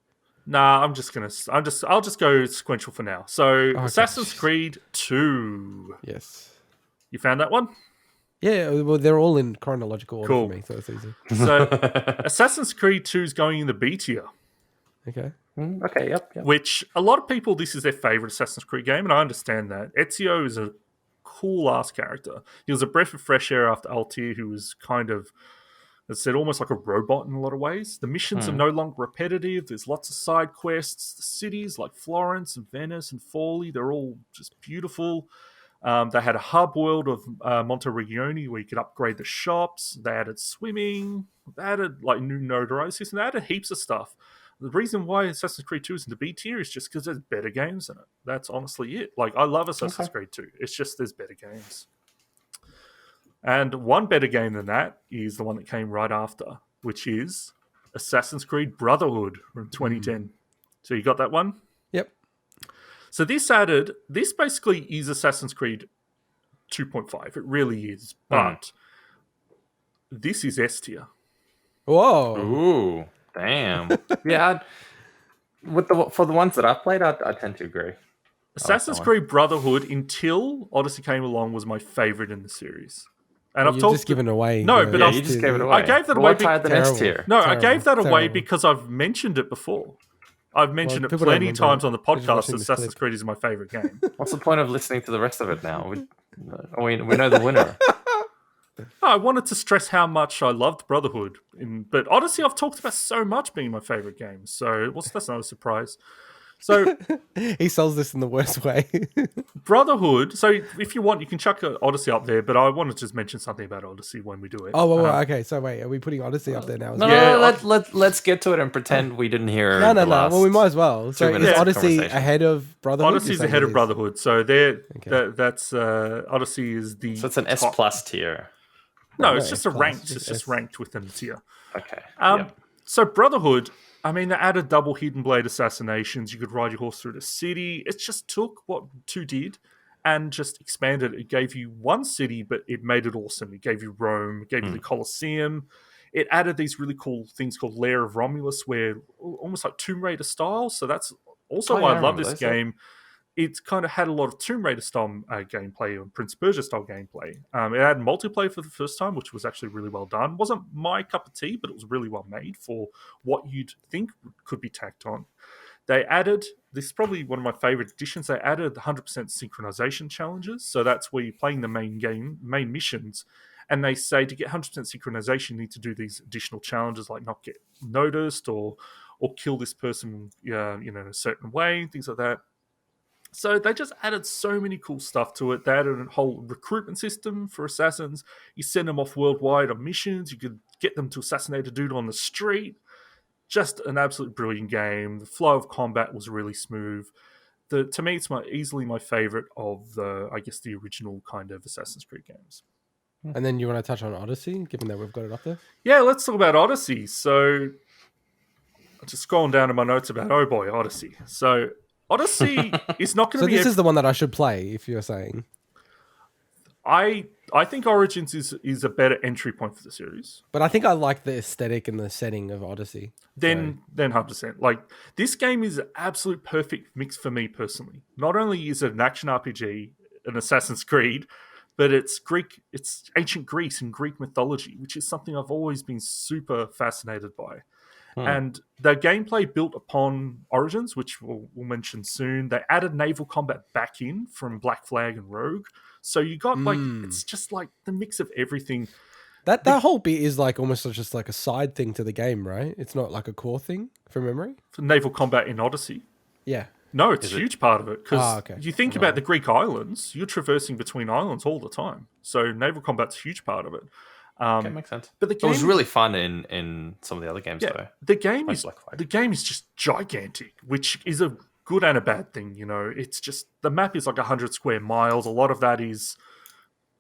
Nah, I'll just go sequential for now. So okay. Assassin's Creed 2. Yes. You found that one? Yeah, well, they're all in chronological order for me, so it's easy. So Assassin's Creed 2 is going in the B tier. Okay. Okay, yep. Which a lot of people, this is their favorite Assassin's Creed game, and I understand that. Ezio is a cool-ass character. He was a breath of fresh air after Altair, who was kind of It's said almost like a robot in a lot of ways. The missions are no longer repetitive. There's lots of side quests. The cities like Florence and Venice and Forlì, they're all just beautiful. They had a hub world of Monteregione where you could upgrade the shops. They added swimming. They added like new notoriety, and they added heaps of stuff. The reason why Assassin's Creed 2 is in the B tier is just because there's better games in it. That's honestly it. Like, I love Assassin's Creed 2. It's just there's better games. And one better game than that is the one that came right after, which is Assassin's Creed Brotherhood from 2010. So you got that one? Yep. So this basically is Assassin's Creed 2.5. It really is. But this is S tier. Whoa. Ooh, damn. Yeah, for the ones that I've played, I tend to agree. Assassin's Creed Brotherhood, until Odyssey came along, was my favorite in the series. And I've just given away. No, but you just gave it away. I gave that away. I gave that away Terrible. because I've mentioned it before. I've mentioned it plenty of times on the podcast that Assassin's Creed is my favorite game. What's the point of listening to the rest of it now? We know the winner. I wanted to stress how much I loved Brotherhood. But Odyssey, I've talked about so much being my favorite game. So that's not a surprise. So he sells this in the worst way. Brotherhood. So if you want, you can chuck Odyssey up there. But I want to just mention something about Odyssey when we do it. Oh, well, okay. So wait, are we putting Odyssey up there now? Let's get to it and pretend we didn't hear. No. Well, we might as well. So is Odyssey ahead of Brotherhood? Odyssey's ahead of Brotherhood. So that's Odyssey is the. So it's an S plus tier. No, it's just a ranked. It's just ranked within the tier. Okay. So Brotherhood. I mean, they added double hidden blade assassinations. You could ride your horse through the city. It just took what 2 did and just expanded it. It gave you one city, but it made it awesome. It gave you Rome. It gave you the Colosseum. It added these really cool things called Lair of Romulus, where almost like Tomb Raider style. So that's also why I love this game. It's kind of had a lot of Tomb Raider style gameplay and Prince Persia style gameplay. It had multiplayer for the first time, which was actually really well done. Wasn't my cup of tea, but it was really well made for what you'd think could be tacked on. They added, this is probably one of my favorite additions, they added 100% synchronization challenges. So that's where you're playing the main missions, and they say to get 100% synchronization, you need to do these additional challenges like not get noticed or kill this person in a certain way, things like that. So they just added so many cool stuff to it. They added a whole recruitment system for assassins. You send them off worldwide on missions. You could get them to assassinate a dude on the street. Just an absolute brilliant game. The flow of combat was really smooth. To me, it's easily my favorite of the original kind of Assassin's Creed games. And then you want to touch on Odyssey, given that we've got it up there? Yeah, let's talk about Odyssey. So, just scrolling down to my notes about, Odyssey. So, Odyssey is not going to be... So this is the one that I should play, if you're saying. I think Origins is a better entry point for the series. But I think I like the aesthetic and the setting of Odyssey. Then 100%. Like, this game is an absolute perfect mix for me personally. Not only is it an action RPG, an Assassin's Creed, but it's ancient Greece and Greek mythology, which is something I've always been super fascinated by. And the gameplay built upon Origins, which we'll mention soon. They added naval combat back in from Black Flag and Rogue. So you got it's just like the mix of everything. That whole bit is like almost just like a side thing to the game, right? It's not like a core thing from memory. For naval combat in Odyssey. Yeah. No, it's a huge part of it. Because you think about the Greek islands, you're traversing between islands all the time. So naval combat's a huge part of it. Okay, makes sense. But it was really fun in some of the other games, though. The game is just gigantic, which is a good and a bad thing. It's just the map is like 100 square miles. A lot of that is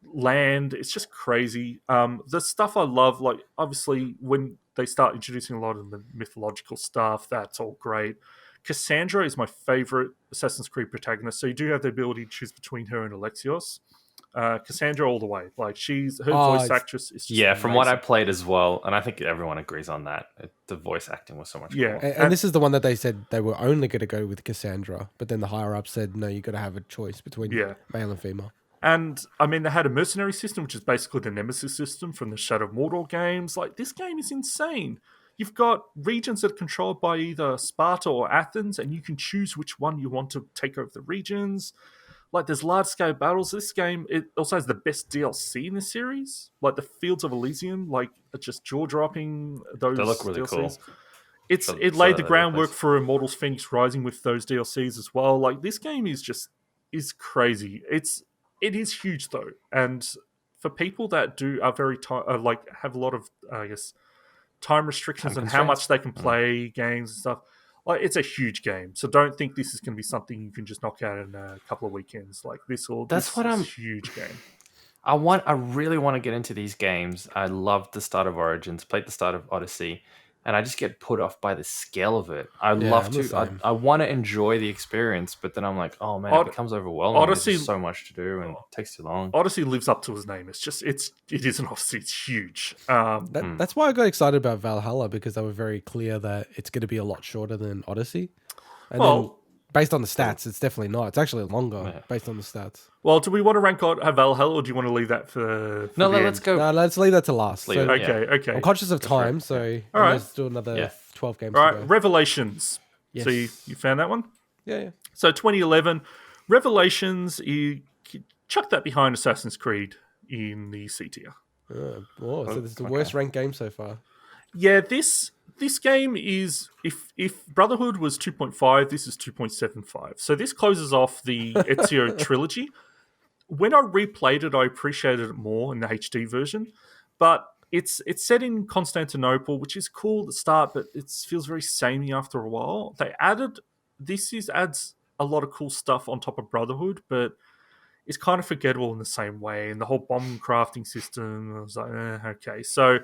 land. It's just crazy. The stuff I love, like obviously when they start introducing a lot of the mythological stuff, that's all great. Cassandra is my favorite Assassin's Creed protagonist. So you do have the ability to choose between her and Alexios. Cassandra all the way. Like her voice actress is just amazing. From what I played as well, and I think everyone agrees on that. The voice acting was so much cool. And this is the one that they said they were only going to go with Cassandra, but then the higher up said no, you got to have a choice between male and female. And I mean, they had a mercenary system, which is basically the Nemesis system from the Shadow of Mordor games. Like, this game is insane. You've got regions that are controlled by either Sparta or Athens, and you can choose which one you want to take over the regions. Like, there's large scale battles. This game, it also has the best DLC in the series. Like the Fields of Elysium, like just jaw dropping. Those They look really DLCs. cool. It laid the groundwork for Immortals Phoenix Rising with those DLCs as well. Like, this game is crazy. It is huge though, and for people that are very like have a lot of I guess time restrictions on how much they can play games and stuff. Like, it's a huge game, so don't think this is going to be something you can just knock out in a couple of weekends. Like, this is a huge game. I really want to get into these games. I loved the start of Origins, played the start of Odyssey, and I just get put off by the scale of it. I want to enjoy the experience, but then I'm like, oh man, it becomes overwhelming. Odyssey, there's so much to do and it takes too long. Odyssey lives up to his name. It is an Odyssey. It's huge. That's why I got excited about Valhalla, because they were very clear that it's going to be a lot shorter than Odyssey. And then, based on the stats, it's definitely not. It's actually longer based on the stats. Well, do we want to rank out Valhalla, or do you want to leave that for let's go. No, let's leave that to last. Okay. I'm conscious of time, so let's do another 12 games. All right, Revelations. Yes. So you found that one? Yeah. So 2011, Revelations, you chuck that behind Assassin's Creed in the C tier. So this is the worst ranked game so far. Yeah, this game is, if Brotherhood was 2.5, this is 2.75. So this closes off the Ezio trilogy. When I replayed it, I appreciated it more in the HD version, but it's set in Constantinople, which is cool at the start, but it feels very samey after a while. Adds a lot of cool stuff on top of Brotherhood, but it's kind of forgettable in the same way. And the whole bomb crafting system, I was like, okay. So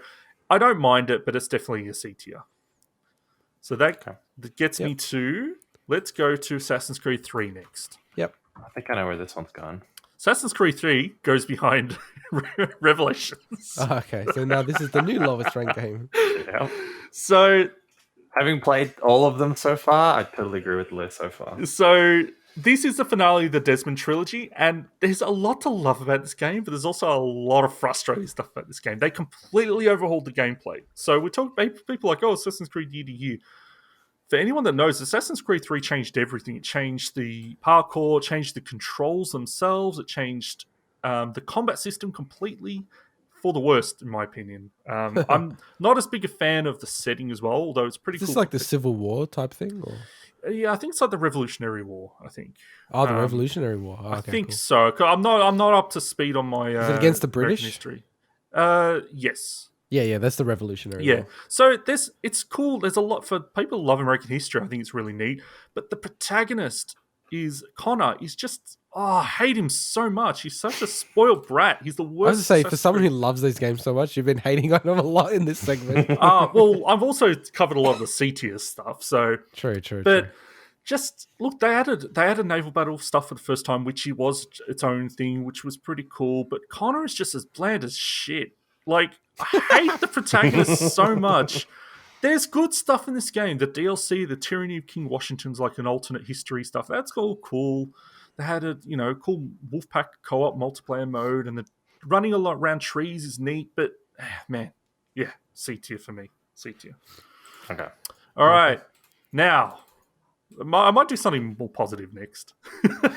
I don't mind it, but it's definitely a C tier. So that gets me to, let's go to Assassin's Creed 3 next. Yep. I think I know where this one's going. Assassin's Creed 3 goes behind Revelations. Oh, okay, so now this is the new lowest ranked game. Yeah. So, having played all of them so far, I totally agree with Liz so far. So, this is the finale of the Desmond trilogy, and there's a lot to love about this game, but there's also a lot of frustrating stuff about this game. They completely overhauled the gameplay. So we talk about people like, Assassin's Creed year to year. For anyone that knows, Assassin's Creed 3 changed everything. It changed the parkour, changed the controls themselves, it changed the combat system completely for the worst, in my opinion. I'm not as big a fan of the setting as well, although it's pretty cool. Is this like the Civil War type thing? Or? Yeah, I think it's like the Revolutionary War, I think. Oh, the Revolutionary War. I think so. I'm not up to speed on my Is it against the British? History. Yes. Yeah, that's the Revolutionary War. So it's cool. There's a lot for people who love American history. I think it's really neat. But the protagonist Connor is just, I hate him so much. He's such a spoiled brat. He's the worst. I was to say, for someone who loves these games so much, you've been hating on him a lot in this segment. Well, I've also covered a lot of the C tier stuff. So true. But just look, they added naval battle stuff for the first time, which was its own thing, which was pretty cool. But Connor is just as bland as shit. Like, I hate the protagonist so much. There's good stuff in this game. The DLC, the Tyranny of King Washington's like an alternate history stuff. That's all cool. They had a cool Wolfpack co-op multiplayer mode, and the running a lot around trees is neat. But man, C tier for me. C tier. Okay. All right. Now, I might do something more positive next. Go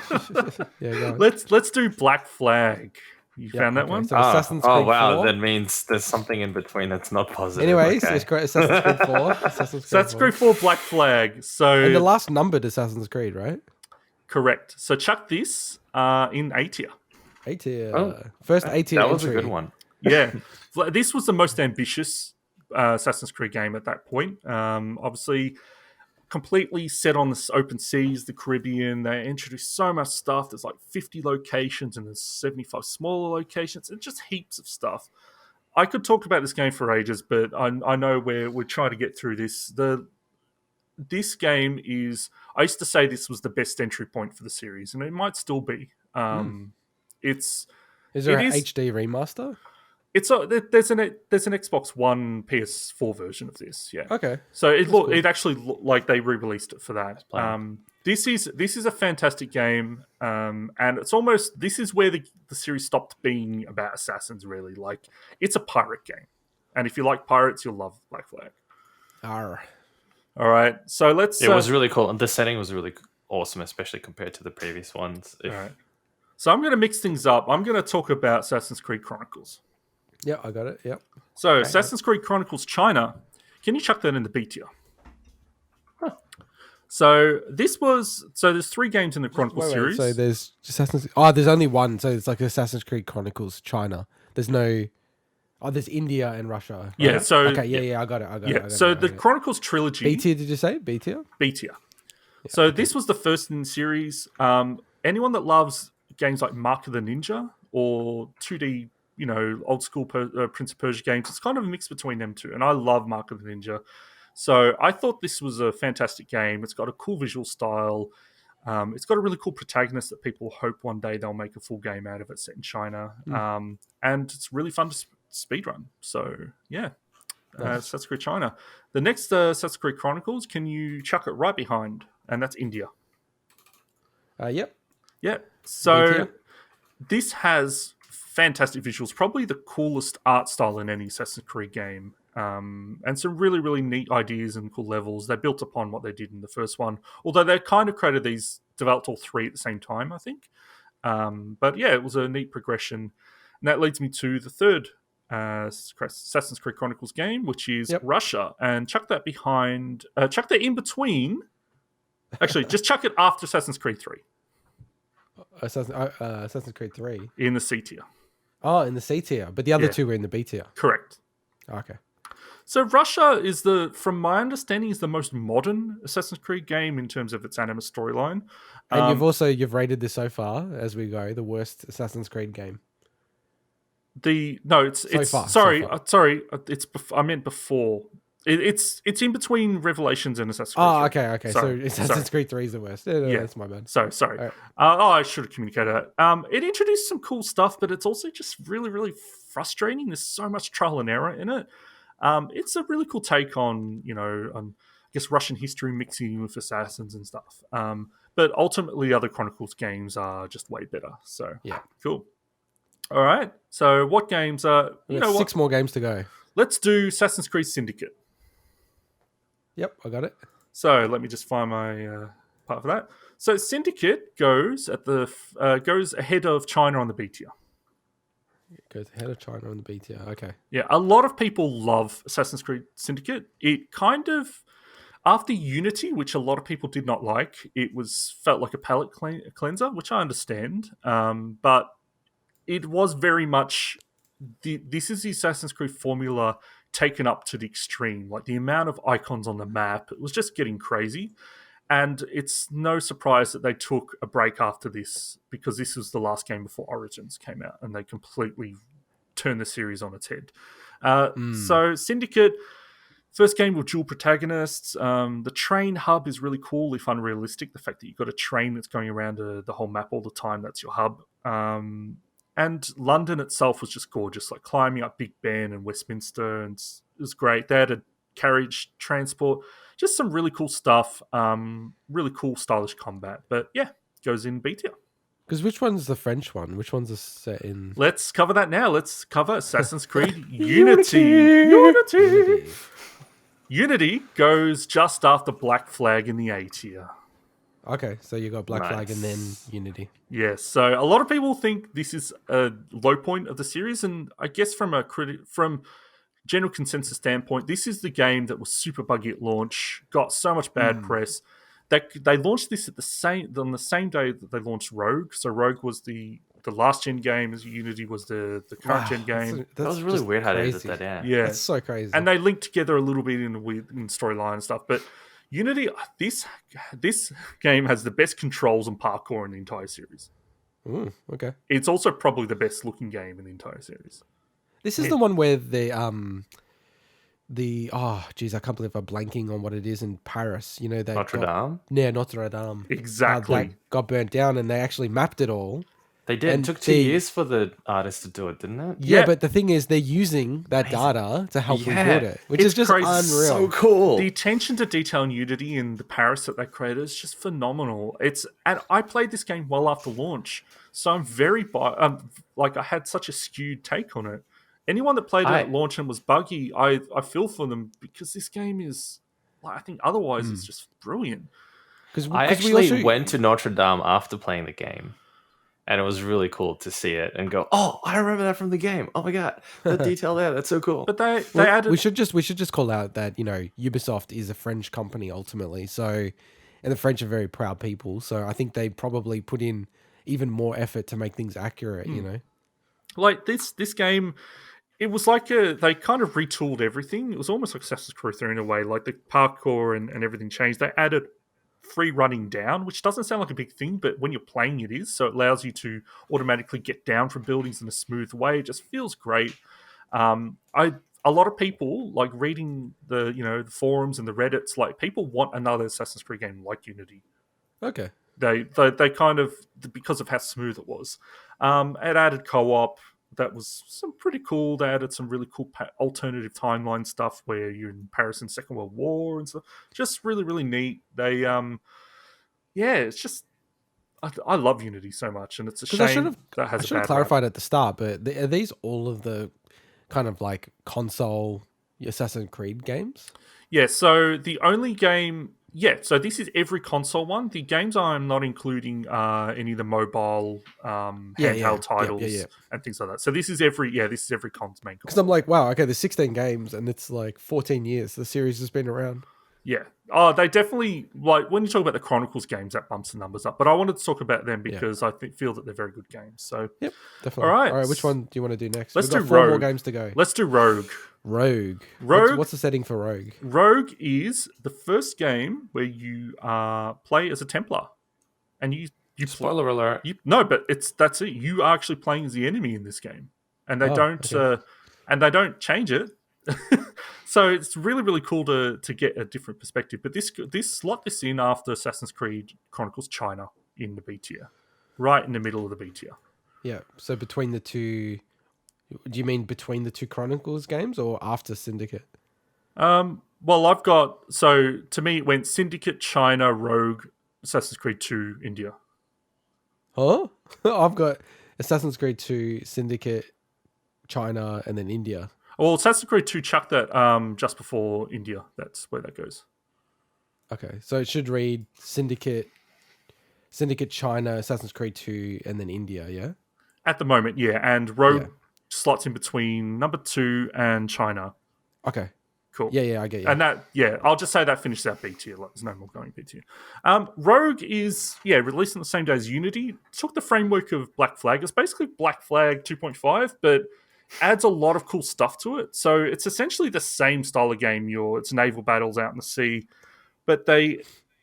on. Let's do Black Flag. You found that one? So Assassin's Creed 4. That means there's something in between that's not positive. Anyways, it's great. Assassin's Creed 4. Assassin's Creed 4 Black Flag. So, and the last numbered Assassin's Creed, right? Correct. So chuck this in A tier. A tier. First A tier. That was a good one. Yeah. This was the most ambitious Assassin's Creed game at that point. Obviously, completely set on the open seas, the Caribbean. They introduced so much stuff. There's like 50 locations and there's 75 smaller locations and just heaps of stuff. I could talk about this game for ages, but I know we're trying to get through this. This game is, I used to say this was the best entry point for the series, and it might still be. Is there an HD remaster? There's an Xbox One PS4 version of this, yeah. Okay. So it actually looked like they re-released it for that. This is a fantastic game, and it's almost, this is where the series stopped being about assassins. Really, like, it's a pirate game, and if you like pirates, you'll love Black Flag. Arr. All right, so let's. It was really cool, and the setting was really awesome, especially compared to the previous ones. All right. So I'm going to mix things up. I'm going to talk about Assassin's Creed Chronicles. Yeah, I got it. Yep. So Assassin's Creed Chronicles China. Can you chuck that in the B tier? Huh. So there's 3 games in the Chronicles series. So there's Assassin's. Oh, there's only one. So it's like Assassin's Creed Chronicles China. There's no. Oh, there's India and Russia. Right? Yeah. So okay. Yeah. I got it. So the Chronicles trilogy. B tier? Did you say B tier? B tier. Yeah, so this was the first in the series. Anyone that loves games like Mark of the Ninja or 2D, old school Prince of Persia games, it's kind of a mix between them two. And I love Mark of the Ninja. So I thought this was a fantastic game. It's got a cool visual style. It's got a really cool protagonist that people hope one day they'll make a full game out of it set in China. And it's really fun to speedrun. So, yeah. Assassin's Creed China. The next Assassin's Creed Chronicles, can you chuck it right behind? And that's India. Yep. Yeah. So this has fantastic visuals, probably the coolest art style in any Assassin's Creed game. And some really, really neat ideas and cool levels. They built upon what they did in the first one, although they kind of developed all 3 at the same time, I think. But yeah, it was a neat progression. And that leads me to the third Assassin's Creed Chronicles game, which is Russia. And chuck that in between. Actually, just chuck it after Assassin's Creed 3. Assassin's Creed 3? In the C tier. Oh, in the C tier. But the other 2 were in the B tier. Correct. Okay. So Russia is from my understanding, is the most modern Assassin's Creed game in terms of its anime storyline. And you've rated this so far as we go the worst Assassin's Creed game. I meant before. It's in between Revelations and Assassin's Creed 3. Okay. So Assassin's Creed 3 is the worst. Yeah, that's my bad. Sorry. Right. I should have communicated that. It introduced some cool stuff, but it's also just really, really frustrating. There's so much trial and error in it. It's a really cool take on, I guess, Russian history mixing with assassins and stuff. But ultimately, other Chronicles games are just way better. So, yeah, cool. All right. So, what games are... Six more games to go. Let's do Assassin's Creed Syndicate. Yep, I got it. So, let me just find my part for that. So, Syndicate goes ahead of China on the B tier. It goes ahead of China on the B tier. Okay. Yeah, a lot of people love Assassin's Creed Syndicate. It kind of, after Unity, which a lot of people did not like, felt like a palate cleanser, which I understand. But it was very much this is the Assassin's Creed formula taken up to the extreme. Like the amount of icons on the map, it was just getting crazy. And it's no surprise that they took a break after this, because this was the last game before Origins came out, and they completely turned the series on its head. So Syndicate, first game with dual protagonists. The train hub is really cool, if unrealistic. The fact that you've got a train that's going around the whole map all the time, that's your hub. And London itself was just gorgeous, like climbing up Big Ben and Westminster, and it was great. They had a carriage transport, just some really cool stuff, really cool stylish combat. But yeah, it goes in B tier. Because which one's the French one? Which one's set in... Let's cover that now. Let's cover Assassin's Creed Unity. Unity goes just after Black Flag in the A tier. Okay, so you got Black Flag and then Unity. Yes, so a lot of people think this is a low point of the series, and I guess from general consensus standpoint, this is the game that was super buggy at launch, got so much bad press. They launched this on the same day that they launched Rogue. So Rogue was the last gen game, as Unity was the current gen game. That was really weird how they did that. Yeah, that's so crazy. And they linked together a little bit in storyline and stuff. But Unity, this game has the best controls and parkour in the entire series. Okay. It's also probably the best looking game in the entire series. This is the one where I can't believe I'm blanking on what it is in Paris. Notre Dame? Yeah, Notre Dame. Exactly. Got burnt down, and they actually mapped it all. They did. It took 2 years for the artists to do it, didn't it? Yeah, but the thing is, they're using that data to help rebuild it, which is just crazy. Unreal. So cool. The attention to detail in Unity and the Paris that they created is just phenomenal. And I played this game well after launch, so I'm very I had such a skewed take on it. Anyone that played it at launch and was buggy, I feel for them, because this game is, I think otherwise it's just brilliant. I actually went to Notre Dame after playing the game. And it was really cool to see it and go, oh, I remember that from the game. Oh my god, the detail there, that's so cool. But they added. We should just call out that Ubisoft is a French company ultimately. So, and the French are very proud people. So I think they probably put in even more effort to make things accurate. Like this game, it was like they kind of retooled everything. It was almost like Assassin's Creed 3 in a way. Like the parkour and everything changed. They added free running down, which doesn't sound like a big thing, but when you're playing it is. So it allows you to automatically get down from buildings in a smooth way. It just feels great. A lot of people like reading the forums and the Reddits, like people want another Assassin's Creed game like Unity. Okay. They kind of, because of how smooth it was. It added co-op. That was some pretty cool. They added some really cool alternative timeline stuff where you're in Paris in Second World War and stuff. Just really, really neat. They, it's just, I love Unity so much, and it's a shame that has I should have clarified at the start, but are these all of the kind of like console Assassin's Creed games? Yeah, so the only game... Yeah, so this is every console one. The games I'm not including any of the mobile handheld titles and things like that. So this is every main console. Because I'm like, wow, okay, there's 16 games and it's like 14 years. The series has been around. Yeah. Oh, they definitely, like, when you talk about the Chronicles games, that bumps the numbers up. But I wanted to talk about them because I feel that they're very good games. So, yep, definitely. All right, which one do you want to do next? Let's do We've got 4 Rogue. more games to go. Let's do Rogue. Rogue. What's the setting for Rogue? Rogue is the first game where you play as a Templar. And you Spoiler alert. But that's it. You are actually playing as the enemy in this game. And they don't change it. So it's really, really cool to get a different perspective. But this slot this in after Assassin's Creed Chronicles China in the B tier, right in the middle of the B tier. Yeah. So between the two, do you mean between the two Chronicles games or after Syndicate? Well, to me it went Syndicate, China, Rogue, Assassin's Creed 2, India. Huh? I've got Assassin's Creed 2, Syndicate, China, and then India. Well, Assassin's Creed 2 chucked that just before India. That's where that goes. Okay, so it should read Syndicate, China, Assassin's Creed 2, and then India, yeah? At the moment, yeah. And Rogue slots in between number 2 and China. Okay. Cool. Yeah, I get you. And I'll just say that finishes out B tier. Like, there's no more going B tier. Rogue is, released on the same day as Unity. Took the framework of Black Flag. It's basically Black Flag 2.5, but adds a lot of cool stuff to it. So it's essentially the same style of game. It's naval battles out in the sea, but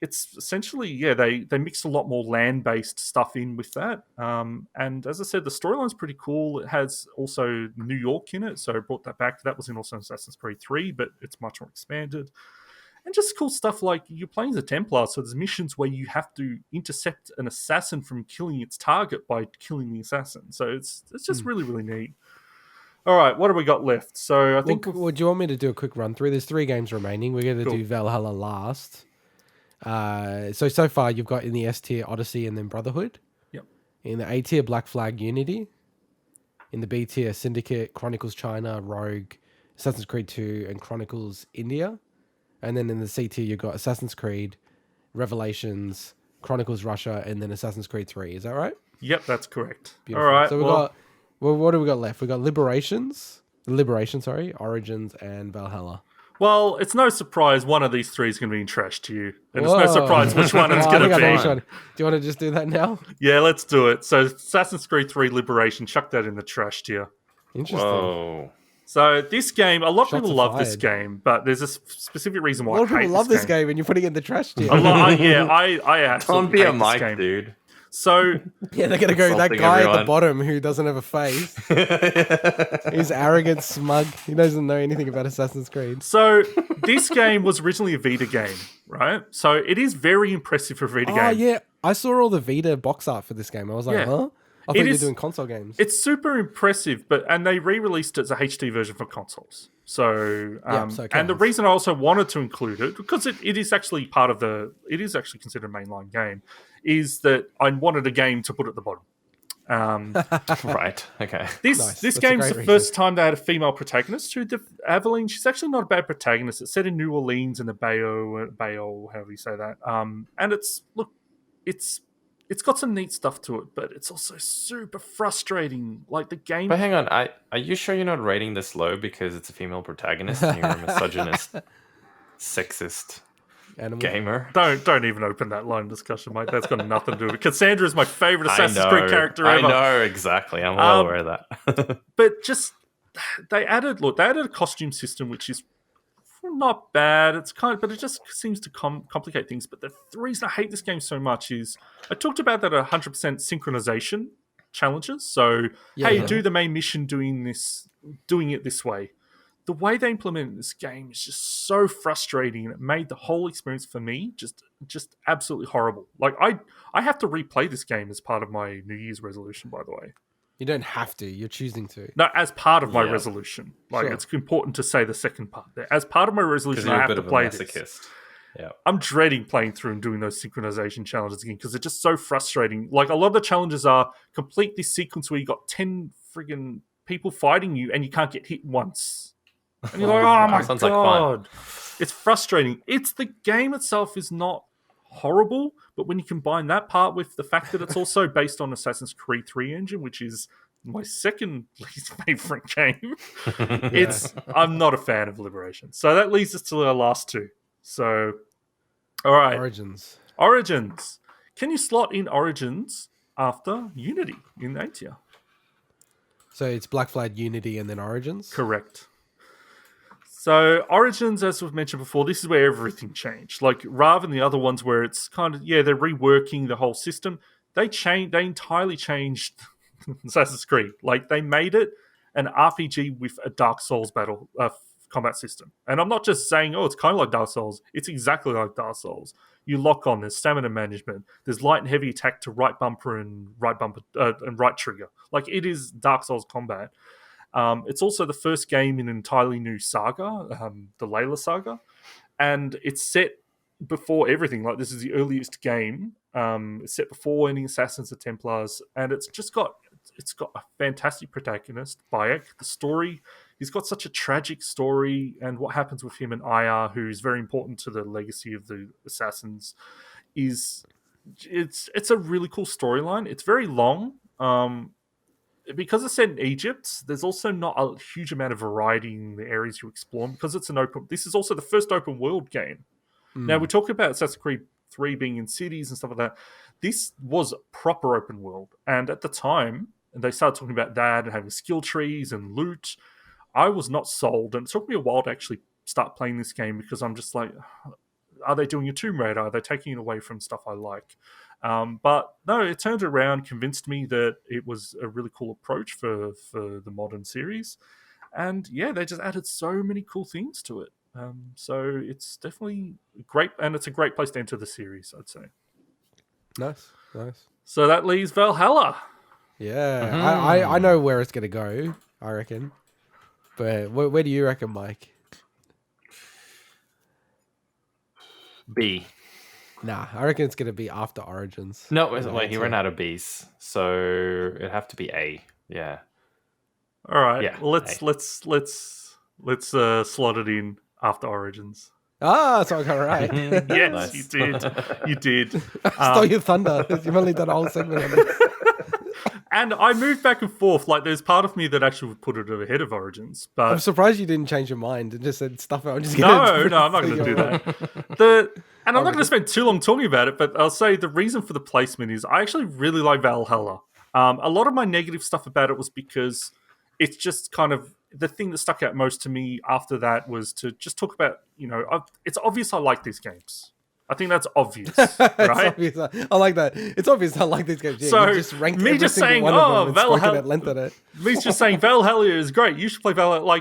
it's essentially, they mix a lot more land-based stuff in with that. And as I said, the storyline's pretty cool. It has also New York in it, so I brought that back. That was in also Assassin's Creed 3, but it's much more expanded. And just cool stuff like you're playing as a Templar, so there's missions where you have to intercept an assassin from killing its target by killing the assassin. So it's just really, really neat. All right, what have we got left? So I think... Well, do you want me to do a quick run through? There's 3 games remaining. We're going to do Valhalla last. So far you've got in the S tier Odyssey and then Brotherhood. Yep. In the A tier Black Flag Unity. In the B tier Syndicate, Chronicles China, Rogue, Assassin's Creed 2, and Chronicles India. And then in the C tier you've got Assassin's Creed, Revelations, Chronicles Russia, and then Assassin's Creed 3. Is that right? Yep, that's correct. Beautiful. All right. So what do we got left? We got Liberation, Origins, and Valhalla. Well, it's no surprise one of these 3 is going to be in trash to you. And it's no surprise which one it's going to be. Do you want to just do that now? Yeah, let's do it. So Assassin's Creed 3 Liberation, chuck that in the trash tier. Interesting. Whoa. So this game, a lot of people love this game, but there's a specific reason why I hate this game. A lot of people love this game and you're putting it in the trash tier. I absolutely Don't be hate a this game. Dude. So they're gonna go that guy at the bottom who doesn't have a face. He's arrogant, smug. He doesn't know anything about Assassin's Creed. So this game was originally a Vita game, right? So it is very impressive for a Vita game. Oh yeah, I saw all the Vita box art for this game. I was like, huh? I thought you were doing console games. It's super impressive, and they re-released it as a HD version for consoles. So, and the reason I also wanted to include it, because it is actually it is actually considered a mainline game, is that I wanted a game to put at the bottom. Right. Okay. This game's the first time they had a female protagonist. Aveline, she's actually not a bad protagonist. It's set in New Orleans in the Bayou, however you say that. And it's it's got some neat stuff to it, but it's also super frustrating. Like the game. But hang on, are you sure you're not rating this low because it's a female protagonist and you're a misogynist, sexist Animal. gamer? Don't even open that line of discussion, mate. That's got nothing to do with it. Cassandra is my favorite Assassin's Creed character ever. I know, exactly. I'm well aware of that. But just they added a costume system which is not bad. It's but it just seems to complicate things. But the reason I hate this game so much is I talked about that 100% synchronization challenges. So do the main mission doing it this way. The way they implemented this game is just so frustrating, and it made the whole experience for me just absolutely horrible. Like I have to replay this game as part of my New Year's resolution, by the way. You don't have to. You're choosing to. No, as part of my resolution. Like it's important to say the second part there. As part of my resolution, I have to play this. Yeah. I'm dreading playing through and doing those synchronization challenges again because they're just so frustrating. Like a lot of the challenges are complete this sequence where you got 10 friggin' people fighting you and you can't get hit once. And you're like, oh my sounds god. Like fun. It's frustrating. It's the game itself is not horrible, but when you combine that part with the fact that it's also based on Assassin's Creed 3 engine, which is my second least favorite game, I'm not a fan of Liberation. So that leads us to our last two. So, all right. Origins. Can you slot in Origins after Unity in A tier? So it's Black Flag, Unity, and then Origins? Correct. So Origins, as we've mentioned before, this is where everything changed. Like rather than the other ones where it's kind of, they're reworking the whole system, they entirely changed Assassin's Creed. Like they made it an RPG with a Dark Souls battle combat system. And I'm not just saying, it's kind of like Dark Souls. It's exactly like Dark Souls. You lock on, there's stamina management, there's light and heavy attack to right bumper and right trigger. Like it is Dark Souls combat. It's also the first game in an entirely new saga, the Layla saga, and it's set before everything. Like this is the earliest game. It's set before any Assassins or Templars, and it's got a fantastic protagonist, Bayek. The story, he's got such a tragic story, and what happens with him and Aya, who's very important to the legacy of the Assassins, it's a really cool storyline. It's very long. Because it's set in Egypt, there's also not a huge amount of variety in the areas you explore because it's this is also the first open world game. Now, we talk about Assassin's Creed 3 being in cities and stuff like that. This was proper open world. And at the time, they started talking about that and having skill trees and loot. I was not sold. And it took me a while to actually start playing this game because I'm just like, are they doing a Tomb Raider? Are they taking it away from stuff I like? But no, it turned around, convinced me that it was a really cool approach for the modern series. And they just added so many cool things to it. So it's definitely great, and it's a great place to enter the series, I'd say. Nice. So that leaves Valhalla. Yeah, I know where it's going to go, I reckon. But where do you reckon, Mike? B. Nah, I reckon it's going to be after Origins. No, wait, he ran out of Bs, so it'd have to be A. Yeah. All right. Yeah. Let's slot it in after Origins. Ah, so I got it right. Yes, Nice. You did. Stole your thunder. You've only done a whole segment on this. And I moved back and forth. Like, there's part of me that actually would put it ahead of Origins. But I'm surprised you didn't change your mind and just said stuff. I'm just no, I'm not going to do that. And I'm not going to spend too long talking about it, but I'll say the reason for the placement is I actually really like Valhalla. A lot of my negative stuff about it was because it's just kind of the thing that stuck out most to me after that was to just talk about, it's obvious I like these games. I think that's obvious, right? Obvious. I like that. It's obvious I like these games. Yeah, so you just ranked me just saying, Valhalla at length at it. Me just saying Valhalla is great. You should play Valhalla.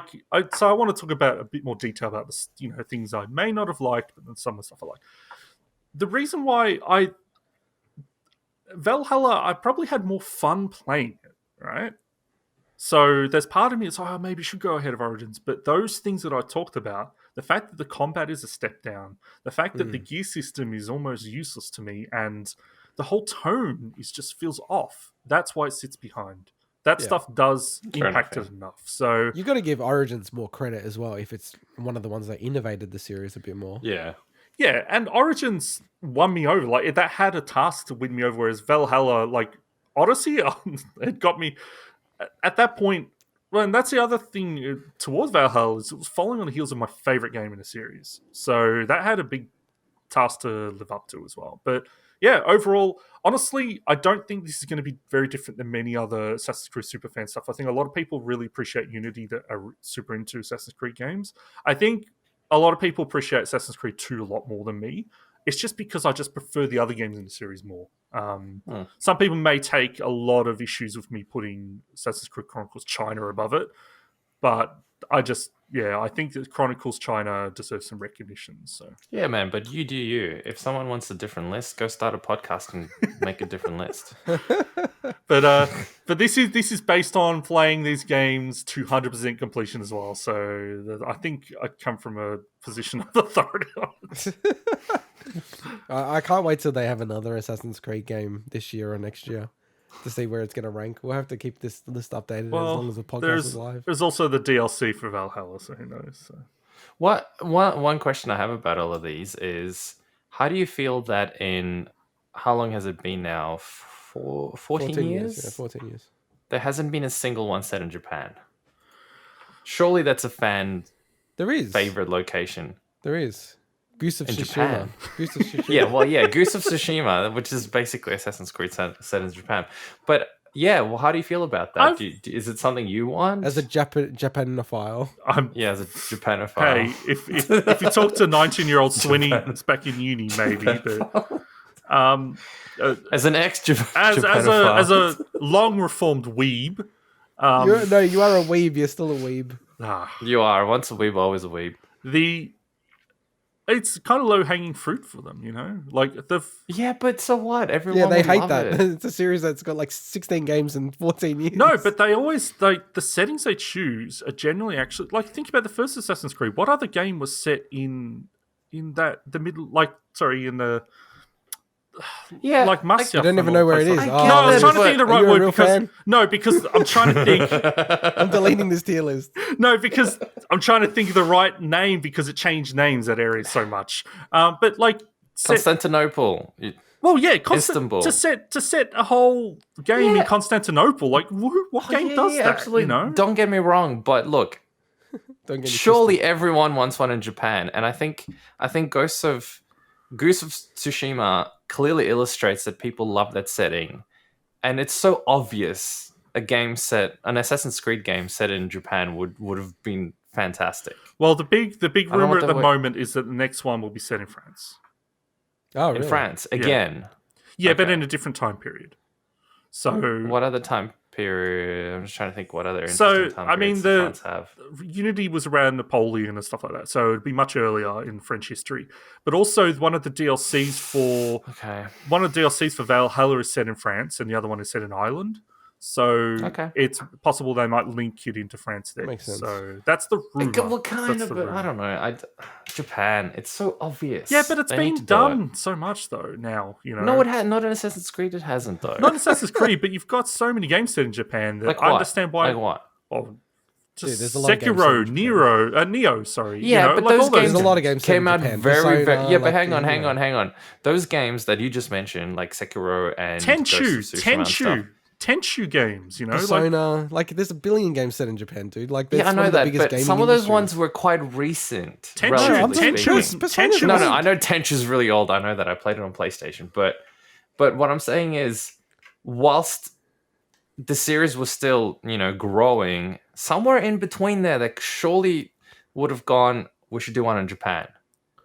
So I want to talk about a bit more detail about this, things I may not have liked, but then some of the stuff I like. The reason why Valhalla, I probably had more fun playing it, right? So there's part of me that's maybe should go ahead of Origins, but those things that I talked about, the fact that the combat is a step down, the fact that the gear system is almost useless to me, and the whole tone just feels off. That's why it sits behind. That stuff does impact it enough. So you got to give Origins more credit as well if it's one of the ones that innovated the series a bit more. Yeah. Yeah, and Origins won me over. Like that had a task to win me over, whereas Valhalla, like Odyssey, it got me at that point. Well, and that's the other thing towards Valhalla is it was following on the heels of my favorite game in the series, so that had a big task to live up to as well. But yeah, overall, honestly, I don't think this is going to be very different than many other Assassin's Creed superfan stuff. I think a lot of people really appreciate Unity that are super into Assassin's Creed games. I think a lot of people appreciate Assassin's Creed 2 a lot more than me. It's just because I just prefer the other games in the series more. Some people may take a lot of issues with me putting Assassin's Creed Chronicles China above it, but I think that Chronicles China deserves some recognition. So yeah, man, but you do you. If someone wants a different list, go start a podcast and make a different list. But this is based on playing these games to 100% completion as well. So I think I come from a position of authority on it. I can't wait till they have another Assassin's Creed game this year or next year to see where it's going to rank. We'll have to keep this list updated as long as the podcast is live. There's also the DLC for Valhalla, so who knows? So. One question I have about all of these is, how do you feel that how long has it been now? 14 years? Yeah, 14 years. There hasn't been a single one set in Japan. Surely that's a fan favorite location. There is. Goose of in Tsushima. Japan. Goose of Tsushima. Yeah, Goose of Tsushima, which is basically Assassin's Creed set in Japan. But yeah, well, how do you feel about that? Is it something you want? As a Japanophile. As a Japanophile. Hey, if you talk to 19-year-old Swinny that's back in uni, maybe. But, as an Japanophile. As a long-reformed weeb. You are a weeb. You're still a weeb. You are. Once a weeb, always a weeb. It's kind of low-hanging fruit for them, you know? Yeah, but so what? Everyone they hate love that. It. It's a series that's got like 16 games in 14 years. No, but they always... the settings they choose are generally actually... Like, think about the first Assassin's Creed. What other game was set in the middle... in the... Yeah, like Masyaf. I don't even know where it is. I was trying to think of the right word because I'm trying to think. I'm deleting this tier list. No, because I'm trying to think of the right name because it changed names that area so much. But like Constantinople. Well, yeah, Istanbul. to set a whole game in Constantinople. Like, what game does that? Absolutely. You know? Don't get me wrong, but look, surely everyone wants one in Japan, and I think Goose of Tsushima clearly illustrates that people love that setting, and it's so obvious an Assassin's Creed game set in Japan would have been fantastic. Well, the big rumor at the moment is that the next one will be set in France. Oh, really? In France again? Yeah, okay. But in a different time period. So, what other time period? I'm just trying to think what other interesting time periods France have. Unity was around Napoleon and stuff like that, so it'd be much earlier in French history. But also, one of the DLCs for Valhalla is set in France, and the other one is set in Ireland. So it's possible they might link it into France there. Makes sense. So that's the rumor. What kind of? I don't know. Japan. It's so obvious. Yeah, but it's been done so much though. Now you know. No, it not in Assassin's Creed. It hasn't though. Not in Assassin's Creed, but you've got so many games set in Japan that I understand why. Like what? Well, Dude, there's a lot Sekiro, of games Neo. Sorry. Yeah, but those games. There's a lot of games came out very. Yeah, but hang on. Those games that you just mentioned, like Sekiro and Tenchu games, you know, Persona, like there's a billion games set in Japan, dude. Like, I know that, but some of those industries. ones were quite recent. Tenchu. No, I know Tenchu's really old. I know that. I played it on PlayStation, but what I'm saying is, whilst the series was still, growing, somewhere in between there, that surely would have gone, we should do one in Japan.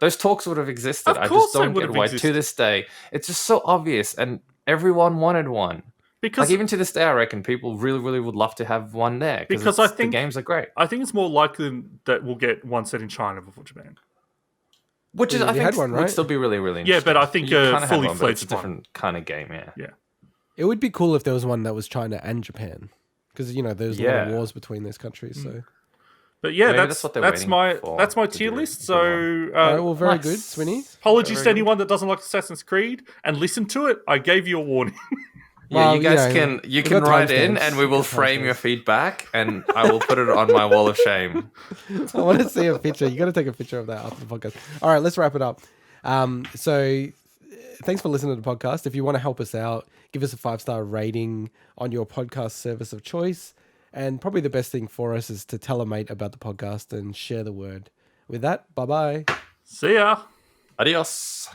Those talks would have existed. I just don't get why to this day. It's just so obvious, and everyone wanted one. Because even to this day, I reckon people really, really would love to have one there. Because I think the games are great. I think it's more likely that we'll get one set in China before Japan. Which is, I think, would still be really, really interesting. Yeah, but I think a fully fledged it's a different kind of game, Yeah. It would be cool if there was one that was China and Japan. Because, there's a lot of wars between those countries, so... But yeah, that's my tier list. So, very good, Swinny. Apologies to anyone that doesn't like Assassin's Creed and listen to it. I gave you a warning. Yeah, you guys can write in and we will frame your feedback and I will put it on my wall of shame. I want to see a picture. You got to take a picture of that after the podcast. All right, let's wrap it up. So thanks for listening to the podcast. If you want to help us out, give us a 5-star rating on your podcast service of choice. And probably the best thing for us is to tell a mate about the podcast and share the word. With that, bye-bye. See ya. Adios.